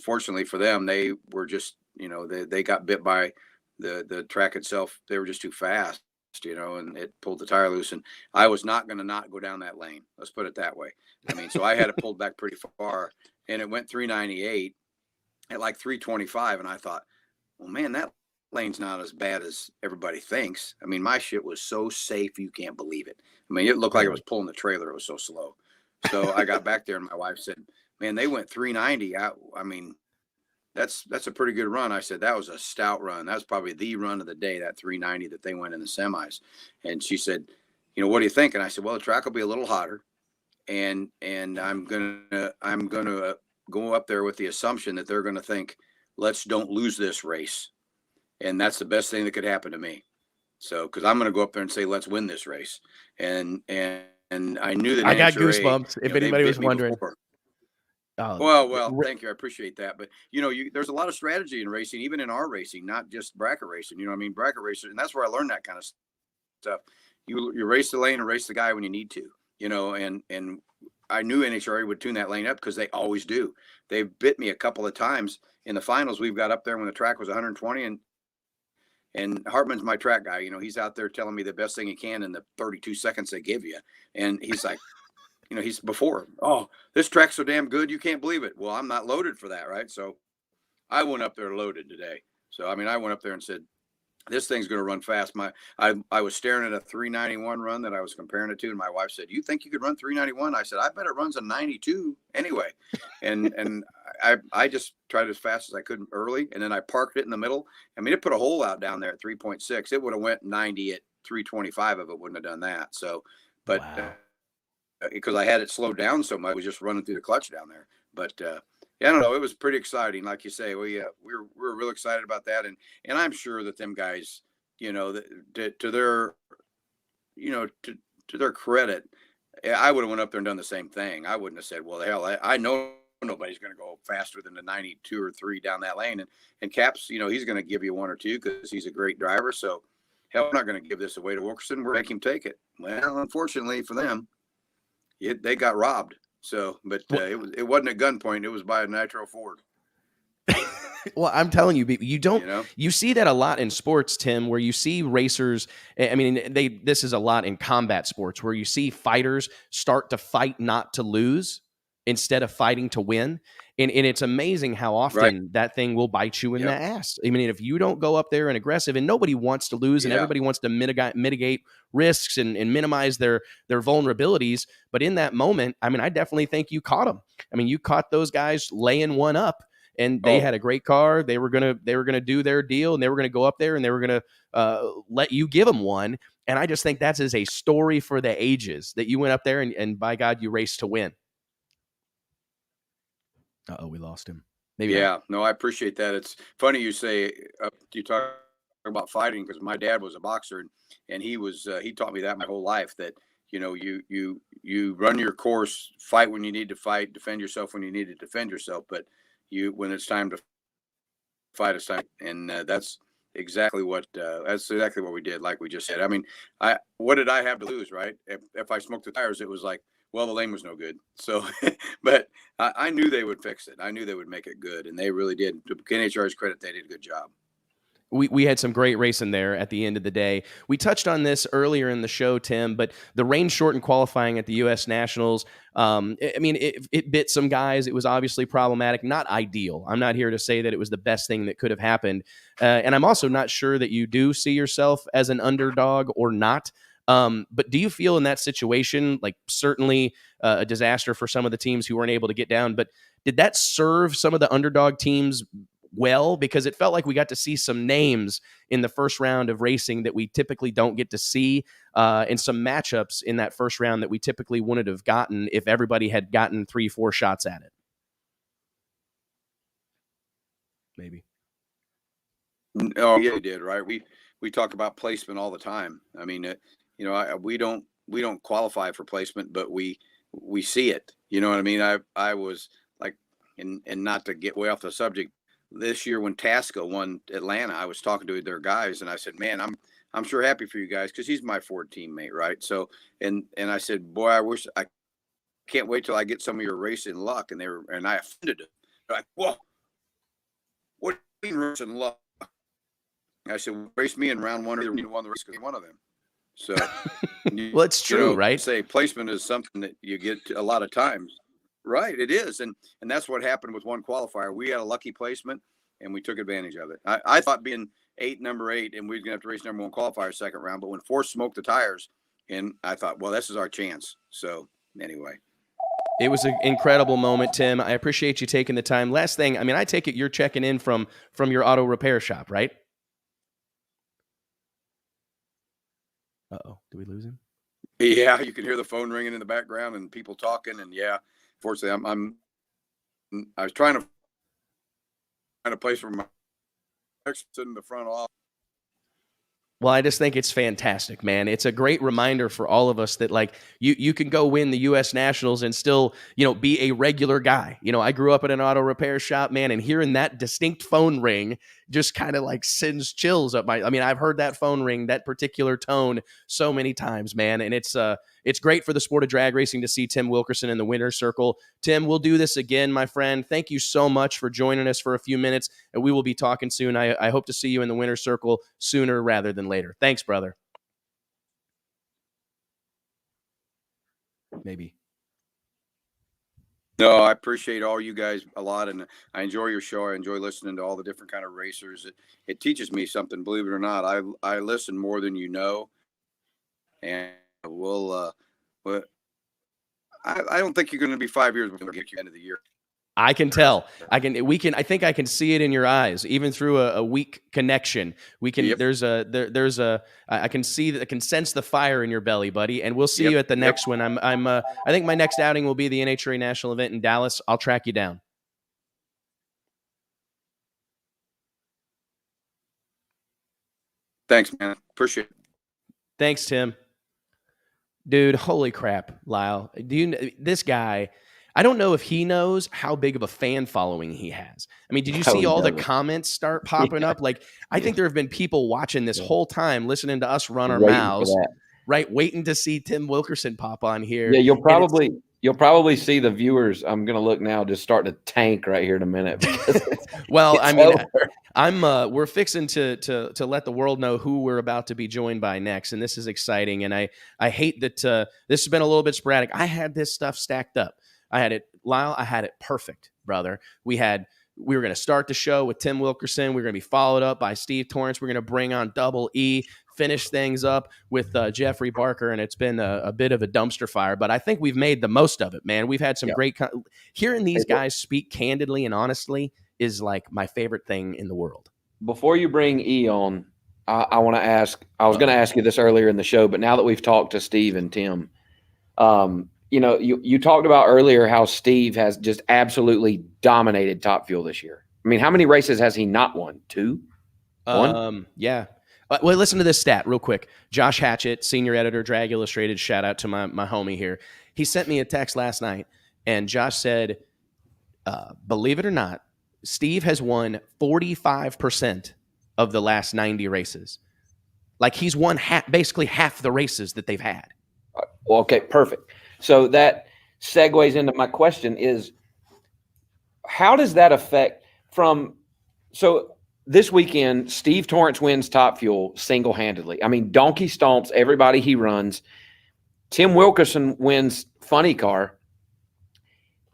fortunately for them, they were just, they got bit by the track itself. They were just too fast. And it pulled the tire loose, and I was not going to not go down that lane. Let's put it that way. I mean, so I had it pulled back pretty far, and it went 398 at like 325. And I thought, well, man, that lane's not as bad as everybody thinks. I mean, my shit was so safe. You can't believe it. I mean, it looked like it was pulling the trailer. It was so slow. So I got back there, and my wife said, man, they went 390. I mean, that's a pretty good run. I said, that was a stout run. That was probably the run of the day, that 390 that they went in the semis. And she said, what do you think? And I said, well, the track will be a little hotter. And I'm going to go up there with the assumption that they're going to think, let's don't lose this race. And that's the best thing that could happen to me. So, cause I'm going to go up there and say, let's win this race. And I knew that I got goosebumps. If anybody was wondering. Well, thank you. I appreciate that. But, there's a lot of strategy in racing, even in our racing, not just bracket racing. Bracket racing. And that's where I learned that kind of stuff. You race the lane and race the guy when you need to, and I knew NHRA would tune that lane up because they always do. They bit me a couple of times in the finals. We've got up there when the track was 120, and Hartman's my track guy. He's out there telling me the best thing he can in the 32 seconds they give you. And he's like, he's before, oh, this track's so damn good, you can't believe it. Well, I'm not loaded for that, right? So I went up there loaded today. So, I mean, I went up there and said, this thing's going to run fast. I was staring at a 391 run that I was comparing it to, and my wife said, you think you could run 391? I said, I bet it runs a 92 anyway. And I just tried as fast as I could early, and then I parked it in the middle. I mean, it put a hole out down there at 3.6. It would have went 90 at 325 if it wouldn't have done that. So, but wow. Because I had it slowed down so much, I was just running through the clutch down there. But yeah, I don't know. It was pretty exciting, like you say. We were real excited about that, and I'm sure that them guys, to their, to their credit, I would have went up there and done the same thing. I wouldn't have said, well, hell, I know nobody's going to go faster than the 92 or 3 down that lane, and Caps, he's going to give you 1 or 2 because he's a great driver. So hell, we're not going to give this away to Wilkerson. We're making him take it. Well, unfortunately for them, they got robbed. So, but it wasn't at gunpoint. It was by a Nitro Ford. Well, I'm telling you, you see that a lot in sports, Tim, where you see racers. I mean, this is a lot in combat sports where you see fighters start to fight not to lose instead of fighting to win. And it's amazing how often that thing will bite you in the ass. I mean, if you don't go up there and aggressive, and nobody wants to lose, and everybody wants to mitigate risks and minimize their vulnerabilities. But in that moment, I mean, I definitely think you caught them. I mean, you caught those guys laying one up, and they had a great car. They were gonna do their deal, and they were gonna go up there, and they were gonna let you give them one. And I just think that's a story for the ages that you went up there and by God, you raced to win. Uh-oh, we lost him. Maybe Yeah, not. no, I appreciate that. It's funny you say you talk about fighting, because my dad was a boxer, and he taught me that my whole life, that you run your course, fight when you need to fight, defend yourself when you need to defend yourself, but when it's time to fight, it's time. And that's exactly what we did, like we just said. I mean, what did I have to lose, right? If I smoked the tires, it was like, well, the lane was no good. So, but I knew they would fix it. I knew they would make it good, and they really did. To NHR's credit, they did a good job. We had some great racing there at the end of the day. We touched on this earlier in the show, Tim, but the rain shortened qualifying at the U.S. Nationals, it bit some guys. It was obviously problematic, not ideal. I'm not here to say that it was the best thing that could have happened. And I'm also not sure that you do see yourself as an underdog or not. But do you feel in that situation, like certainly a disaster for some of the teams who weren't able to get down, but did that serve some of the underdog teams well? Because it felt like we got to see some names in the first round of racing that we typically don't get to see, and some matchups in that first round that we typically wouldn't have gotten if everybody had gotten 3-4 shots at it. Maybe. Oh, yeah, we did, right? We talk about placement all the time. I mean, we don't qualify for placement, but we see it. You know what I mean? I was like, and not to get way off the subject, this year when Tasca won Atlanta, I was talking to their guys, and I said, man, I'm sure happy for you guys, because he's my Ford teammate, right? So, and I said, boy, I can't wait till I get some of your racing luck. And I offended them. They're like, whoa, what do you mean racing luck? I said, race me in round one, or you won the race because one of them. So, well, it's true, right? Say placement is something that you get a lot of times. Right, it is, and that's what happened with one qualifier. We had a lucky placement, and we took advantage of it. I thought being number 8, and we were going to have to race number 1 qualifier second round, but when Force smoked the tires, and I thought, well, this is our chance. So anyway. It was an incredible moment, Tim. I appreciate you taking the time. Last thing, I mean, I take it you're checking in from your auto repair shop, right? Uh-oh, did we lose him? Yeah, you can hear the phone ringing in the background and people talking, and yeah. Fortunately, I was trying to find a place for my exit in the front office. Well, I just think it's fantastic, man. It's a great reminder for all of us that, like, you can go win the U.S. Nationals and still, be a regular guy. I grew up at an auto repair shop, man, and hearing that distinct phone ring just kind of like sends chills up I've heard that phone ring, that particular tone, so many times, man. And it's great for the sport of drag racing to see Tim Wilkerson in the winner's circle. Tim, we'll do this again, my friend. Thank you so much for joining us for a few minutes, and we will be talking soon. I hope to see you in the winner's circle sooner rather than later. Thanks, brother. Maybe. No, I appreciate all you guys a lot, and I enjoy your show. I enjoy listening to all the different kind of racers. It teaches me something, believe it or not. I listen more than you know, and but I don't think you're going to be 5 years before we get you end of the year. I can tell. I think I can see it in your eyes, even through a weak connection. We can. Yep. I can see that. I can sense the fire in your belly, buddy. And we'll see you at the next one. I think my next outing will be the NHRA National event in Dallas. I'll track you down. Thanks, man. Appreciate it. Thanks, Tim. Dude, holy crap, Lyle. This guy, I don't know if he knows how big of a fan following he has. I mean, did you see all the comments start popping up? Like, I think there have been people watching this whole time, listening to us run our mouths, right? Waiting to see Tim Wilkerson pop on here. Yeah, you'll probably see the viewers. I'm going to look now, just start to tank right here in a minute. Well, I mean, we're fixing to let the world know who we're about to be joined by next, and this is exciting. And I hate that this has been a little bit sporadic. I had this stuff stacked up. Lyle, I had it perfect, brother. We were going to start the show with Tim Wilkerson. We're going to be followed up by Steve Torrance. We're going to bring on Double E, finish things up with Jeffrey Barker, and it's been a bit of a dumpster fire, but I think we've made the most of it, man. We've had some great hearing these guys speak candidly and honestly is like my favorite thing in the world. Before you bring E on, I want to ask, I was going to ask you this earlier in the show, but now that we've talked to Steve and Tim, you talked about earlier how Steve has just absolutely dominated Top Fuel this year. I mean, how many races has he not won? 2? 1? Yeah. Well, listen to this stat real quick. Josh Hatchett, senior editor, Drag Illustrated. Shout out to my homie here. He sent me a text last night, and Josh said, believe it or not, Steve has won 45% of the last 90 races. Like, he's won basically half the races that they've had. Well, okay, perfect. So that segues into my question is, how does that affect so this weekend, Steve Torrance wins Top Fuel single-handedly. I mean, donkey stomps everybody he runs. Tim Wilkerson wins Funny Car.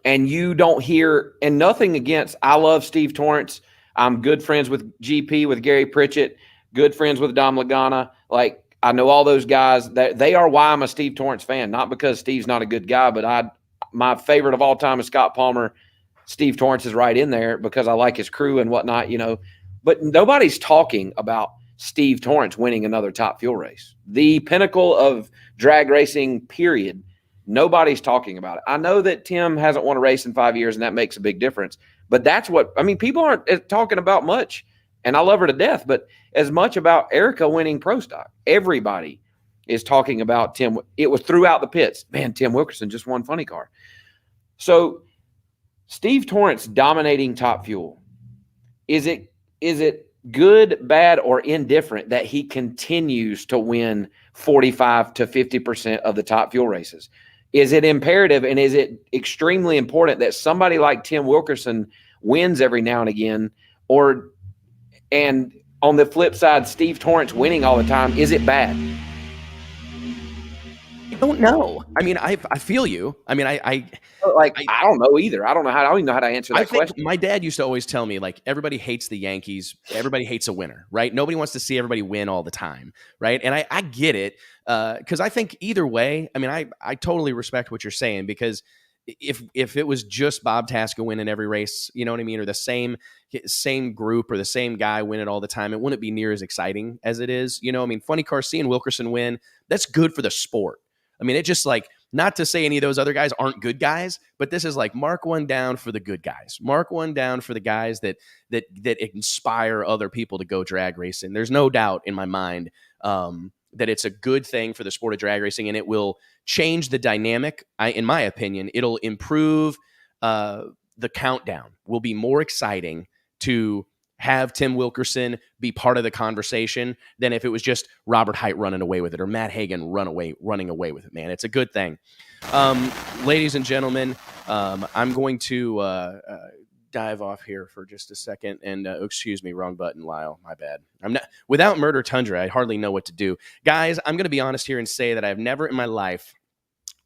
And you don't hear, and nothing against, I love Steve Torrance. I'm good friends with GP, with Gary Pritchett, good friends with Dom Lagana. Like, I know all those guys. That they are why I'm a Steve Torrance fan, not because Steve's not a good guy, but my favorite of all time is Scott Palmer. Steve Torrance is right in there because I like his crew and whatnot, But nobody's talking about Steve Torrance winning another Top Fuel race. The pinnacle of drag racing, period. Nobody's talking about it. I know that Tim hasn't won a race in 5 years, and that makes a big difference. But that's people aren't talking about much, and I love her to death, but as much about Erica winning Pro Stock. Everybody is talking about Tim. It was throughout the pits. Man, Tim Wilkerson just won Funny Car. So Steve Torrance dominating Top Fuel. Is it good, bad, or indifferent that he continues to win 45 to 50% of the Top Fuel races? Is it imperative and is it extremely important that somebody like Tim Wilkerson wins every now and again? And on the flip side, Steve Torrance winning all the time, is it bad? I don't know. I mean, I feel you. I mean, I don't know either. I don't even know how to answer that question. My dad used to always tell me, like, everybody hates the Yankees. Everybody hates a winner, right? Nobody wants to see everybody win all the time, right? And I get it, because I think either way, I mean, I totally respect what you're saying, because if it was just Bob Tasca winning every race, you know what I mean, or the same group or the same guy winning all the time, it wouldn't be near as exciting as it is. I mean, Funny Car, seeing Wilkerson win, that's good for the sport. I mean, it just, like, not to say any of those other guys aren't good guys, but this is like mark one down for the good guys. Mark one down for the guys that inspire other people to go drag racing. There's no doubt in my mind that it's a good thing for the sport of drag racing, and it will change the dynamic. In my opinion, it'll improve the countdown. Will be more exciting to have Tim Wilkerson be part of the conversation than if it was just Robert Height running away with it or Matt Hagan running away with it, man. It's a good thing. Ladies and gentlemen, I'm going to dive off here for just a second. And excuse me, wrong button, Lyle. My bad. I'm not without Murder Tundra. I hardly know what to do. Guys, I'm going to be honest here and say that I've never in my life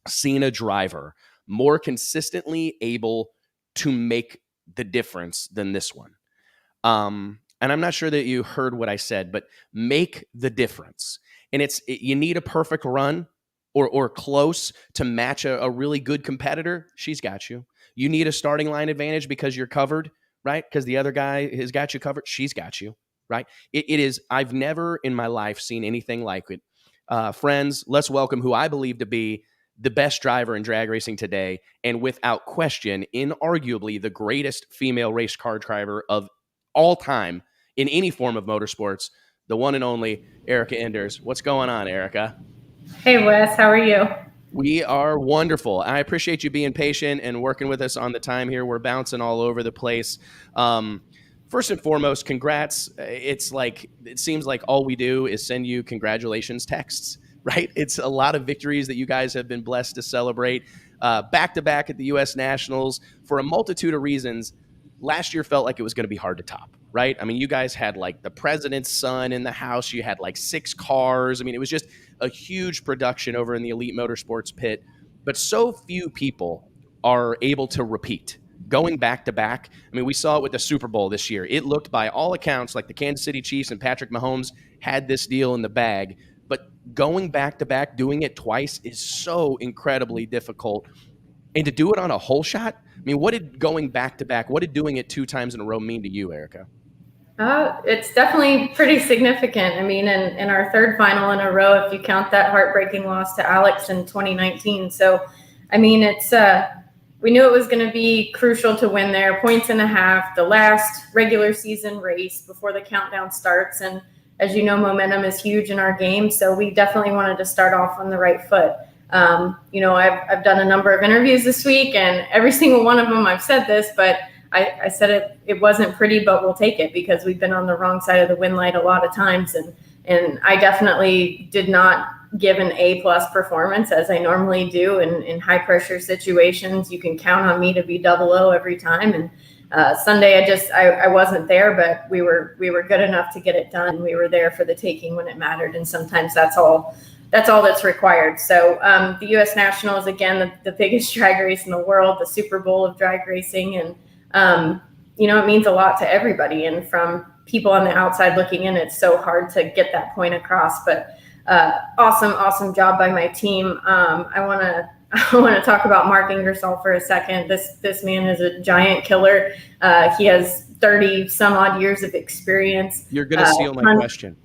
seen a driver more consistently able to make the difference than this one. And I'm not sure that you heard what I said, but make the difference. And you need a perfect run or close to match a really good competitor. She's got you. You need a starting line advantage because you're covered, right? Because the other guy has got you covered. She's got you, right? It is. I've never in my life seen anything like it. Friends, let's welcome who I believe to be the best driver in drag racing today, and without question, inarguably the greatest female race car driver of all time in any form of motorsports, the one and only Erica Enders. What's going on, Erica? Hey, Wes. How are you? We are wonderful. I appreciate you being patient and working with us on the time here. We're bouncing all over the place. First and foremost, congrats. It seems like all we do is send you congratulations texts, right? It's a lot of victories that you guys have been blessed to celebrate back-to-back at the U.S. Nationals for a multitude of reasons. Last year felt like it was going to be hard to top, right? I mean, you guys had like the president's son in the house. You had like 6 cars. I mean, it was just a huge production over in the Elite Motorsports pit. But so few people are able to repeat going back to back. I mean, we saw it with the Super Bowl this year. It looked by all accounts like the Kansas City Chiefs and Patrick Mahomes had this deal in the bag. But going back to back, doing it twice is so incredibly difficult. And to do it on a whole shot, I mean, what did going back to back, what did doing it 2 times in a row mean to you, Erica? It's definitely pretty significant. I mean, in our 3rd final in a row, if you count that heartbreaking loss to Alex in 2019. So I mean, it's we knew it was going to be crucial to win there. 1.5 points, the last regular season race before the countdown starts. And as you know, momentum is huge in our game. So we definitely wanted to start off on the right foot. I've done a number of interviews this week, and every single one of them I've said this, but I said it wasn't pretty, but we'll take it because we've been on the wrong side of the win light a lot of times. And I definitely did not give an A+ performance as I normally do in high pressure situations. You can count on me to be 00 every time. And Sunday, I wasn't there, but we were good enough to get it done. We were there for the taking when it mattered. And sometimes that's all that's required. So the U.S. Nationals, again, the biggest drag race in the world, the Super Bowl of drag racing. And, it means a lot to everybody. And from people on the outside looking in, it's so hard to get that point across. But awesome job by my team. I want to talk about Mark Ingersoll for a second. This man is a giant killer. He has 30 some odd years of experience. You're going to steal my question.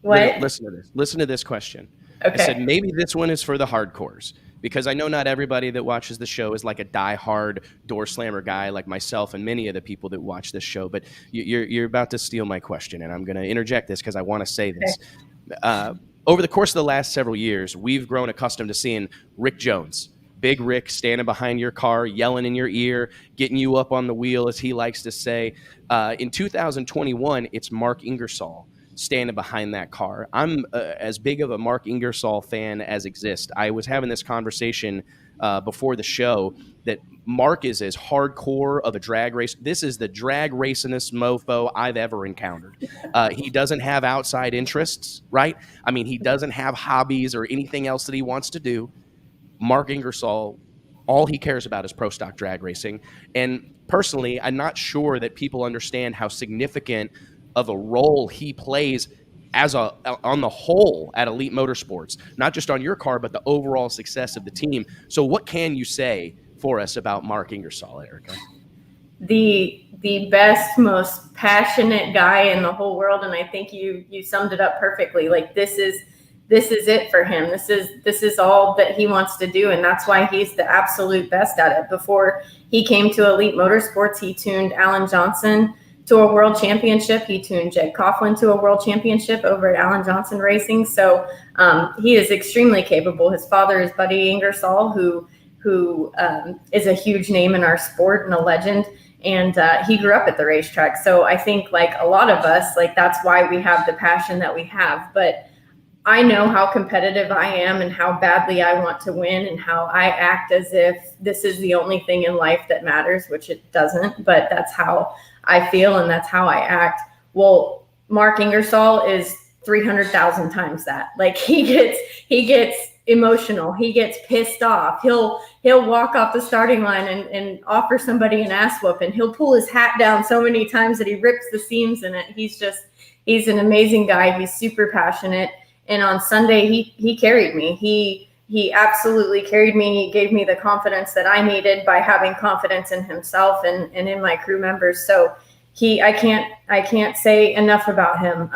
What? Listen to this question. Okay. I said, maybe this one is for the hardcores, because I know not everybody that watches the show is like a diehard door slammer guy like myself and many of the people that watch this show. But you're about to steal my question, and I'm going to interject this because I want to say this. Okay. Over the course of the last several years, we've grown accustomed to seeing Rick Jones, Big Rick, standing behind your car, yelling in your ear, getting you up on the wheel, as he likes to say. In 2021, it's Mark Ingersoll standing behind that car. I'm as big of a Mark Ingersoll fan as exists. I was having this conversation before the show that Mark is as hardcore of a drag race. This is the drag racingest mofo I've ever encountered. He doesn't have outside interests, right? I mean, he doesn't have hobbies or anything else that he wants to do. Mark Ingersoll, all he cares about is pro stock drag racing. And personally, I'm not sure that people understand how significant of a role he plays on the whole at Elite Motorsports, not just on your car, but the overall success of the team. So what can you say for us about Mark Ingersoll, Erica? The best, most passionate guy in the whole world. And I think you summed it up perfectly. Like this is it for him. This is all that he wants to do. And that's why he's the absolute best at it. Before he came to Elite Motorsports, he tuned Alan Johnson to a world championship. He tuned Jed Coughlin to a world championship over at Alan Johnson Racing. So he is extremely capable. His father is Buddy Ingersoll, who is a huge name in our sport and a legend. And he grew up at the racetrack. So I think like a lot of us, like that's why we have the passion that we have. But I know how competitive I am and how badly I want to win and how I act as if this is the only thing in life that matters, which it doesn't, but that's how I feel and that's how I act. Well, Mark Ingersoll is 300,000 times that. Like he gets emotional. He gets pissed off. He'll walk off the starting line and offer somebody an ass whoop, and he'll pull his hat down so many times that he rips the seams in it. He's an amazing guy. He's super passionate. And on Sunday, he carried me. He absolutely carried me. He gave me the confidence that I needed by having confidence in himself and in my crew members. So I can't say enough about him.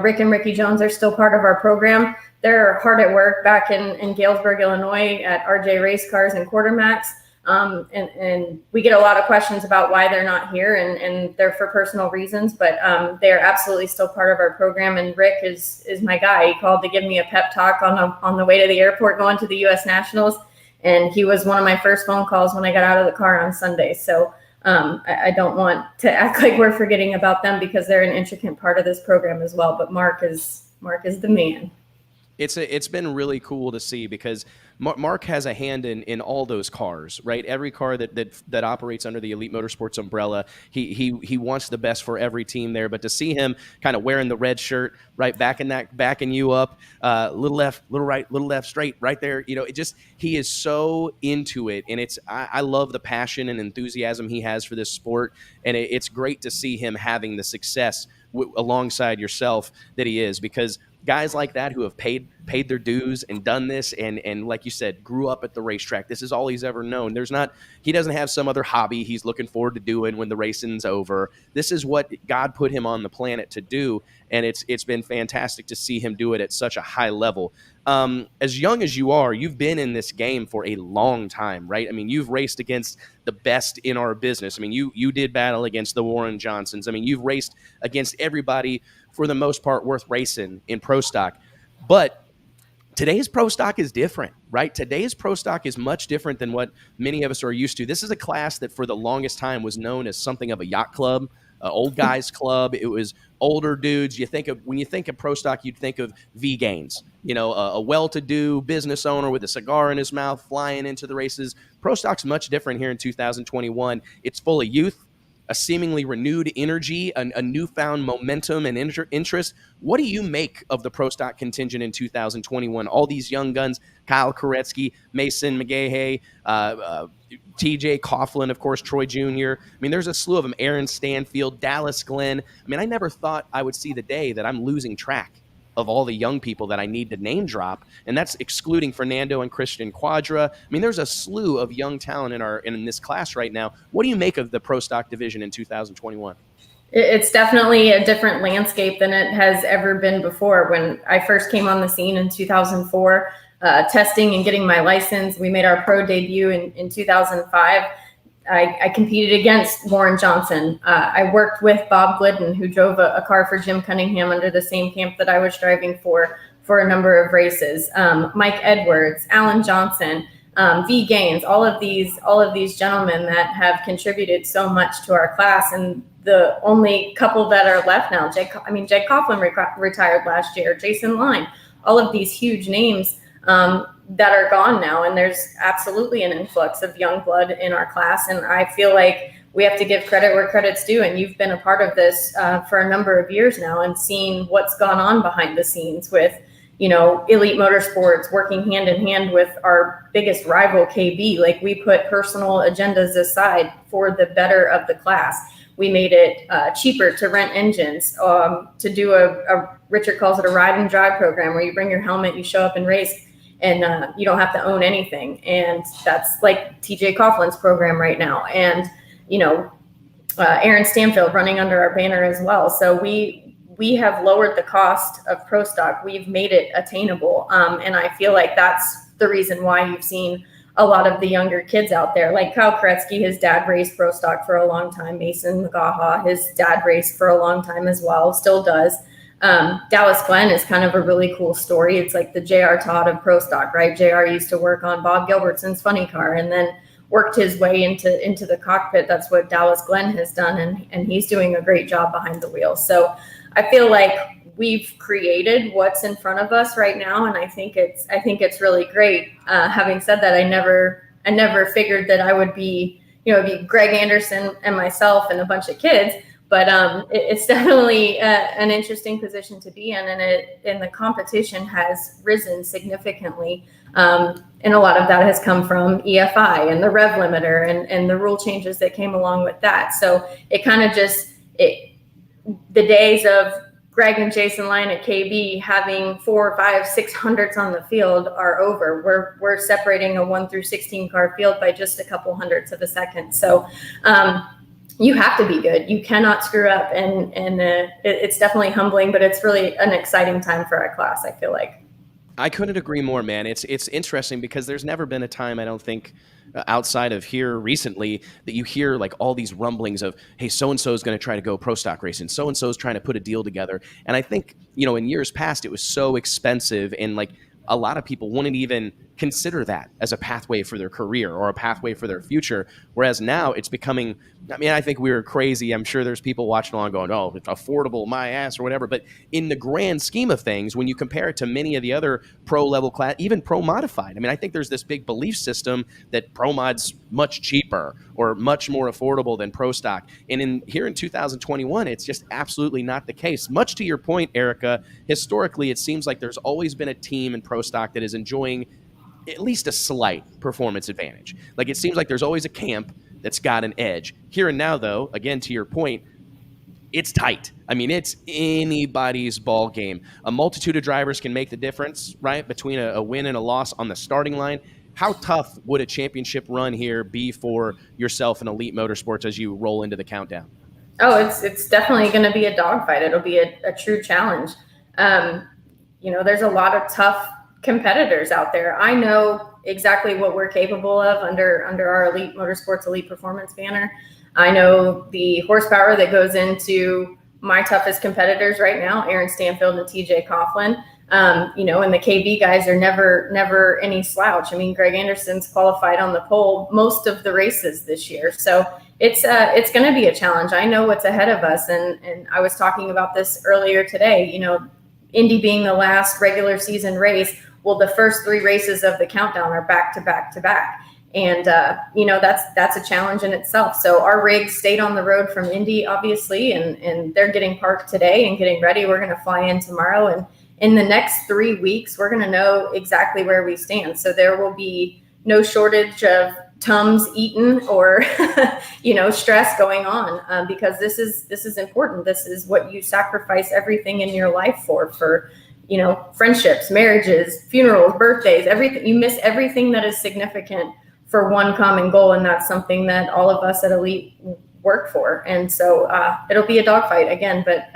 Rick and Ricky Jones are still part of our program. They're hard at work back in Galesburg, Illinois at RJ Race Cars and Quartermax. And we get a lot of questions about why they're not here, and they're for personal reasons, but they are absolutely still part of our program. And Rick is my guy. He called to give me a pep talk on the way to the airport going to the U.S. Nationals, and he was one of my first phone calls when I got out of the car on Sunday. So I don't want to act like we're forgetting about them because they're an intricate part of this program as well. But Mark is the man. It's been really cool to see because Mark has a hand in all those cars, right? Every car that operates under the Elite Motorsports umbrella, he wants the best for every team there. But to see him kind of wearing the red shirt, right, backing you up, little left, little right, little left, straight, right there, he is so into it, and I love the passion and enthusiasm he has for this sport, and it's great to see him having the success alongside yourself that he is, because guys like that who have paid paid their dues and done this, and like you said, grew up at the racetrack. This is all he's ever known. He doesn't have some other hobby he's looking forward to doing when the racing's over. This is what God put him on the planet to do, and it's been fantastic to see him do it at such a high level. As young as you are, you've been in this game for a long time, right? I mean, you've raced against the best in our business. I mean, you did battle against the Warren Johnsons. I mean, you've raced against everybody for the most part worth racing in pro stock. But today's pro stock is different, right? Today's pro stock is much different than what many of us are used to. This is a class that for the longest time was known as something of a yacht club, old guys club. It was older dudes. When you think of pro stock, you'd think of V Gaines, a well-to-do business owner with a cigar in his mouth flying into the races. Pro stock's much different here in 2021. It's full of youth, a seemingly renewed energy, a newfound momentum and interest. What do you make of the pro stock contingent in 2021? All these young guns, Kyle Koretsky, Mason McGahey, TJ Coughlin, of course, Troy Jr. I mean, there's a slew of them, Aaron Stanfield, Dallas Glenn. I mean, I never thought I would see the day that I'm losing track of all the young people that I need to name drop, and that's excluding Fernando and Christian Quadra. I mean, there's a slew of young talent in this class right now. What do you make of the pro stock division in 2021? It's definitely a different landscape than it has ever been before. When I first came on the scene in 2004, testing and getting my license, we made our pro debut in 2005. I competed against Warren Johnson. I worked with Bob Glidden, who drove a car for Jim Cunningham under the same camp that I was driving for a number of races. Mike Edwards, Alan Johnson, V Gaines, all of these gentlemen that have contributed so much to our class. And the only couple that are left now, Jake Coughlin retired last year, Jason Line, all of these huge names that are gone now, and there's absolutely an influx of young blood in our class, and I feel like we have to give credit where credit's due, and you've been a part of this for a number of years now and seen what's gone on behind the scenes with Elite Motorsports working hand in hand with our biggest rival KB. Like, we put personal agendas aside for the better of the class. We made it cheaper to rent engines, to do a Richard calls it a ride and drive program, where you bring your helmet, you show up and race, and you don't have to own anything. And that's like TJ Coughlin's program right now. And, Aaron Stanfield running under our banner as well. So we have lowered the cost of pro stock. We've made it attainable. And I feel like that's the reason why you've seen a lot of the younger kids out there. Like Kyle Koretsky, his dad raced pro stock for a long time. Mason McGaha, his dad raced for a long time as well, still does. Dallas Glenn is kind of a really cool story. It's like the J.R. Todd of pro stock, right? J.R. used to work on Bob Gilbertson's funny car and then worked his way into the cockpit. That's what Dallas Glenn has done, and he's doing a great job behind the wheel. So I feel like we've created what's in front of us right now, and I think it's really great. Having said that, I never figured that I would be Greg Anderson and myself and a bunch of kids. But it's definitely an interesting position to be in, and the competition has risen significantly. And a lot of that has come from EFI and the rev limiter and the rule changes that came along with that. So it kind of the days of Greg and Jason Line at KB having 4, 5, 600s on the field are over. We're separating a 1 through 16 car field by just a couple hundredths of a second. So you have to be good. You cannot screw up, and it's definitely humbling, but it's really an exciting time for our class, I feel like. I couldn't agree more, man. It's interesting because there's never been a time, I don't think, outside of here recently, that you hear like all these rumblings of, hey, so-and-so is going to try to go pro stock racing. So-and-so is trying to put a deal together. And I think, in years past, it was so expensive, and like a lot of people wouldn't even consider that as a pathway for their career or a pathway for their future. Whereas now it's becoming, I think we were crazy. I'm sure there's people watching along going, oh, it's affordable, my ass, or whatever. But in the grand scheme of things, when you compare it to many of the other pro level class, even pro modified, I think there's this big belief system that pro mod's much cheaper or much more affordable than pro stock. And here in 2021, it's just absolutely not the case. Much to your point, Erica, historically, it seems like there's always been a team in pro stock that is enjoying at least a slight performance advantage. Like, it seems like there's always a camp that's got an edge. Here and now, though, again, to your point, it's tight. I mean, it's anybody's ball game. A multitude of drivers can make the difference, right, between a win and a loss on the starting line. How tough would a championship run here be for yourself and Elite Motorsports as you roll into the countdown? Oh, it's definitely going to be a dogfight. It'll be a true challenge. There's a lot of tough competitors out there. I know exactly what we're capable of under our Elite Motorsports Elite Performance banner. I know the horsepower that goes into my toughest competitors right now, Aaron Stanfield and TJ Coughlin. And the KB guys are never any slouch. I mean, Greg Anderson's qualified on the pole most of the races this year. So it's going to be a challenge. I know what's ahead of us. And I was talking about this earlier today, Indy being the last regular season race. Well, the first 3 races of the countdown are back to back to back. And, that's a challenge in itself. So our rig stayed on the road from Indy, obviously, and they're getting parked today and getting ready. We're going to fly in tomorrow. And in the next 3 weeks, we're going to know exactly where we stand. So there will be no shortage of Tums eaten or, stress going on because this is important. This is what you sacrifice everything in your life for, friendships, marriages, funerals, birthdays, everything. You miss everything that is significant for one common goal. And that's something that all of us at Elite work for. And so it'll be a dogfight again, but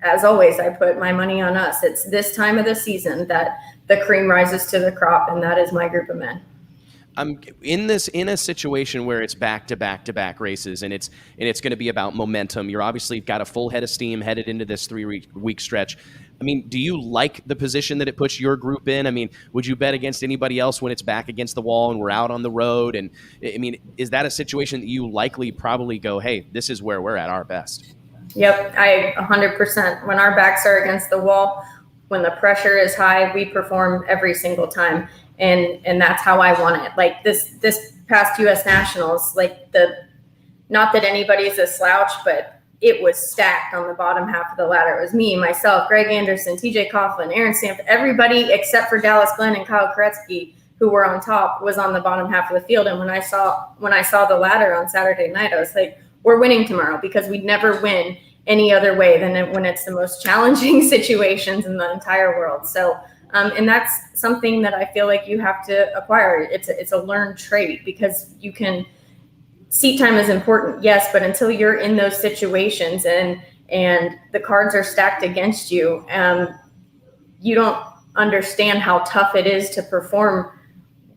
as always, I put my money on us. It's this time of the season that the cream rises to the crop, and that is my group of men. I'm in a situation where it's back to back races, and it's going to be about momentum. You're obviously got a full head of steam headed into this 3-week stretch. I mean, do you like the position that it puts your group in? I mean, would you bet against anybody else when it's back against the wall and we're out on the road? And I mean, is that a situation that you likely probably go, hey, this is where we're at our best? Yep, I 100%. When our backs are against the wall, when the pressure is high, we perform every single time. And that's how I want it. Like this past US Nationals, not that anybody's a slouch, but it was stacked on the bottom half of the ladder. It was me, myself, Greg Anderson, TJ Coughlin, Aaron Stanfield, everybody except for Dallas Glenn and Kyle Koretsky, who were on top, was on the bottom half of the field. And when I saw the ladder on Saturday night, I was like, we're winning tomorrow, because we'd never win any other way than when it's the most challenging situations in the entire world. So, and that's something that I feel like you have to acquire. It's a learned trait, because you can. Seat time is important, yes, but until you're in those situations and the cards are stacked against you, you don't understand how tough it is to perform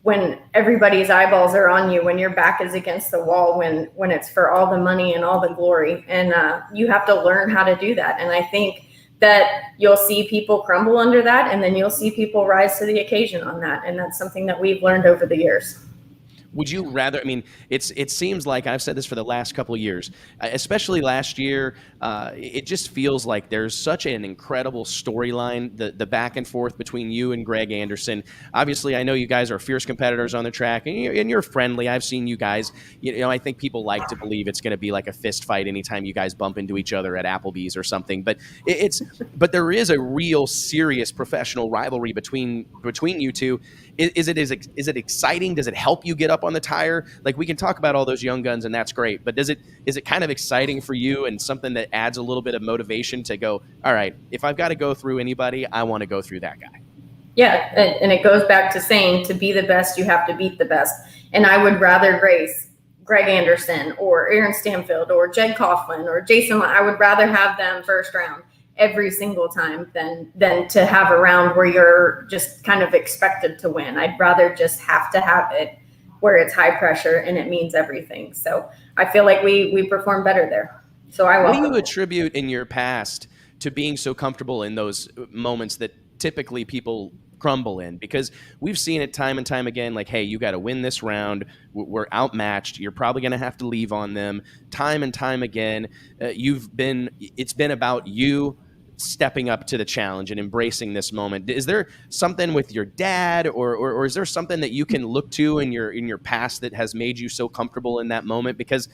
when everybody's eyeballs are on you, when your back is against the wall, when it's for all the money and all the glory. And you have to learn how to do that. And I think that you'll see people crumble under that, and then you'll see people rise to the occasion on that. And that's something that we've learned over the years. Would you rather, I mean, it seems like, I've said this for the last couple of years, especially last year, it just feels like there's such an incredible storyline, the back and forth between you and Greg Anderson. Obviously, I know you guys are fierce competitors on the track, and you're friendly. I've seen you guys, I think people like to believe it's going to be like a fist fight anytime you guys bump into each other at Applebee's or something. But but there is a real serious professional rivalry between you two. Is it exciting? Does it help you get up on the tire? Like, we can talk about all those young guns, and that's great, but is it kind of exciting for you and something that adds a little bit of motivation to go, all right, if I've got to go through anybody, I want to go through that guy? Yeah, and it goes back to saying, to be the best, you have to beat the best. And I would rather race Greg Anderson or Aaron Stanfield or Jed Coughlin or Jason. I would rather have them first round every single time than to have a round where you're just kind of expected to win. I'd rather just have to have it where it's high pressure and it means everything. So I feel like we perform better there. So I welcome. What do you attribute in your past to being so comfortable in those moments that typically people crumble in? Because we've seen it time and time again, like, hey, you got to win this round. We're outmatched. You're probably going to have to leave on them. Time and time again, it's been about you stepping up to the challenge and embracing this moment. Is there something with your dad or is there something that you can look to in your past that has made you so comfortable in that moment? Because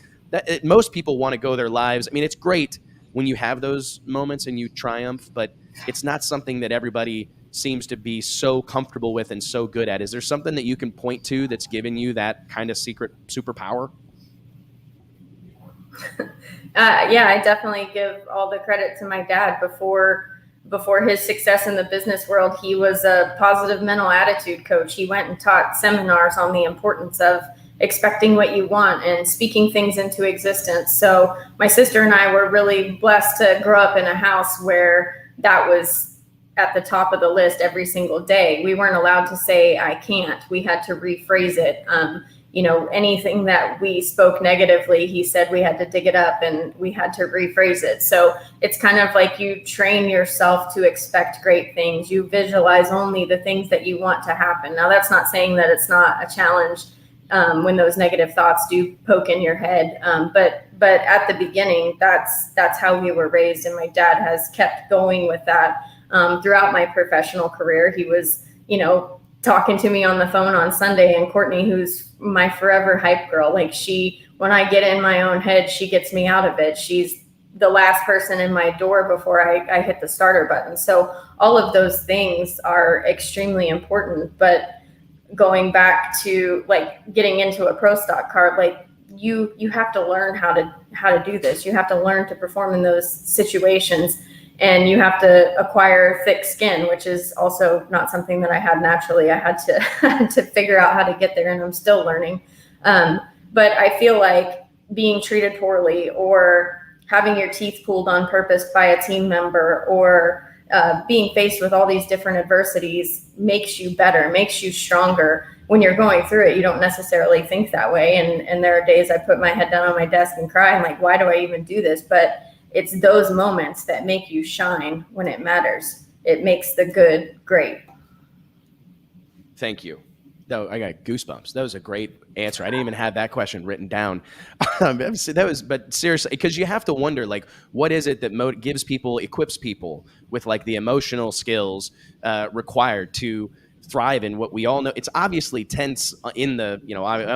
most people want to go their lives. I mean, it's great when you have those moments and you triumph, but it's not something that everybody seems to be so comfortable with and so good at. Is there something that you can point to that's given you that kind of secret superpower? Yeah, I definitely give all the credit to my dad. Before his success in the business world, he was a positive mental attitude coach. He went and taught seminars on the importance of expecting what you want and speaking things into existence. So my sister and I were really blessed to grow up in a house where that was at the top of the list every single day. We weren't allowed to say, I can't. We had to rephrase it. Anything that we spoke negatively, he said we had to dig it up and we had to rephrase it. So it's kind of like you train yourself to expect great things. You visualize only the things that you want to happen. Now, that's not saying that it's not a challenge when those negative thoughts do poke in your head. But at the beginning, that's how we were raised. And my dad has kept going with that throughout my professional career. He was, talking to me on the phone on Sunday, and Courtney, who's my forever hype girl, like when I get in my own head, she gets me out of it. She's the last person in my door before I hit the starter button. So all of those things are extremely important. But going back to like getting into a pro stock car, like you have to learn how to do this. You have to learn to perform in those situations. And you have to acquire thick skin, which is also not something that I had naturally. I had to figure out how to get there, and I'm still learning. But I feel like being treated poorly or having your teeth pulled on purpose by a team member or being faced with all these different adversities makes you better, makes you stronger. When you're going through it, you don't necessarily think that way. And there are days I put my head down on my desk and cry. I'm like, why do I even do this? But it's those moments that make you shine when it matters. It makes the good great. Thank you. No, I got goosebumps. That was a great answer. I didn't even have that question written down. But seriously, because you have to wonder, like, what is it that equips people with like the emotional skills required to thrive in what we all know. It's obviously tense in the,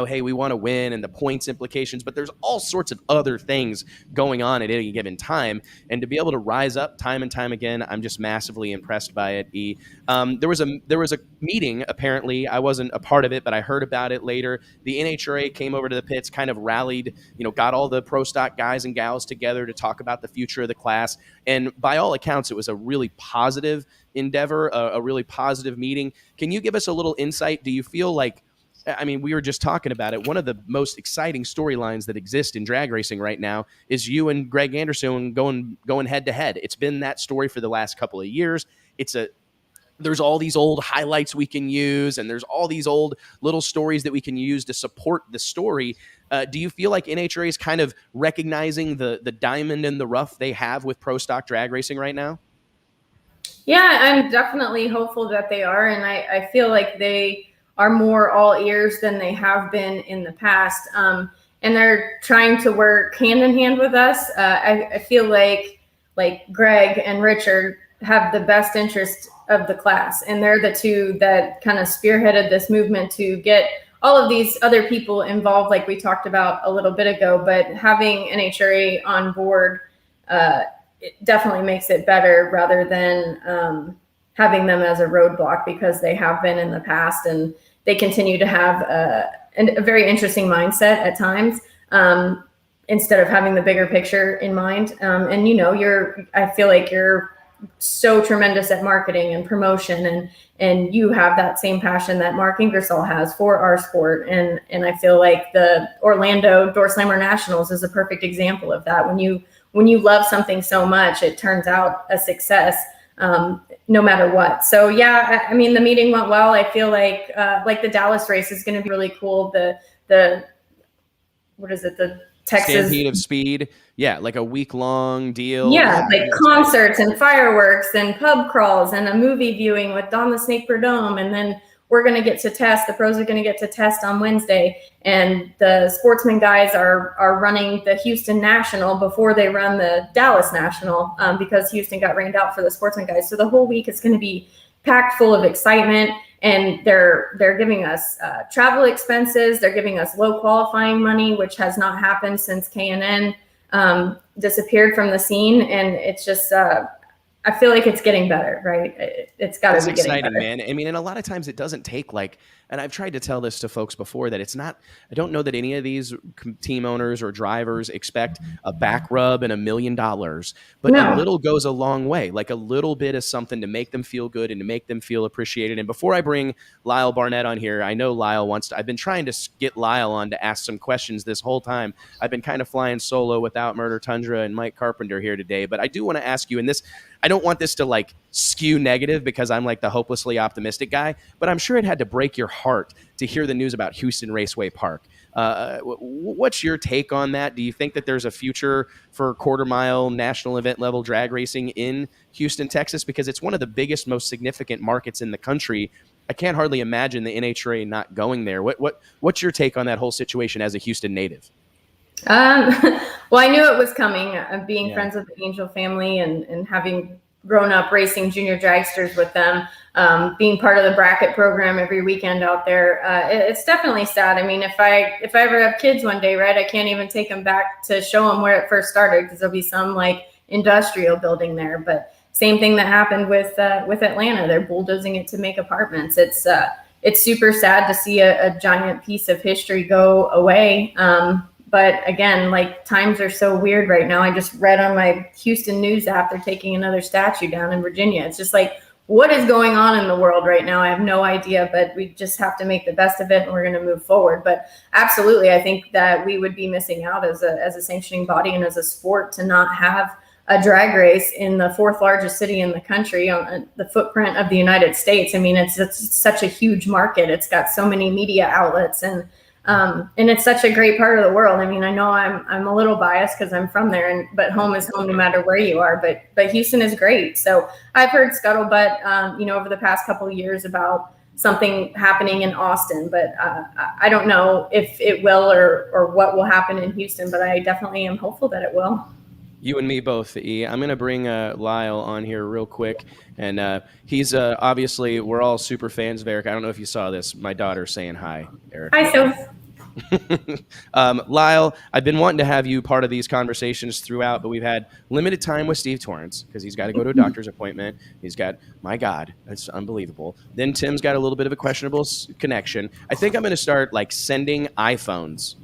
hey, we want to win and the points implications, but there's all sorts of other things going on at any given time. And to be able to rise up time and time again, I'm just massively impressed by it. There was a meeting, apparently. I wasn't a part of it, but I heard about it later. The NHRA came over to the pits, kind of rallied, got all the pro stock guys and gals together to talk about the future of the class. And by all accounts, it was a really positive endeavor, a really positive meeting. Can you give us a little insight? Do you feel like, we were just talking about it, one of the most exciting storylines that exist in drag racing right now is you and Greg Anderson going head to head. It's been that story for the last couple of years. There's all these old highlights we can use, and there's all these old little stories that we can use to support the story. Do you feel like NHRA is kind of recognizing the diamond in the rough they have with pro stock drag racing right now? Yeah, I'm definitely hopeful that they are. And I feel like they are more all ears than they have been in the past. And they're trying to work hand in hand with us. I feel like Greg and Richard have the best interest of the class. And they're the two that kind of spearheaded this movement to get all of these other people involved, like we talked about a little bit ago. But having NHRA on board, it definitely makes it better rather than having them as a roadblock, because they have been in the past and they continue to have a very interesting mindset at times, instead of having the bigger picture in mind. I feel like you're so tremendous at marketing and promotion, and you have that same passion that Mark Ingersoll has for our sport. And I feel like the Orlando Door Slammer Nationals is a perfect example of that. When you love something so much, it turns out a success, no matter what. So yeah, the meeting went well. I feel like the Dallas race is going to be really cool. The Texas Stampede of Speed. Yeah, like a week-long deal. Yeah, like concerts and fireworks and pub crawls and a movie viewing with Don the Snake Perdome. And then we're going to get to test. The pros are going to get to test on Wednesday. And the sportsman guys are running the Houston National before they run the Dallas National, because Houston got rained out for the sportsman guys. So the whole week is going to be packed full of excitement. And they're giving us travel expenses. They're giving us low qualifying money, which has not happened since K&N disappeared from the scene. And it's just, I feel like it's getting better, right? It's got to be getting exciting, better. man. I mean, and a lot of times it doesn't take and I've tried to tell this to folks before, that it's not, I don't know that any of these team owners or drivers expect a back rub and $1 million, but No. a little goes a long way. Like a little bit of something to make them feel good and to make them feel appreciated. And before I bring Lyle Barnett on here, I know Lyle I've been trying to get Lyle on to ask some questions this whole time. I've been kind of flying solo without Murder Tundra and Mike Carpenter here today, but I do want to ask you, and this, I don't want this to skew negative because I'm the hopelessly optimistic guy, but I'm sure it had to break your heart to hear the news about Houston Raceway Park. What's your take on that? Do you think that there's a future for quarter mile national event level drag racing in Houston, Texas? Because it's one of the biggest, most significant markets in the country. I can't hardly imagine the NHRA not going there. What's your take on that whole situation as a Houston native? Well, I knew it was coming, being friends with the Angel family and having grown up racing junior dragsters with them, being part of the bracket program every weekend out there. It's definitely sad. I mean, if I ever have kids one day, right, I can't even take them back to show them where it first started, because there'll be some industrial building there. But same thing that happened with Atlanta. They're bulldozing it to make apartments. It's super sad to see a giant piece of history go away. But again, times are so weird right now. I just read on my Houston News app, they're taking another statue down in Virginia. It's just what is going on in the world right now? I have no idea, but we just have to make the best of it, and we're going to move forward. But absolutely, I think that we would be missing out as a sanctioning body and as a sport to not have a drag race in the fourth largest city in the country on the footprint of the United States. I mean, it's such a huge market. It's got so many media outlets, and it's such a great part of the world. I mean, I know I'm a little biased because I'm from there, but home is home no matter where you are. But Houston is great. So I've heard scuttlebutt, over the past couple of years about something happening in Austin, but I don't know if it will or what will happen in Houston. But I definitely am hopeful that it will. You and me both, E. I'm going to bring Lyle on here real quick. And he's obviously, we're all super fans of Eric. I don't know if you saw this. My daughter's saying hi, Eric. Hi, Soph. Lyle, I've been wanting to have you part of these conversations throughout, but we've had limited time with Steve Torrance because he's got to go to a doctor's appointment. He's got, my God, that's unbelievable. Then Tim's got a little bit of a questionable connection. I think I'm going to start sending iPhones.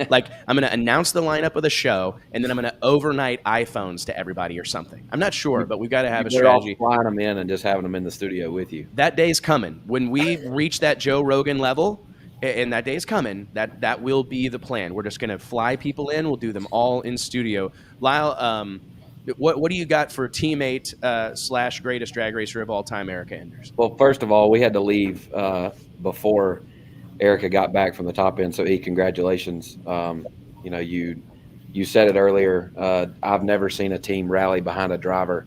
I'm going to announce the lineup of the show, and then I'm going to overnight iPhones to everybody or something. I'm not sure, but we've got to have a strategy. Flying them in and just having them in the studio with you. That day's coming. When we reach that Joe Rogan level, and that day's coming, that will be the plan. We're just going to fly people in. We'll do them all in studio. Lyle, what do you got for teammate / greatest drag racer of all time, Erica Enders? Well, first of all, we had to leave before Erica got back from the top end. So, congratulations. You said it earlier. I've never seen a team rally behind a driver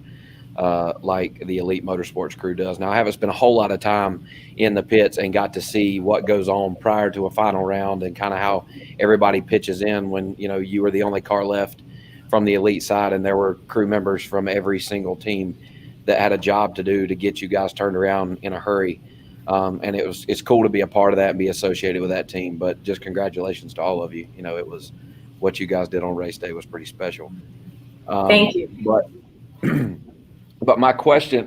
like the Elite Motorsports crew does. Now, I haven't spent a whole lot of time in the pits and got to see what goes on prior to a final round and kind of how everybody pitches in when, you were the only car left from the Elite side, and there were crew members from every single team that had a job to do to get you guys turned around in a hurry. And it's cool to be a part of that and be associated with that team. But just congratulations to all of you. It was what you guys did on race day was pretty special. Thank you. But my question,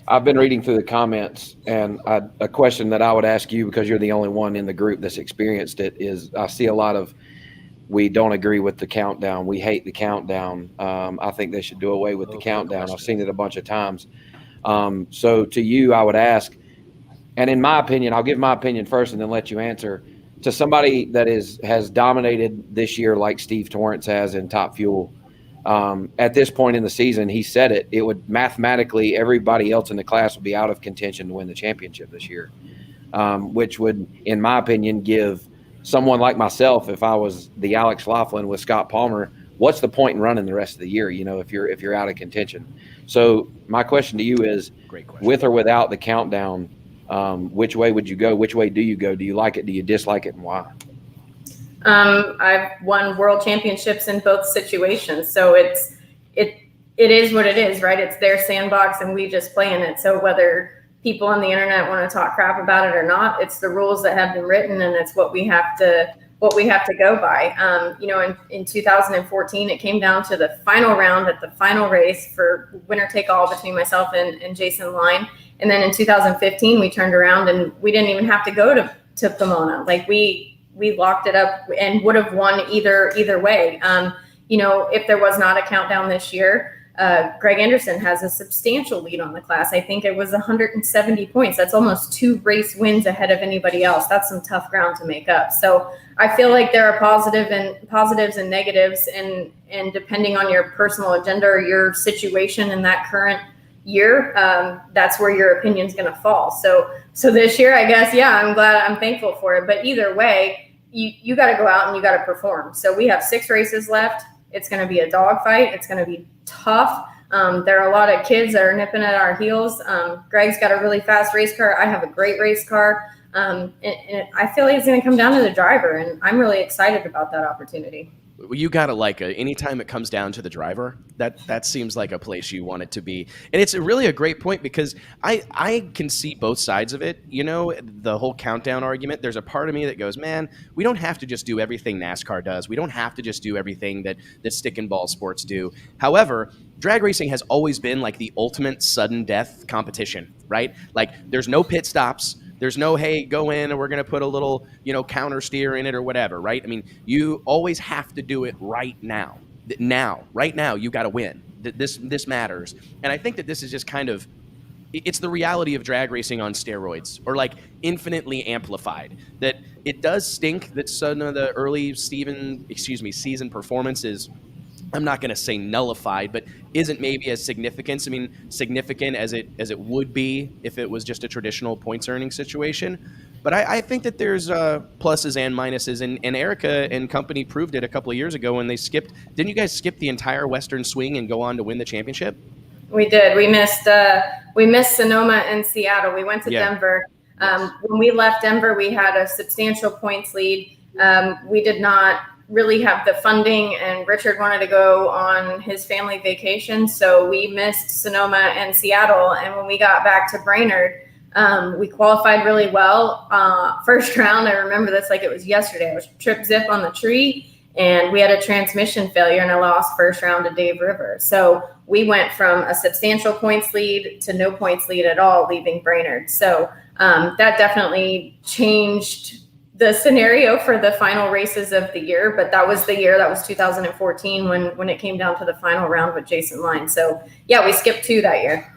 I've been reading through the comments, and a question that I would ask you, because you're the only one in the group that's experienced it, is I see a lot of, we don't agree with the countdown. We hate the countdown. I think they should do away with the countdown. I've seen it a bunch of times. So to you, I would ask, and in my opinion, I'll give my opinion first and then let you answer. To somebody that has dominated this year like Steve Torrance has in Top Fuel, at this point in the season, he said it would mathematically, everybody else in the class would be out of contention to win the championship this year, which would, in my opinion, give someone like myself, if I was the Alex Laughlin with Scott Palmer, what's the point in running the rest of the year, if you're out of contention? So my question to you is, with or without the countdown, which way would you go? Which way do you go? Do you like it? Do you dislike it, and why? I've won world championships in both situations. So it is what it is, right? It's their sandbox and we just play in it. So whether people on the internet want to talk crap about it or not, it's the rules that have been written, and it's what we have to what we have to go by. In 2014, it came down to the final round at the final race for winner take all between myself and Jason Line. And then in 2015, we turned around and we didn't even have to go to Pomona. Like we locked it up and would have won either way. If there was not a countdown this year, Greg Anderson has a substantial lead on the class. I think it was 170 points. That's almost 2 race wins ahead of anybody else. That's some tough ground to make up. So I feel like there are positives and negatives, and depending on your personal agenda or your situation in that current year, that's where your opinion's going to fall. So this year, I guess, I'm thankful for it. But either way, you got to go out and you got to perform. So we have 6 races left. It's going to be a dogfight. It's going to be tough. There are a lot of kids that are nipping at our heels. Greg's got a really fast race car. I have a great race car. And I feel like it's going to come down to the driver, and I'm really excited about that opportunity. Well, you gotta anytime it comes down to the driver, that seems like a place you want it to be. And it's really a great point, because I can see both sides of it. The whole countdown argument, there's a part of me that goes, man, we don't have to just do everything NASCAR does. We don't have to just do everything that stick and ball sports do. However, drag racing has always been like the ultimate sudden death competition, right? Like there's no pit stops. There's no, hey, go in and we're going to put a little, counter steer in it or whatever, right? I mean, you always have to do it right now. Right now, you got to win. This matters. And I think that this is just kind of, it's the reality of drag racing on steroids, or like infinitely amplified. That it does stink that some of the early season performances, I'm not going to say nullified, but isn't maybe as significant as it would be if it was just a traditional points earning situation. But I think that there's pluses and minuses, and Erica and company proved it a couple of years ago when they skipped. Didn't you guys skip the entire Western swing and go on to win the championship? We did. We missed Sonoma and Seattle. We went to Denver. When we left Denver, we had a substantial points lead. We did not really have the funding, and Richard wanted to go on his family vacation, so we missed Sonoma and Seattle. And when we got back to Brainerd, we qualified really well. First round, I remember this like it was yesterday. I was trip zip on the tree, and we had a transmission failure, and I lost first round to Dave River. So we went from a substantial points lead to no points lead at all, leaving Brainerd. So that definitely changed the scenario for the final races of the year. But that was 2014 when it came down to the final round with Jason Line. So yeah, we skipped 2 that year.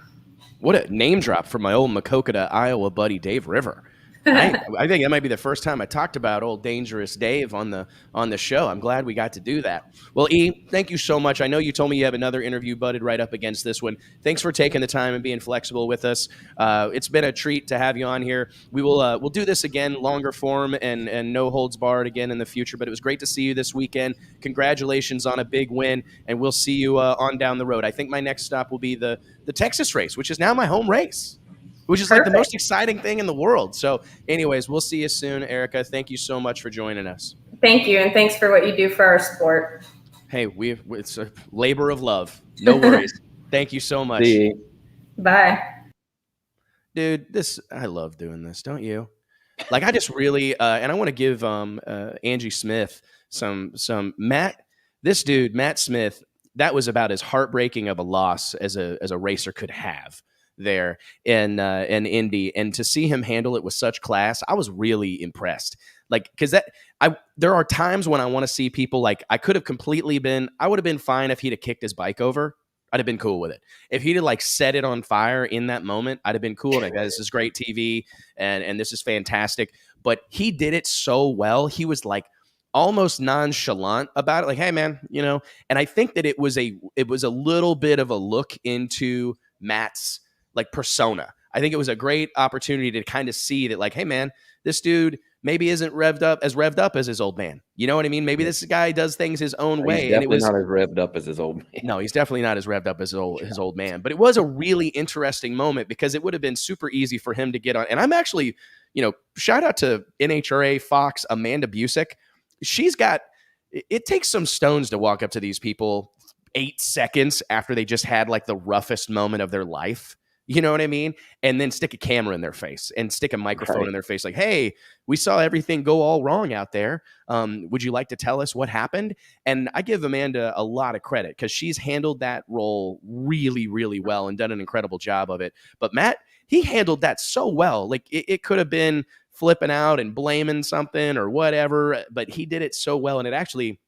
What a name drop from my old Makokata, Iowa buddy, Dave River. I think that might be the first time I talked about old Dangerous Dave on the show. I'm glad we got to do that. Well, E, thank you so much. I know you told me you have another interview butted right up against this one. Thanks for taking the time and being flexible with us. It's been a treat to have you on here. We'll do this again, longer form and no holds barred again in the future. But it was great to see you this weekend. Congratulations on a big win, and we'll see you on down the road. I think my next stop will be the Texas race, which is now my home race, which is like the most exciting thing in the world. So anyways, we'll see you soon, Erica. Thank you so much for joining us. Thank you, and thanks for what you do for our sport. Hey, it's a labor of love. No worries. Thank you so much. Bye. Dude, I love doing this, don't you? Like, I just really, and I want to give Angie Smith some Matt Smith, that was about as heartbreaking of a loss as a racer could have there in Indy, and to see him handle it with such class, I was really impressed. Like, because there are times when I want to see people, like, I would have been fine if he'd have kicked his bike over. I'd have been cool with it. If he'd have like set it on fire in that moment, I'd have been cool. Like, this is great TV and this is fantastic. But he did it so well. He was like almost nonchalant about it. Like, hey man, and I think that it was a little bit of a look into Matt's like persona. I think it was a great opportunity to kind of see that, like, hey man, this dude maybe isn't revved up as his old man. You know what I mean? Maybe this guy does things his own way. He's definitely not as revved up as his old man. No, he's definitely not as revved up as his old man. But it was a really interesting moment, because it would have been super easy for him to get on. And I'm actually, shout out to NHRA Fox, Amanda Busick. It takes some stones to walk up to these people 8 seconds after they just had like the roughest moment of their life You know what I mean? And then stick a camera in their face and stick a microphone in their face like, hey, we saw everything go all wrong out there. Would you like to tell us what happened? And I give Amanda a lot of credit because she's handled that role really, really well and done an incredible job of it. But Matt, he handled that so well. Like it could have been flipping out and blaming something or whatever, but he did it so well. And it actually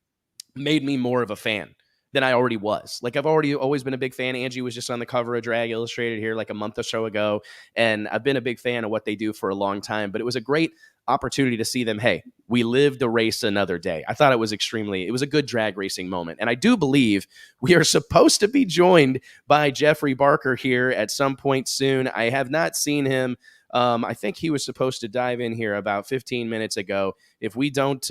made me more of a fan than I already was. Like I've always been a big fan. Angie was just on the cover of Drag Illustrated here like a month or so ago. And I've been a big fan of what they do for a long time, but it was a great opportunity to see them. Hey, we live to race another day. I thought it was a good drag racing moment. And I do believe we are supposed to be joined by Jeffrey Barker here at some point soon. I have not seen him. I think he was supposed to dive in here about 15 minutes ago. If we don't,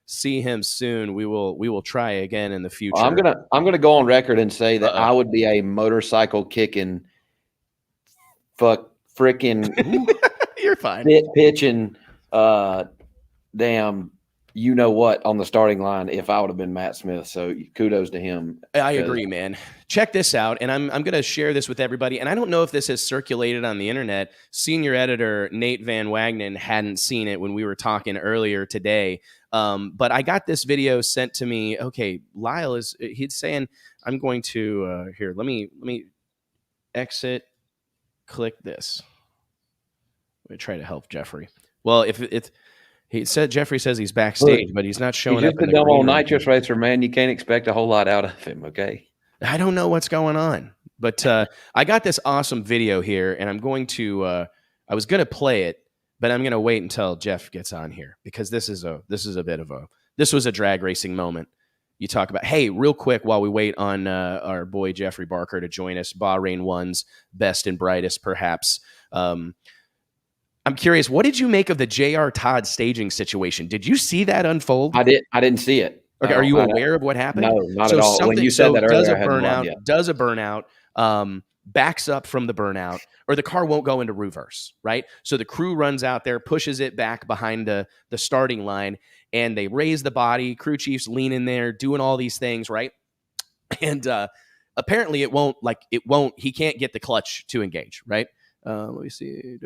see him soon, we will try again in the future. Well, I'm gonna go on record and say that I would be a motorcycle kicking, freaking, you're fine, pitching, damn, you know what, on the starting line if I would have been Matt Smith. So kudos to him. I agree, man. Check this out, and I'm going to share this with everybody. And I don't know if this has circulated on the internet. Senior editor Nate Van Wagenen hadn't seen it when we were talking earlier today. But I got this video sent to me. Okay, Lyle he's saying I'm going to here. Let me exit. Click this. Let me try to help Jeffrey. Well, if he said Jeffrey says he's backstage, but he's not showing he's up. Just a dumb old nitrous racer, man. You can't expect a whole lot out of him. Okay. I don't know what's going on, but I got this awesome video here, and I'm going to. I was going to play it, but I'm going to wait until Jeff gets on here because this was a drag racing moment. You talk about, hey, real quick while we wait on our boy Jeffrey Barker to join us, Bahrain 1's best and brightest, perhaps. I'm curious, what did you make of the J.R. Todd staging situation? Did you see that unfold? I didn't see it. Okay, are you aware of what happened? No, not at all. When you said that earlier, does a burnout, backs up from the burnout, or the car won't go into reverse, right? So the crew runs out there, pushes it back behind the starting line, and they raise the body. Crew chiefs lean in there, doing all these things, right? And apparently it won't. He can't get the clutch to engage, right? Let me see.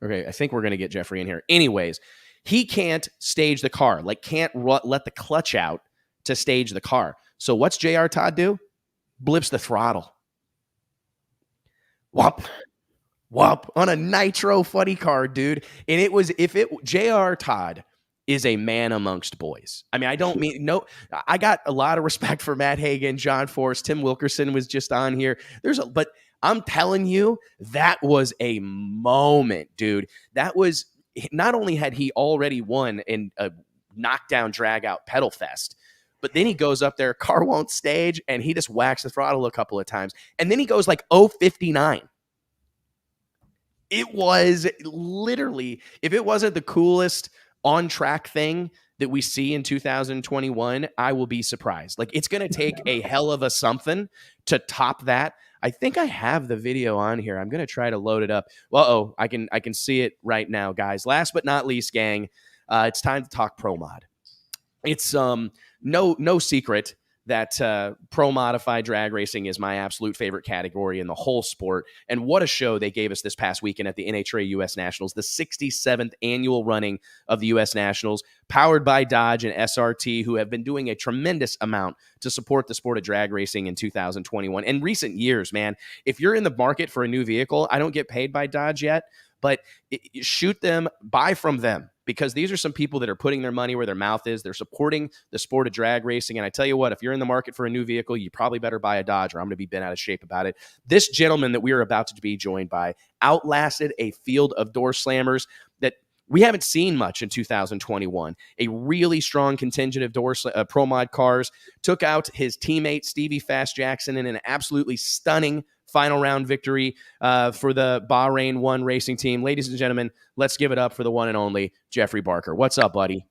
Okay, I think we're going to get Jeffrey in here. Anyways, he can't stage the car, can't let the clutch out to stage the car. So what's J.R. Todd do? Blips the throttle. Whop. On a nitro funny car, dude. And J.R. Todd is a man amongst boys. I mean, I got a lot of respect for Matt Hagan, John Force, Tim Wilkerson was just on here. But I'm telling you, that was a moment, dude. That was, not only had he already won in a knockdown drag out pedal fest, but then he goes up there, car won't stage, and he just whacks the throttle a couple of times. And then he goes like 059. It was literally, if it wasn't the coolest on track thing that we see in 2021, I will be surprised. It's going to take a hell of a something to top that. I think I have the video on here. I'm going to try to load it up. Well, I can see it right now, guys. Last but not least, gang, it's time to talk Pro Mod. It's no secret that pro modified drag racing is my absolute favorite category in the whole sport. And what a show they gave us this past weekend at the NHRA US Nationals, the 67th annual running of the US Nationals, powered by Dodge and SRT, who have been doing a tremendous amount to support the sport of drag racing in 2021. In recent years, man, if you're in the market for a new vehicle, I don't get paid by Dodge yet, but shoot them, buy from them. Because these are some people that are putting their money where their mouth is. They're supporting the sport of drag racing. And I tell you what, if you're in the market for a new vehicle, you probably better buy a Dodge, or I'm going to be bent out of shape about it. This gentleman that we are about to be joined by outlasted a field of door slammers that we haven't seen much in 2021. A really strong contingent of Pro Mod cars took out his teammate Stevie Fast Jackson in an absolutely stunning final round victory for the Bahrain 1 racing team. Ladies and gentlemen, let's give it up for the one and only Jeffrey Barker. What's up, buddy?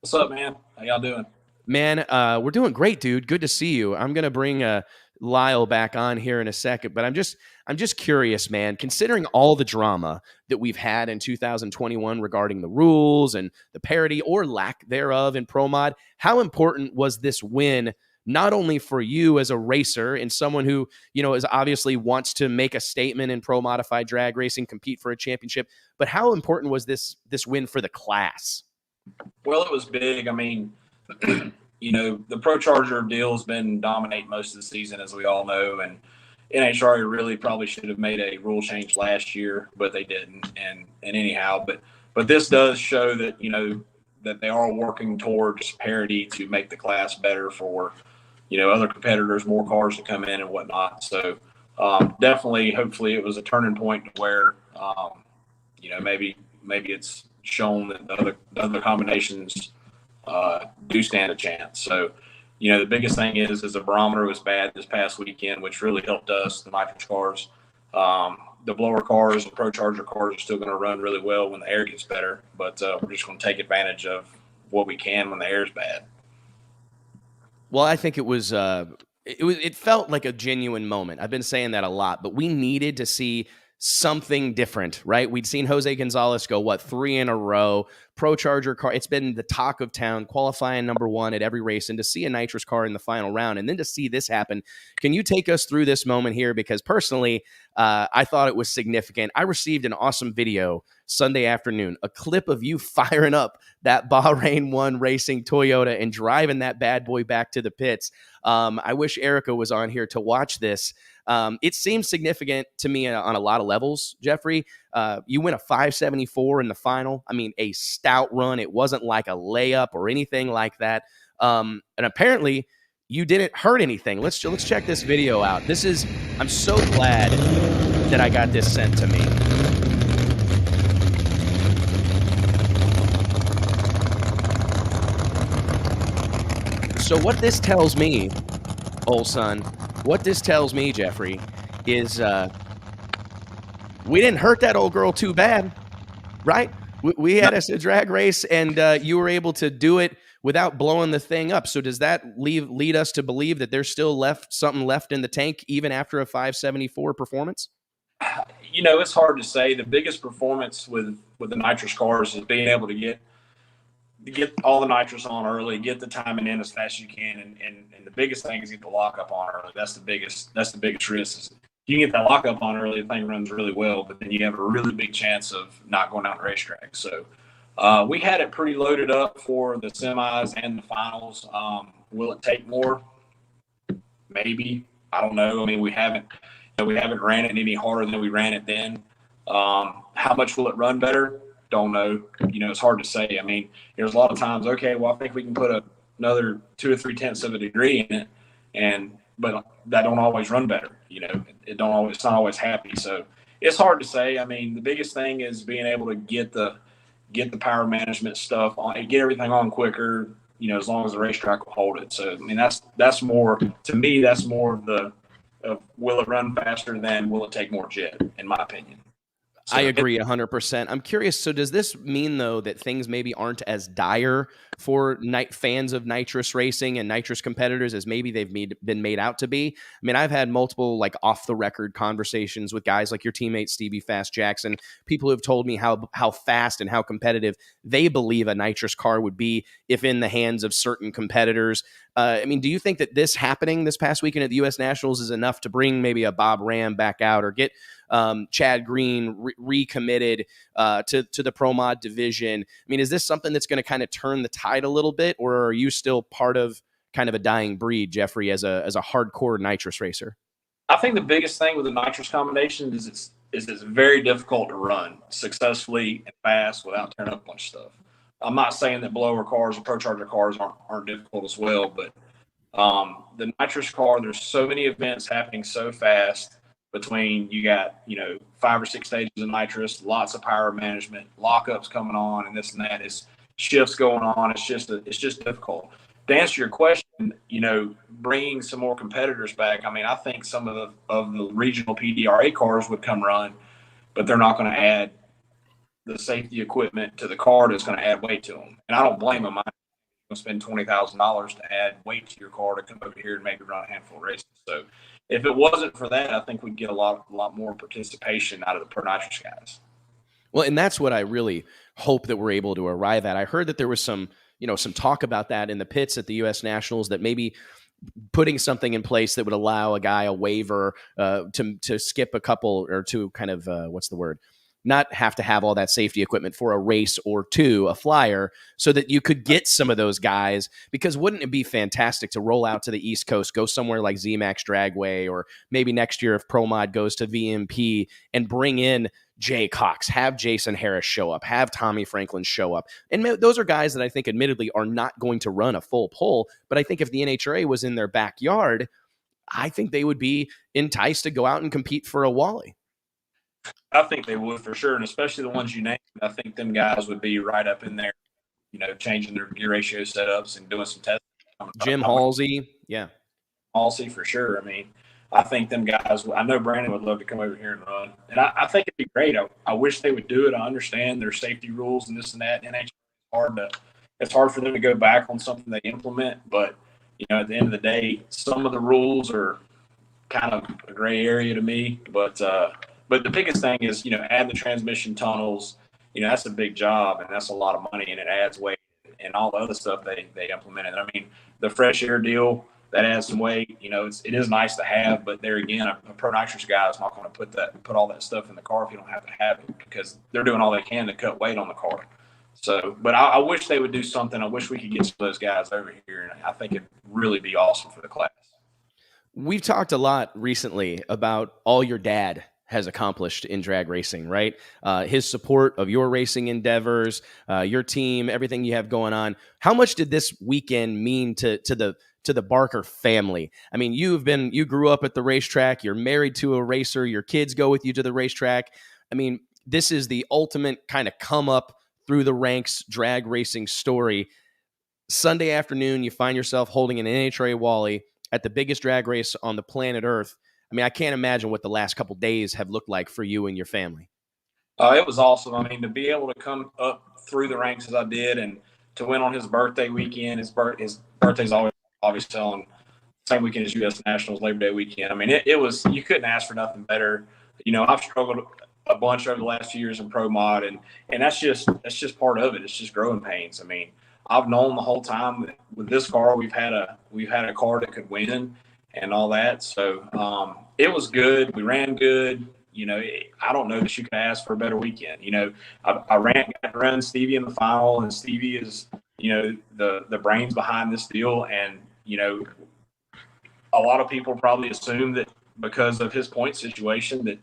What's up, man? How y'all doing? Man, we're doing great, dude. Good to see you. I'm going to bring Lyle back on here in a second, but I'm just curious, man, considering all the drama that we've had in 2021 regarding the rules and the parity or lack thereof in Pro Mod, how important was this win not only for you as a racer and someone who, is obviously wants to make a statement in pro modified drag racing, compete for a championship, but how important was this win for the class? Well, it was big. I mean, the Pro Charger deal has been dominating most of the season, as we all know, and NHRA really probably should have made a rule change last year, but they didn't. And anyhow, but this does show that, that they are working towards parity to make the class better for, other competitors, more cars to come in and whatnot. So definitely, hopefully it was a turning point where, maybe it's shown that the other combinations do stand a chance. So, the biggest thing is the barometer was bad this past weekend, which really helped us, the nitrous cars. The blower cars and Pro Charger cars are still going to run really well when the air gets better, but we're just going to take advantage of what we can when the air is bad. Well, I think it felt like a genuine moment. I've been saying that a lot, but we needed to see something different, right? We'd seen Jose Gonzalez go, 3 in a row, Pro Charger car. It's been the talk of town, qualifying number 1 at every race, and to see a nitrous car in the final round, and then to see this happen. Can you take us through this moment here? Because personally, I thought it was significant. I received an awesome video Sunday afternoon, a clip of you firing up that Bahrain 1 Racing Toyota and driving that bad boy back to the pits. I wish Erica was on here to watch this. It seems significant to me on a lot of levels, Jeffrey. You win a 574 in the final. I mean, a stout run. It wasn't like a layup or anything like that. And apparently you didn't hurt anything. Let's check this video out. I'm so glad that I got this sent to me. So what this tells me, old son, what this tells me, Jeffrey, is we didn't hurt that old girl too bad, right? We had us a drag race, and you were able to do it without blowing the thing up. So does that lead us to believe that there's still something left in the tank even after a 574 performance? It's hard to say. The biggest performance with the nitrous cars is being able to get all the nitrous on early, get the timing in as fast as you can, and the biggest thing is get the lockup on early. That's the biggest risk. If you can get that lockup on early, the thing runs really well, but then you have a really big chance of not going out the racetrack. So we had it pretty loaded up for the semis and the finals. Will it take more? Maybe. I don't know. I mean, we haven't ran it any harder than we ran it then. How much will it run better? Don't know. It's hard to say. I mean, there's a lot of times, okay, well, I think we can put another 2 or 3/10 of a degree in it, but that don't always run better. It's not always happy. So it's hard to say. I mean, the biggest thing is being able to get the power management stuff on and get everything on quicker, as long as the racetrack will hold it. So, I mean, that's more, to me, that's more of will it run faster than will it take more jet, in my opinion. So I agree 100%. I'm curious. So does this mean, though, that things maybe aren't as dire for fans of nitrous racing and nitrous competitors as maybe they've been made out to be? I mean, I've had multiple off the record conversations with guys like your teammate Stevie Fast Jackson, people who have told me how fast and how competitive they believe a nitrous car would be if in the hands of certain competitors. I mean, do you think that this happening this past weekend at the U.S. Nationals is enough to bring maybe a Bob Ram back out or get Chad Green recommitted to the Pro Mod division? I mean, is this something that's going to kind of turn the tide a little bit, or are you still part of kind of a dying breed, Jeffrey, as a hardcore nitrous racer? I think the biggest thing with the nitrous combination is it's very difficult to run successfully and fast without tearing up a bunch of stuff. I'm not saying that blower cars or Pro Charger cars aren't difficult as well, but the nitrous car, there's so many events happening so fast between you got 5 or 6 stages of nitrous, lots of power management, lockups coming on, and this and that. It's shifts going on. It's just difficult. To answer your question, bringing some more competitors back. I mean, I think some of the regional PDRA cars would come run, but they're not going to add the safety equipment to the car that's going to add weight to them. And I don't blame them. I'm going to spend $20,000 to add weight to your car to come over here and maybe run a handful of races. So if it wasn't for that, I think we'd get a lot more participation out of the pro nitrous guys. Well, and that's what I really hope that we're able to arrive at. I heard that there was some talk about that in the pits at the U.S. Nationals, that maybe putting something in place that would allow a guy a waiver to skip a couple or to kind of what's the word? Not have to have all that safety equipment for a race or two, a flyer, so that you could get some of those guys. Because wouldn't it be fantastic to roll out to the East Coast, go somewhere like ZMAX Dragway, or maybe next year if ProMod goes to VMP, and bring in Jay Cox, have Jason Harris show up, have Tommy Franklin show up. And those are guys that I think admittedly are not going to run a full pull, but I think if the NHRA was in their backyard, I think they would be enticed to go out and compete for a Wally. I think they would for sure, and especially the ones you named. I think them guys would be right up in there, changing their gear ratio setups and doing some testing. Jim Halsey, yeah. Halsey for sure. I mean, I think them guys, I know Brandon would love to come over here and run. And I think it'd be great. I wish they would do it. I understand their safety rules and this and that. And it's hard for them to go back on something they implement. But, at the end of the day, some of the rules are kind of a gray area to me. But the biggest thing is, add the transmission tunnels. That's a big job, and that's a lot of money, and it adds weight and all the other stuff they implemented. I mean, the fresh air deal, that adds some weight. It is nice to have, but there again, a pro nitrous guy is not going to put all that stuff in the car if you don't have to have it, because they're doing all they can to cut weight on the car. So, but I wish they would do something. I wish we could get some of those guys over here, and I think it'd really be awesome for the class. We've talked a lot recently about all your dad has accomplished in drag racing, right? His support of your racing endeavors, your team, everything you have going on. How much did this weekend mean to the Barker family? I mean, you grew up at the racetrack, you're married to a racer, your kids go with you to the racetrack. I mean, this is the ultimate kind of come up through the ranks drag racing story. Sunday afternoon, you find yourself holding an NHRA Wally at the biggest drag race on the planet Earth. I mean, I can't imagine what the last couple of days have looked like for you and your family. It was awesome. I mean, to be able to come up through the ranks as I did, and to win on his birthday weekend. His birthday's always obviously on the same weekend as U.S. Nationals, Labor Day weekend. I mean, it was, you couldn't ask for nothing better. I've struggled a bunch over the last few years in Pro Mod, and that's just part of it. It's just growing pains. I mean, I've known the whole time that with this car we've had a car that could win and all that. So it was good. We ran good. I don't know that you could ask for a better weekend. I got to run Stevie in the final, and Stevie is, the brains behind this deal. And, a lot of people probably assume that because of his point situation that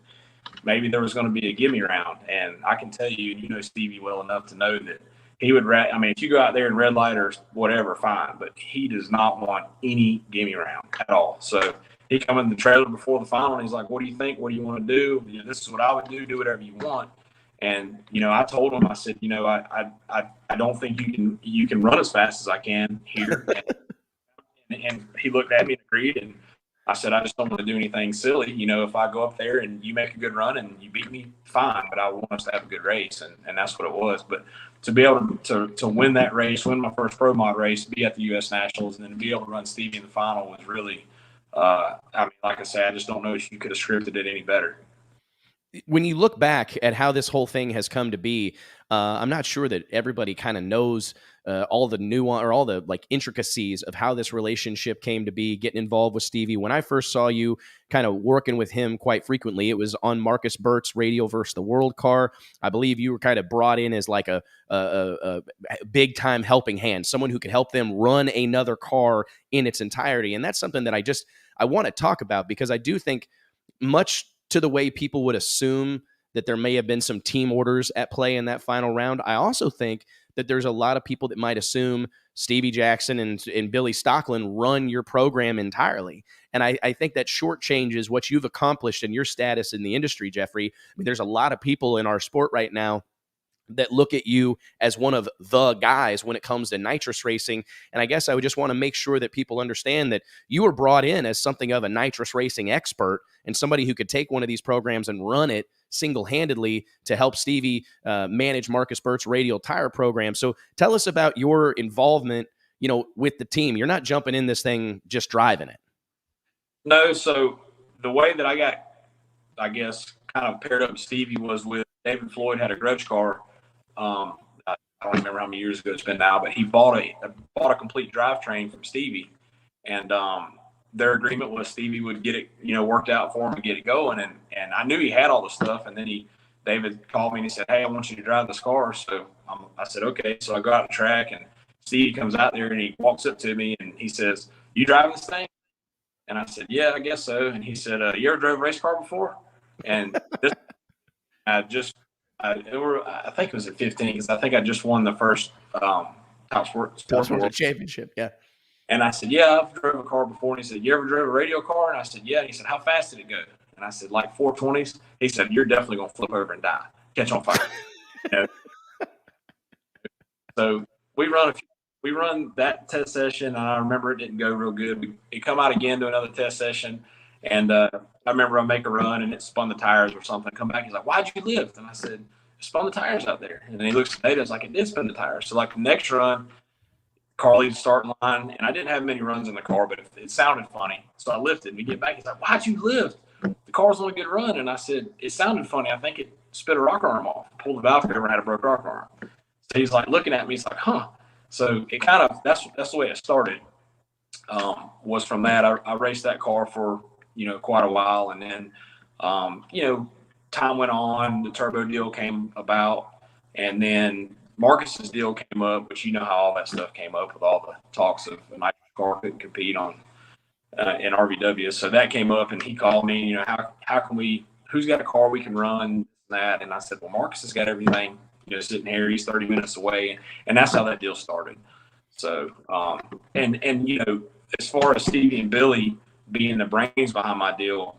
maybe there was going to be a gimme round. And I can tell you, Stevie well enough to know that he would if you go out there in red light or whatever, fine, but he does not want any gimme round at all. So he come in the trailer before the final, and he's like, "What do you think? What do you want to do? This is what I would do. Do whatever you want." And I told him, I said, I don't think you can run as fast as I can here. And he looked at me and agreed. And I said, I just don't want to do anything silly. If I go up there and you make a good run and you beat me, fine, but I want us to have a good race. And that's what it was. But to be able to win that race, win my first Pro Mod race, be at the U.S. Nationals, and then to be able to run Stevie in the final was really, like I said, I just don't know if you could have scripted it any better. When you look back at how this whole thing has come to be, I'm not sure that everybody kind of knows all the nuance or all the intricacies of how this relationship came to be, getting involved with Stevie. When I first saw you kind of working with him quite frequently, it was on Marcus Burt's Radio versus the World car. I believe you were kind of brought in as like a big time helping hand, someone who could help them run another car in its entirety. And that's something that I want to talk about, because I do think, much to the way people would assume that there may have been some team orders at play in that final round, I also think that there's a lot of people that might assume Stevie Jackson and Billy Stockland run your program entirely. And I think that shortchanges what you've accomplished and your status in the industry, Jeffrey. I mean, there's a lot of people in our sport right now that look at you as one of the guys when it comes to nitrous racing. And I guess I would just want to make sure that people understand that you were brought in as something of a nitrous racing expert and somebody who could take one of these programs and run it single-handedly to help Stevie manage Marcus Burt's radial tire program. So tell us about your involvement, with the team. You're not jumping in this thing just driving it. No, so the way that I got, I guess, kind of paired up with Stevie was with David Floyd had a grudge car. I don't remember how many years ago it's been now, but he bought a complete drivetrain from Stevie, And their agreement was Stevie would get it, worked out for him and get it going. And I knew he had all the stuff. And then David called me and he said, "Hey, I want you to drive this car." So I said, "Okay." So I go out the track and Stevie comes out there and he walks up to me and he says, "You driving this thing?" And I said, "Yeah, I guess so." And he said, "You ever drove a race car before?" And this, I think it was at 15 because I think I just won the first Top Sports Championship. Yeah. And I said, "Yeah, I've driven a car before." And he said, "You ever drove a radio car?" And I said, "Yeah." And he said, "How fast did it go?" And I said, "Like 420s. He said, "You're definitely going to flip over and die, catch on fire." So we run that test session. And I remember it didn't go real good. We come out again to another test session. And I remember I make a run and it spun the tires or something. Come back, he's like, "Why'd you lift?" And I said, "It spun the tires out there." And then he looks at the data, it's like, "It did spin the tires." So like the next run, car leads starting line, and I didn't have many runs in the car, but it sounded funny. So I lifted, and we get back. He's like, "Why'd you lift? The car's on a good run." And I said, "It sounded funny. I think it spit a rocker arm off, pulled the valve cover, and had a broke rocker arm." So he's like looking at me. He's like, "Huh." So it kind of that's the way it started. Was from that. I raced that car for quite a while, and then time went on. The turbo deal came about, and then Marcus's deal came up, which how all that stuff came up with all the talks of a nitrous car couldn't compete on in RVW. So that came up, and he called me. How can we? Who's got a car we can run that? And I said, "Well, Marcus has got everything. Sitting here. He's 30 minutes away," and that's how that deal started. So and as far as Stevie and Billy being the brains behind my deal,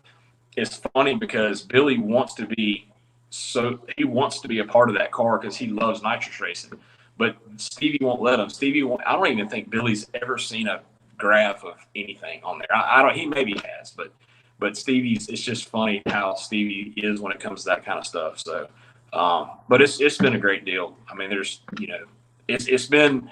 it's funny because Billy wants to be a part of that car because he loves nitrous racing, but Stevie won't let him. I don't even think Billy's ever seen a graph of anything on there. I don't. He maybe has, but Stevie's. It's just funny how Stevie is when it comes to that kind of stuff. So, but it's been a great deal. I mean, there's it's been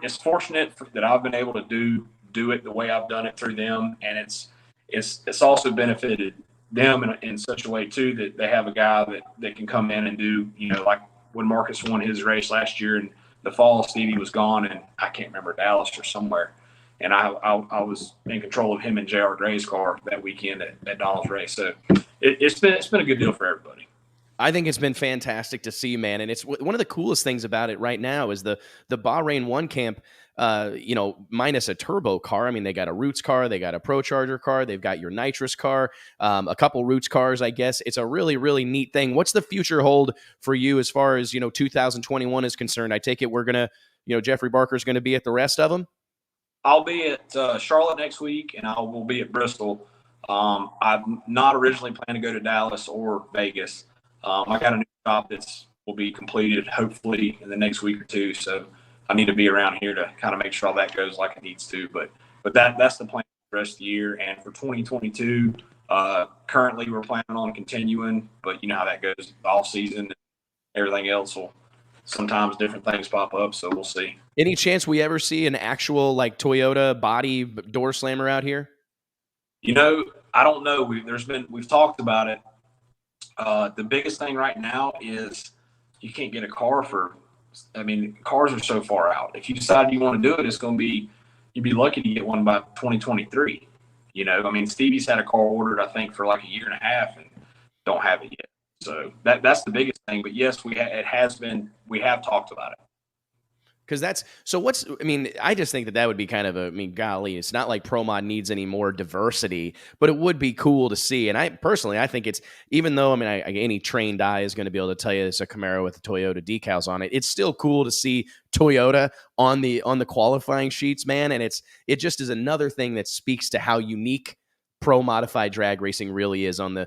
it's fortunate that I've been able to do it the way I've done it through them, and it's also benefited them in such a way too that they have a guy that can come in and do like when Marcus won his race last year in the fall, Stevie was gone and I can't remember, Dallas or somewhere, and I was in control of him and JR Gray's car that weekend at Donald's race. So it's been a good deal for everybody. I think it's been fantastic to see, man. And it's one of the coolest things about it right now is the Bahrain 1 camp, minus a turbo car. I mean, they got a Roots car, they got a Pro Charger car, they've got your nitrous car, a couple Roots cars, I guess. It's a really, really neat thing. What's the future hold for you as far as, 2021 is concerned? I take it we're going to, Jeffrey Barker's going to be at the rest of them? I'll be at Charlotte next week, and I will be at Bristol. I've not originally planned to go to Dallas or Vegas. I got a new shop will be completed hopefully in the next week or two. So I need to be around here to kind of make sure all that goes like it needs to. But that's the plan for the rest of the year. And for 2022, currently we're planning on continuing, but you know how that goes, the off season and everything else will sometimes different things pop up. So we'll see. Any chance we ever see an actual like Toyota body door slammer out here? I don't know. We've talked about it. The biggest thing right now is you can't get a car cars are so far out. If you decide you want to do it, it's going to be, you'd be lucky to get one by 2023. Stevie's had a car ordered, I think, for like a year and a half and don't have it yet. So that's the biggest thing. But yes, we have talked about it. Because I just think that would be kind of golly, it's not like Pro Mod needs any more diversity, but it would be cool to see. And I think it's, even though, any trained eye is going to be able to tell you it's a Camaro with the Toyota decals on it, it's still cool to see Toyota on the qualifying sheets, man. And it just is another thing that speaks to how unique pro modified drag racing really is and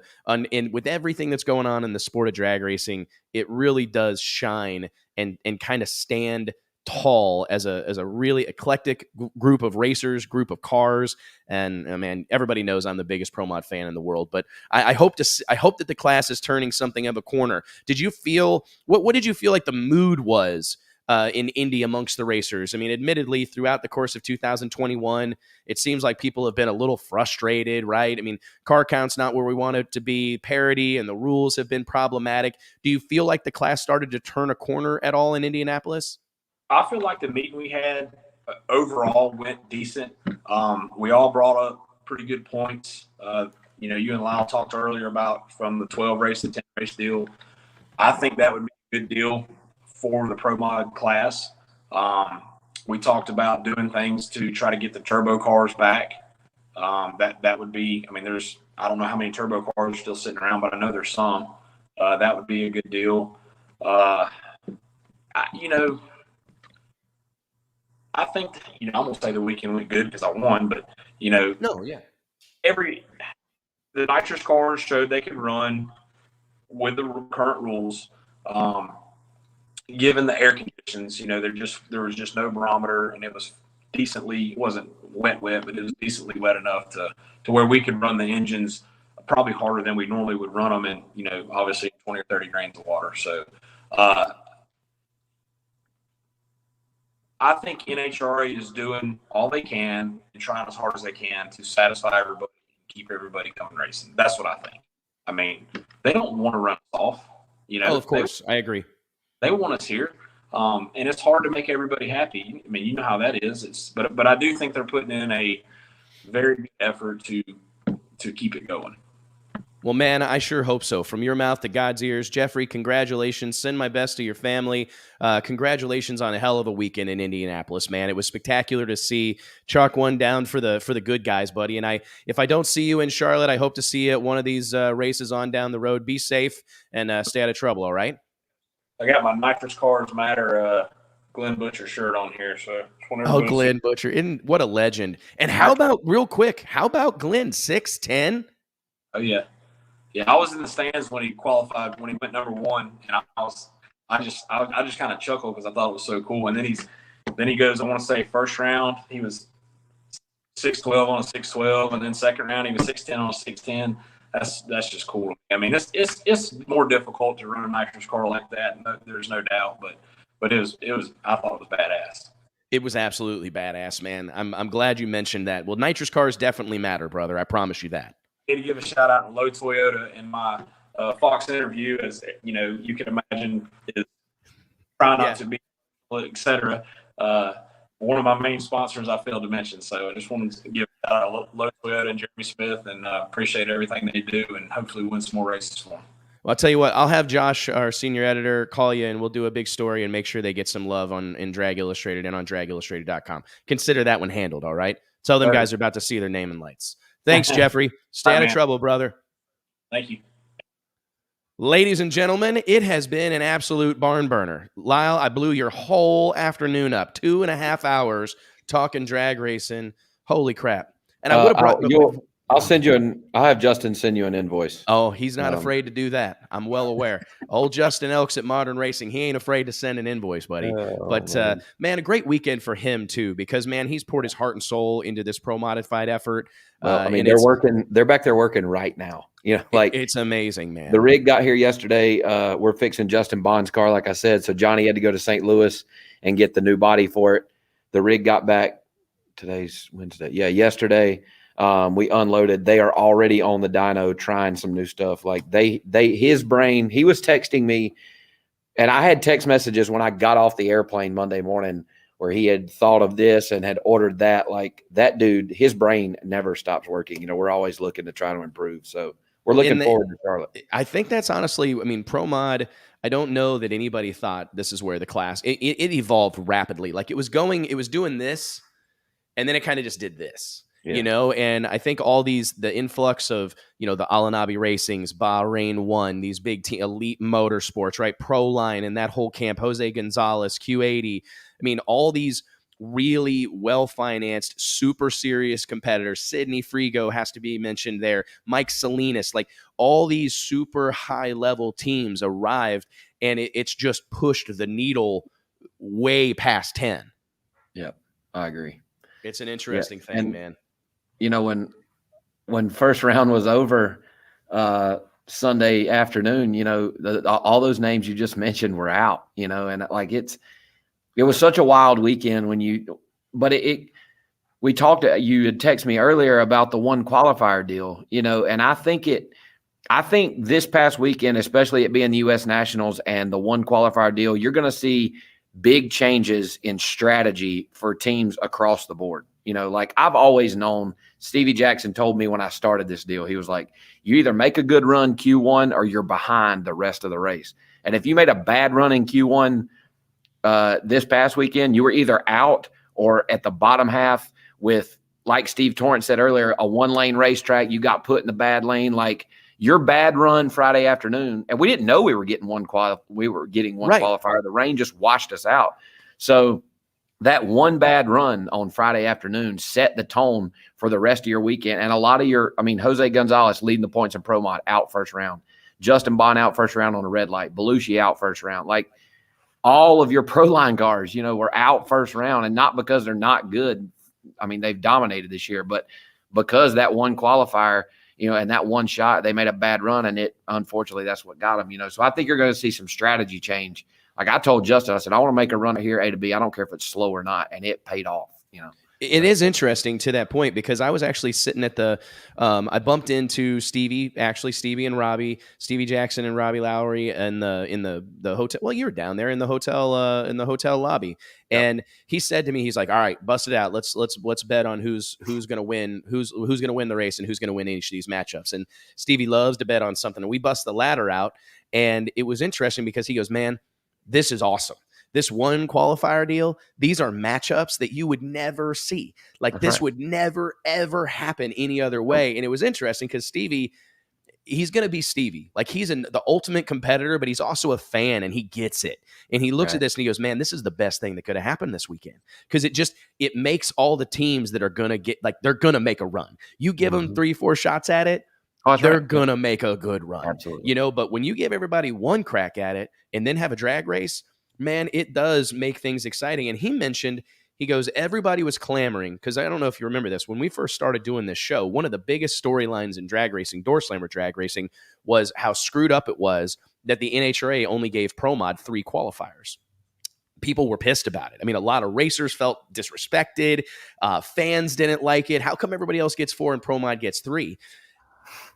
with everything that's going on in the sport of drag racing, it really does shine and kind of stand tall as a really eclectic group of racers, group of cars. And everybody knows I'm the biggest Pro Mod fan in the world, but I hope that the class is turning something of a corner. Did you feel, what did you feel like the mood was in Indy amongst the racers? Admittedly, throughout the course of 2021, it seems like people have been a little frustrated, right? Car count's not where we want it to be. Parity and the rules have been problematic. Do you feel like the class started to turn a corner at all in Indianapolis? I feel like the meeting we had overall went decent. We all brought up pretty good points. You and Lyle talked earlier about from the 12 race to 10 race deal. I think that would be a good deal for the Pro Mod class. We talked about doing things to try to get the turbo cars back. That would be, I don't know how many turbo cars are still sitting around, but I know there's some. That would be a good deal. I think, I'm going to say the weekend went good because I won, but, the nitrous cars showed they could run with the current rules. Given the air conditions, there was just no barometer, and it wasn't wet, but it was decently wet enough to where we could run the engines probably harder than we normally would run them in, obviously 20 or 30 grains of water. So, I think NHRA is doing all they can and trying as hard as they can to satisfy everybody, keep everybody coming racing. That's what I think. They don't want to run us off. Of course, I agree. They want us here, and it's hard to make everybody happy. You know how that is. But I do think they're putting in a very good effort to keep it going. Well, man, I sure hope so. From your mouth to God's ears, Jeffrey, congratulations. Send my best to your family. Congratulations on a hell of a weekend in Indianapolis, man. It was spectacular to see. Chalk one down for the good guys, buddy. And if I don't see you in Charlotte, I hope to see you at one of these races on down the road. Be safe and stay out of trouble, all right? I got my Nitrous Cars Matter Glenn Butcher shirt on here. So Glenn Butcher. What a legend. And how about Glenn, 6'10"? Oh, yeah. Yeah, I was in the stands when he qualified, when he went number one, and I just kind of chuckled because I thought it was so cool. And then he goes, I want to say first round he was 6'12" on a 6'12", and then second round he was 6'10" on a 6'10". That's just cool. It's more difficult to run a nitrous car like that. There's no doubt, but it was I thought it was badass. It was absolutely badass, man. I'm glad you mentioned that. Well, nitrous cars definitely matter, brother. I promise you that. To give a shout out to Low Toyota in my Fox interview, as you can imagine, is trying not to be, etc. One of my main sponsors I failed to mention, so I just wanted to give a shout out to Low Toyota and Jeremy Smith, and appreciate everything they do, and hopefully win some more races for them. Well, I'll tell you what, I'll have Josh, our senior editor, call you, and we'll do a big story and make sure they get some love in Drag Illustrated and on dragillustrated.com. Consider that one handled, all right? Tell them guys are about to see their name in lights. Thanks, Jeffrey. Stay out of trouble, brother. Thank you. Ladies and gentlemen, it has been an absolute barn burner. Lyle, I blew your whole afternoon up. 2.5 hours talking drag racing. Holy crap. And I would have brought... I'll have Justin send you an invoice. Oh, he's not afraid to do that. I'm well aware. Old Justin Elks at Modern Racing, he ain't afraid to send an invoice, buddy. Man, a great weekend for him too, because man, he's poured his heart and soul into this pro modified effort. Well, they're back there working right now. It's amazing, man. The rig got here yesterday. We're fixing Justin Bond's car, like I said. So Johnny had to go to St. Louis and get the new body for it. The rig got back. Today's Wednesday. Yeah, yesterday. We unloaded. They are already on the dyno trying some new stuff. Like his brain, he was texting me, and I had text messages when I got off the airplane Monday morning where he had thought of this and had ordered that. Like that dude, his brain never stops working. We're always looking to try to improve. So we're looking forward to Charlotte. I think that's honestly, Pro Mod, I don't know that anybody thought this is where the class, it evolved rapidly. Like it was doing this, and then it kind of just did this. Yeah. And I think all the influx of, the Alanabi Racings, Bahrain 1, these big elite motorsports, right? Proline and that whole camp, Jose Gonzalez, Q80. All these really well-financed, super serious competitors. Sidney Frigo has to be mentioned there. Mike Salinas, like all these super high-level teams arrived, and it's just pushed the needle way past 10. Yep, I agree. It's an interesting thing, man. When first round was over Sunday afternoon, all those names you just mentioned were out, and like it was such a wild weekend we talked, you had texted me earlier about the one qualifier deal, and I think this past weekend, especially it being the U.S. Nationals and the one qualifier deal, you're going to see big changes in strategy for teams across the board. You know, like I've always known, Stevie Jackson told me when I started this deal, he was like, you either make a good run Q1 or you're behind the rest of the race. And if you made a bad run in Q1 this past weekend, you were either out or at the bottom half with, like Steve Torrance said earlier, a one-lane racetrack. You got put in the bad lane. Like your bad run Friday afternoon, and we didn't know we were getting one qualifier. The rain just washed us out. So that one bad run on Friday afternoon set the tone for the rest of your weekend. And a lot of Jose Gonzalez leading the points in Pro Mod out first round. Justin Bond out first round on a red light. Belushi out first round. Like all of your Pro Line cars, were out first round, and not because they're not good. I mean, they've dominated this year, but because that one qualifier, and that one shot, they made a bad run, and unfortunately, that's what got them, So I think you're going to see some strategy change. Like I told Justin, I said, I want to make a run here, A to B. I don't care if it's slow or not. And it paid off, It is interesting to that point, because I was actually sitting at I bumped into Stevie and Robbie, Stevie Jackson and Robbie Lowry in the hotel. Well, you were down there in the hotel lobby. Yep. And he said to me, he's like, all right, bust it out. Let's bet on who's going to win, who's going to win the race and who's going to win each of these matchups. And Stevie loves to bet on something. And we bust the ladder out. And it was interesting because he goes, man, this is awesome. This one qualifier deal, these are matchups that you would never see. Like this would never, ever happen any other way. And it was interesting because Stevie, he's going to be Stevie. Like he's the ultimate competitor, but he's also a fan and he gets it. And he looks at this and he goes, man, this is the best thing that could have happened this weekend. Because it makes all the teams that are going to get, like they're going to make a run. You give them 3-4 shots at it, they're going to make a good run. Absolutely. But when you give everybody one crack at it and then have a drag race, man, it does make things exciting. And he mentioned, he goes, everybody was clamoring, because I don't know if you remember this, when we first started doing this show, one of the biggest storylines in drag racing, door slammer drag racing, was how screwed up it was that the NHRA only gave Pro Mod 3 qualifiers. People were pissed about it. I mean, a lot of racers felt disrespected. Fans didn't like it. How come everybody else gets 4 and Pro Mod gets 3?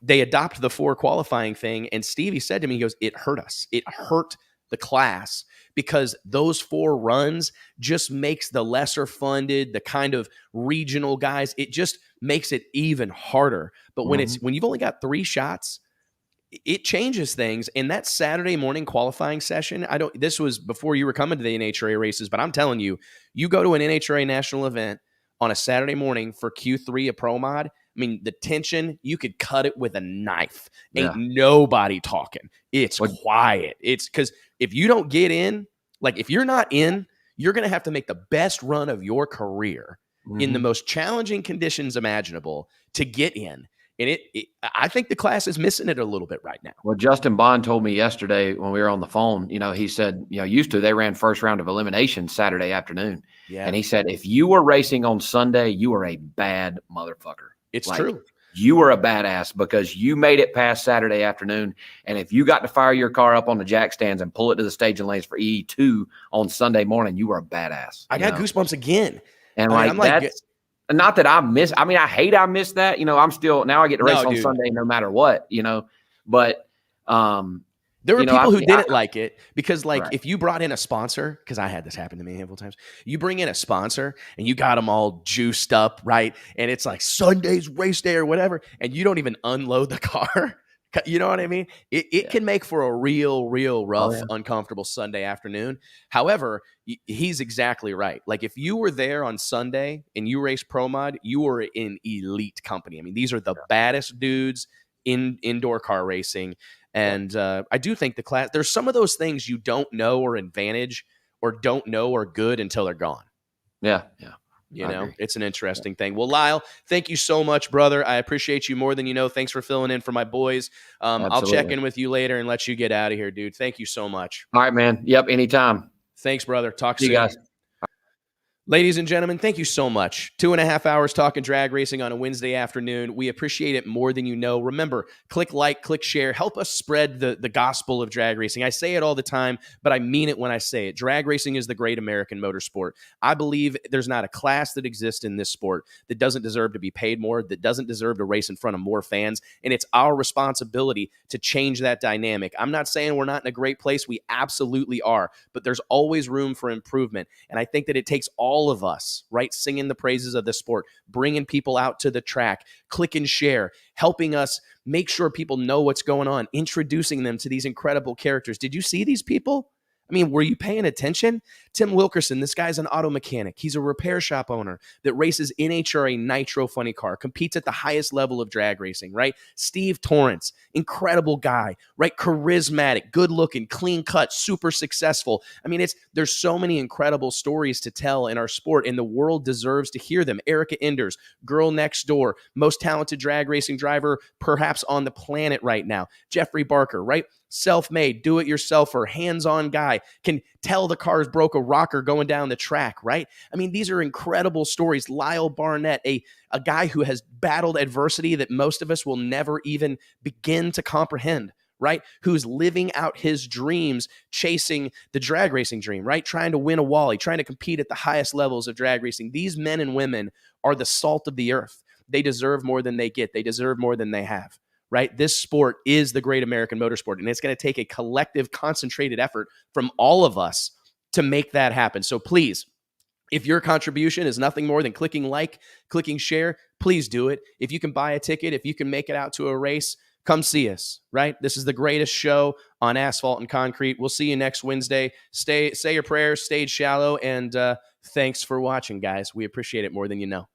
They adopt the 4 qualifying thing. And Stevie said to me, he goes, it hurt us. It hurt the class, because those 4 runs just makes the lesser funded, the kind of regional guys, it just makes it even harder. But when you've only got 3 shots, it changes things. And that Saturday morning qualifying session, this was before you were coming to the NHRA races, but I'm telling you, you go to an NHRA national event on a Saturday morning for Q3 of Pro Mod, I mean, the tension, you could cut it with a knife. Ain't nobody talking. It's quiet. It's because if you don't get in, like if you're not in, you're going to have to make the best run of your career in the most challenging conditions imaginable to get in. And I think the class is missing it a little bit right now. Well, Justin Bond told me yesterday when we were on the phone, he said, used to, they ran first round of elimination Saturday afternoon. Yeah. And he said, if you were racing on Sunday, you were a bad motherfucker. It's true. You were a badass because you made it past Saturday afternoon. And if you got to fire your car up on the jack stands and pull it to the staging lanes for EE2 on Sunday morning, you were a badass. I got goosebumps again. And that's not that I missed that. I'm still, now I get to race on Sunday no matter what, but there were people who didn't like it because, if you brought in a sponsor, because I had this happen to me a handful of times, you bring in a sponsor and you got them all juiced up, right? And it's like Sunday's race day or whatever, and you don't even unload the car. You know what I mean? It can make for a real rough, uncomfortable Sunday afternoon. However, he's exactly right. Like if you were there on Sunday and you race Pro Mod, you were in elite company. I mean, these are the baddest dudes in indoor car racing. And I do think the class, there's some of those things you don't know are advantage or don't know are good until they're gone. Yeah. It's an interesting thing. Well, Lyle, thank you so much, brother. I appreciate you more than you know. Thanks for filling in for my boys. I'll check in with you later and let you get out of here, dude. Thank you so much. All right, man. Yep, anytime. Thanks, brother. Talk soon. You guys. Ladies and gentlemen, thank you so much. 2.5 hours talking drag racing on a Wednesday afternoon. We appreciate it more than you know. Remember, click like, click share. Help us spread the gospel of drag racing. I say it all the time, but I mean it when I say it. Drag racing is the great American motorsport. I believe there's not a class that exists in this sport that doesn't deserve to be paid more, that doesn't deserve to race in front of more fans, and it's our responsibility to change that dynamic. I'm not saying we're not in a great place. We absolutely are, but there's always room for improvement, and I think that it takes all of us, right, singing the praises of the sport, bringing people out to the track, click and share, helping us make sure people know what's going on, introducing them to these incredible characters. Did you see these people? I mean, were you paying attention? Tim Wilkerson, this guy's an auto mechanic. He's a repair shop owner that races NHRA Nitro Funny Car, competes at the highest level of drag racing, right? Steve Torrance, incredible guy, right? Charismatic, good looking, clean cut, super successful. I mean, there's so many incredible stories to tell in our sport, and the world deserves to hear them. Erica Enders, girl next door, most talented drag racing driver perhaps on the planet right now. Jeffrey Barker, right? Self-made, do-it-yourselfer, hands-on guy, can tell the cars broke a rocker going down the track, right? I mean, these are incredible stories. Lyle Barnett, a guy who has battled adversity that most of us will never even begin to comprehend, right? Who's living out his dreams, chasing the drag racing dream, right? Trying to win a Wally, trying to compete at the highest levels of drag racing. These men and women are the salt of the earth. They deserve more than they get. They deserve more than they have. Right? This sport is the great American motorsport, and it's going to take a collective, concentrated effort from all of us to make that happen. So please, if your contribution is nothing more than clicking like, clicking share, please do it. If you can buy a ticket, if you can make it out to a race, come see us, right? This is the greatest show on asphalt and concrete. We'll see you next Wednesday. Say your prayers, stay shallow, and thanks for watching, guys. We appreciate it more than you know.